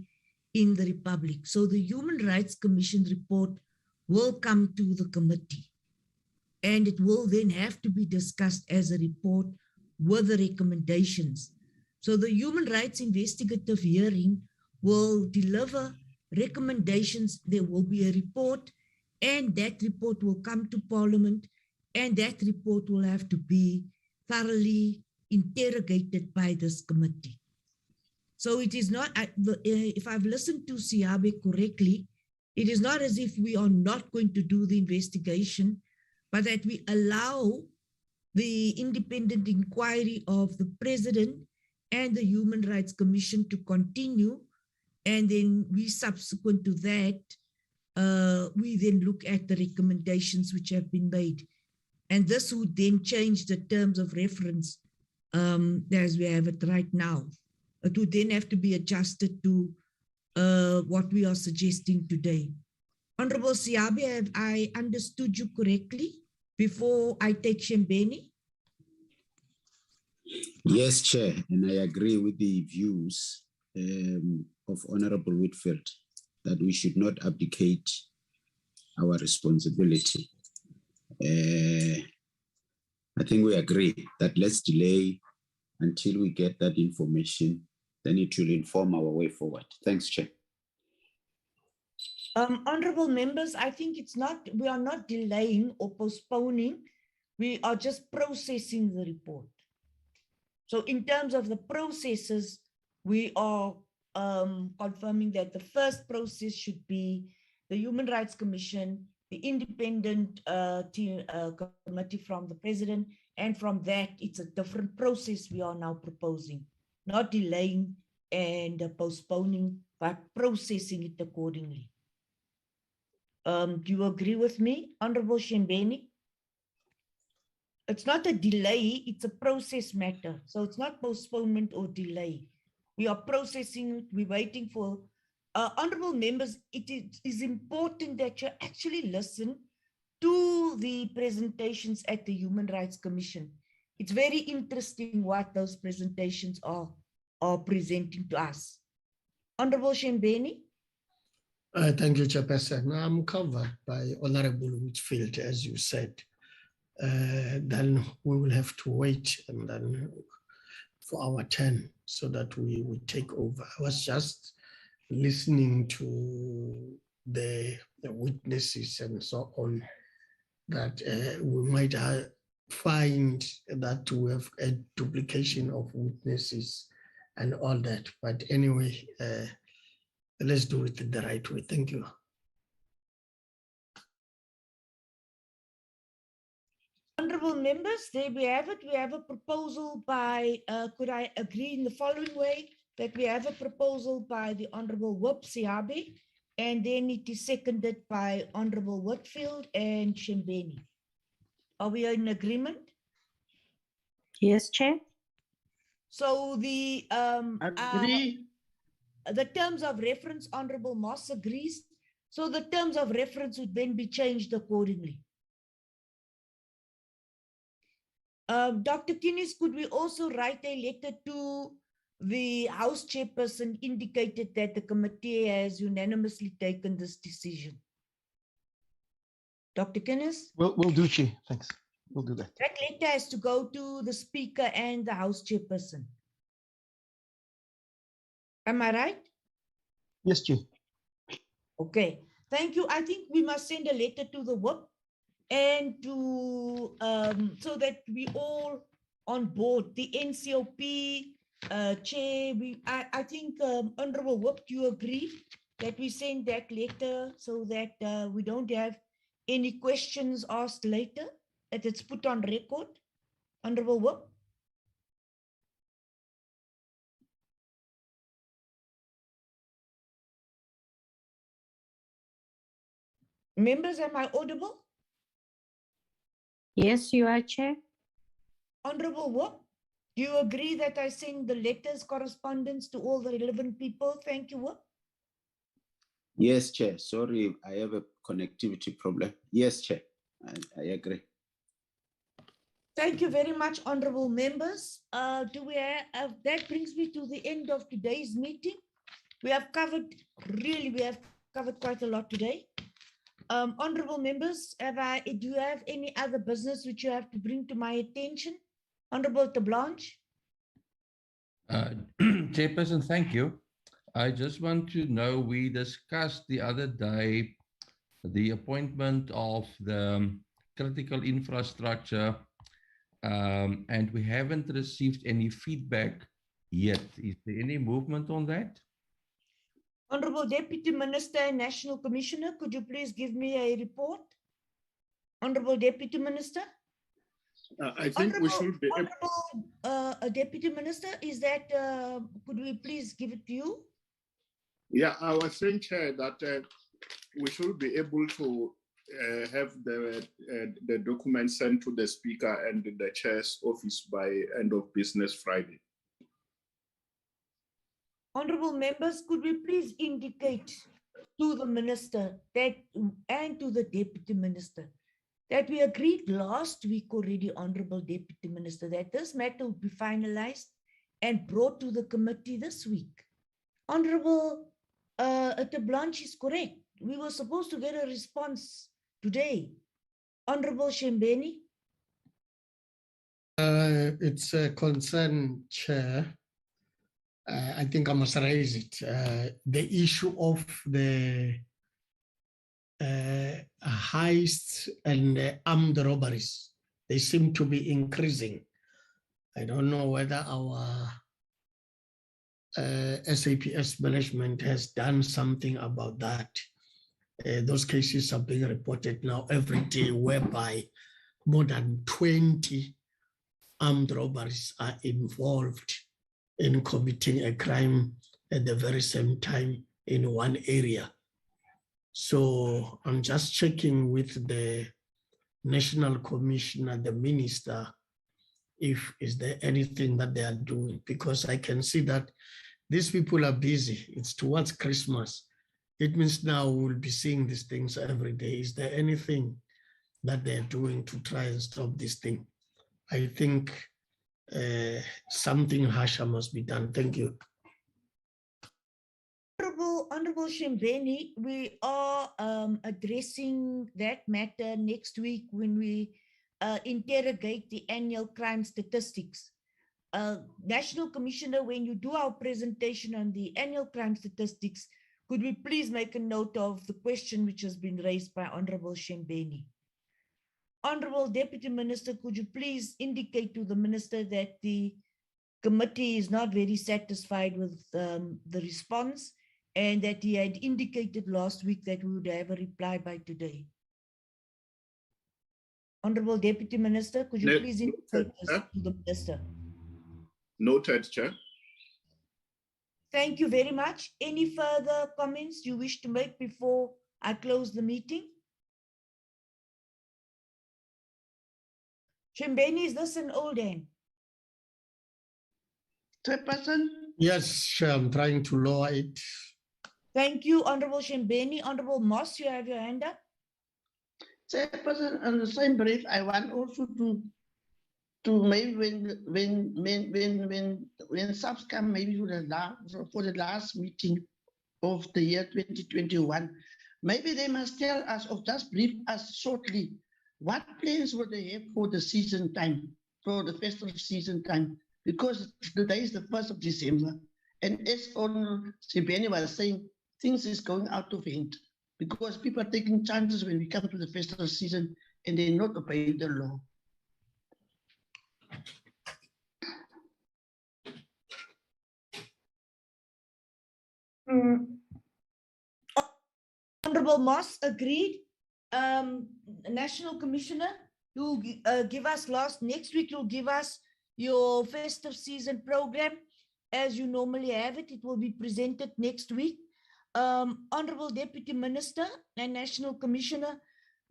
in the Republic. So the Human Rights Commission report will come to the committee, and it will then have to be discussed as a report with the recommendations. So the Human Rights Investigative hearing will deliver recommendations. There will be a report, and that report will come to Parliament, and that report will have to be thoroughly interrogated by this committee. So it is not, if I've listened to Siabe correctly, it is not as if we are not going to do the investigation, but that we allow the independent inquiry of the President and the Human Rights Commission to continue, and then we subsequent to that, we then look at the recommendations which have been made. And this would then change the terms of reference as we have it right now. It would then have to be adjusted to what we are suggesting today. Honorable Siabe, have I understood you correctly before I take Shembeni? Yes, Chair, and I agree with the views of Honorable Whitfield that we should not abdicate our responsibility. I think we agree that let's delay until we get that information, then it will inform our way forward. Thanks, Chair. Honorable members, I think we are not delaying or postponing, we are just processing the report. So in terms of the processes, we are confirming that the first process should be the Human Rights Commission, the independent committee from the President, and from that, it's a different process we are now proposing, not delaying and postponing, but processing it accordingly. Do you agree with me, Honorable Shembeni? It's not a delay, it's a process matter. So it's not postponement or delay. We are processing, we're waiting for, honorable members, it is important that you actually listen to the presentations at the Human Rights Commission. It's very interesting what those presentations are presenting to us. Honorable Shembeni? Thank you, Chairperson. I'm covered by Honorable Whitfield, as you said. Then we will have to wait and then for our turn so that we take over. I was just listening to the witnesses and so on, that we might find that we have a duplication of witnesses and all that. But anyway, let's do it the right way. Thank you. Honorable members, there we have it. We have a proposal by, could I agree in the following way, that we have a proposal by the Honorable Whip Siabe, and then it is seconded by Honorable Whitfield and Shembeni. Are we in agreement? Yes, Chair. So the Agree. the terms of reference, Honorable Moss agrees. So the terms of reference would then be changed accordingly. Dr. Guinness, could we also write a letter to the House Chairperson indicated that the committee has unanimously taken this decision? Dr. Guinness? We'll do, Chair. Thanks. We'll do that. That letter has to go to the Speaker and the House Chairperson. Am I right? Yes, Chair. Okay. Thank you. I think we must send a letter to the whip and to so that we all on board, the NCOP chair. I think Honorable Whip, do you agree that we send that letter so that we don't have any questions asked later, that it's put on record? Honorable Whip? Members, am I audible? Yes, you are, Chair. Honorable Whip, do you agree that I send the letters correspondence to all the relevant people? Thank you, Whip. Yes, Chair. Sorry, I have a connectivity problem. Yes, Chair. I agree. Thank you very much, honorable members. Do we have, that brings me to the end of today's meeting. We have covered quite a lot today. Honorable members, do you have any other business which you have to bring to my attention? Honorable Blanche. Chairperson, thank you. I just want to know, we discussed the other day the appointment of the critical infrastructure, and we haven't received any feedback yet. Is there any movement on that? Honorable Deputy Minister and National Commissioner, could you please give me a report? Honorable Deputy Minister? I think we should be... Honorable Deputy Minister, is that, could we please give it to you? Yeah, I was saying, Chair, that we should be able to have the document sent to the Speaker and the Chair's office by end of business Friday. Honorable members, could we please indicate to the Minister that, and to the Deputy Minister, that we agreed last week already, Honorable Deputy Minister, that this matter would be finalized and brought to the committee this week. Honorable Blanche is correct. We were supposed to get a response today. Honorable Shembeni? It's a concern, Chair. I think I must raise it. The issue of the heists and armed robberies, they seem to be increasing. I don't know whether our SAPS management has done something about that. Those cases are being reported now every day, whereby more than 20 armed robberies are involved in committing a crime at the very same time in one area. So I'm just checking with the National Commissioner, the Minister, is there anything that they are doing? Because I can see that these people are busy. It's towards Christmas. It means now we'll be seeing these things every day. Is there anything that they're doing to try and stop this thing? I think something harsher must be done. Thank you. Honorable Shembeni, we are addressing that matter next week when we interrogate the annual crime statistics. National Commissioner, when you do our presentation on the annual crime statistics, could we please make a note of the question which has been raised by Honorable Shembeni? Honorable Deputy Minister, could you please indicate to the Minister that the committee is not very satisfied with the response, and that he had indicated last week that we would have a reply by today? Honorable Deputy Minister, could you please indicate this to the Minister? Noted, Chair. Thank you very much. Any further comments you wish to make before I close the meeting? Shembeni, is this an old end? Chairperson? Yes, Chair, I'm trying to lower it. Thank you, Honorable Shembeni. Honorable Moss, you have your hand up. Chairperson, on the same brief, I want also to maybe when Saps come maybe for the last meeting of the year 2021, maybe they must tell us or just brief us shortly what plans would they have for the season time, for the festive season time, because today is the 1st of December. And as Honorable Shembeni was saying, things is going out of hand because people are taking chances when we come to the festive season and they're not obeying the law. Honorable Moss agreed. National Commissioner, you'll give us next week, you'll give us your festive season program as you normally have it. It will be presented next week. Honorable Deputy Minister and National Commissioner,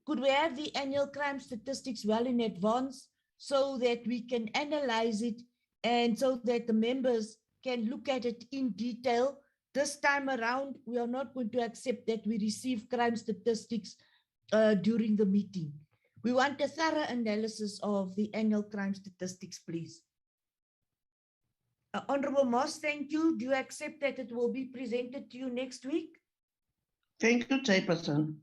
could we have the annual crime statistics well in advance so that we can analyze it and so that the members can look at it in detail? This time around, we are not going to accept that we receive crime statistics during the meeting. We want a thorough analysis of the annual crime statistics, please. Honorable Moss, thank you. Do you accept that it will be presented to you next week? Thank you, Chairperson.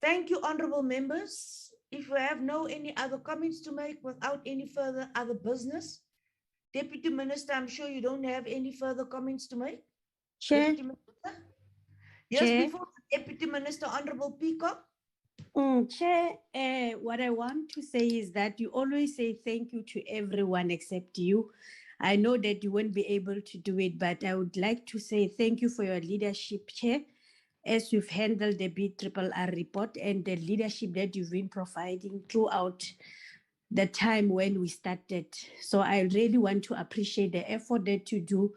Thank you, honorable members. If we have any other comments to make without any further other business, Deputy Minister, I'm sure you don't have any further comments to make. Chair. Deputy Minister? Yes, Chair. before the Deputy Minister, Honorable Peacock. Chair, what I want to say is that you always say thank you to everyone except you. I know that you won't be able to do it, but I would like to say thank you for your leadership, Chair, as you've handled the BRRR report and the leadership that you've been providing throughout the time when we started. So I really want to appreciate the effort that you do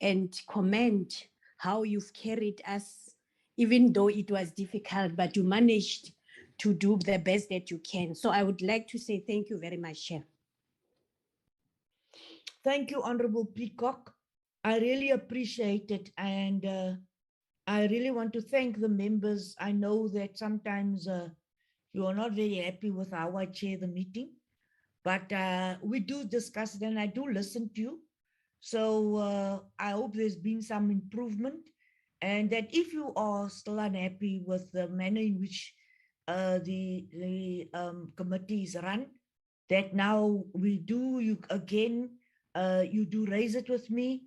and commend how you've carried us, even though it was difficult, but you managed to do the best that you can. So I would like to say thank you very much, Chair. Thank you, Honorable Peacock. I really appreciate it. And I really want to thank the members. I know that sometimes you are not very happy with how I chair the meeting, but we do discuss it and I do listen to you. So I hope there's been some improvement and that if you are still unhappy with the manner in which the committee is run, that now we do, you do raise it with me.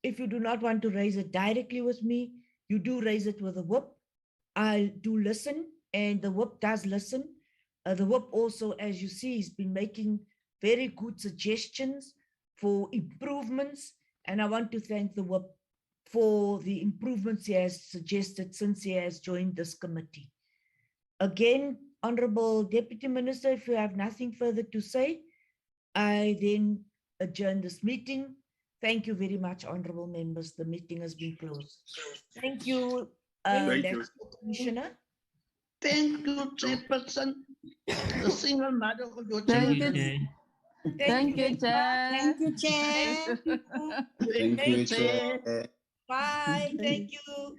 If you do not want to raise it directly with me, you do raise it with the whip. I do listen and the whip does listen. The whip also, as you see, has been making very good suggestions for improvements. And I want to thank the whip for the improvements he has suggested since he has joined this committee. Again, Honorable Deputy Minister, if you have nothing further to say, I then adjourn this meeting. Thank you very much, honorable members. The meeting has been closed. Thank you, Commissioner. Thank you, Chairperson. The single mother of your Thank children. you. Thank you, Chair. Thank you, Chair. Thank you, Chair. Bye. Thank you.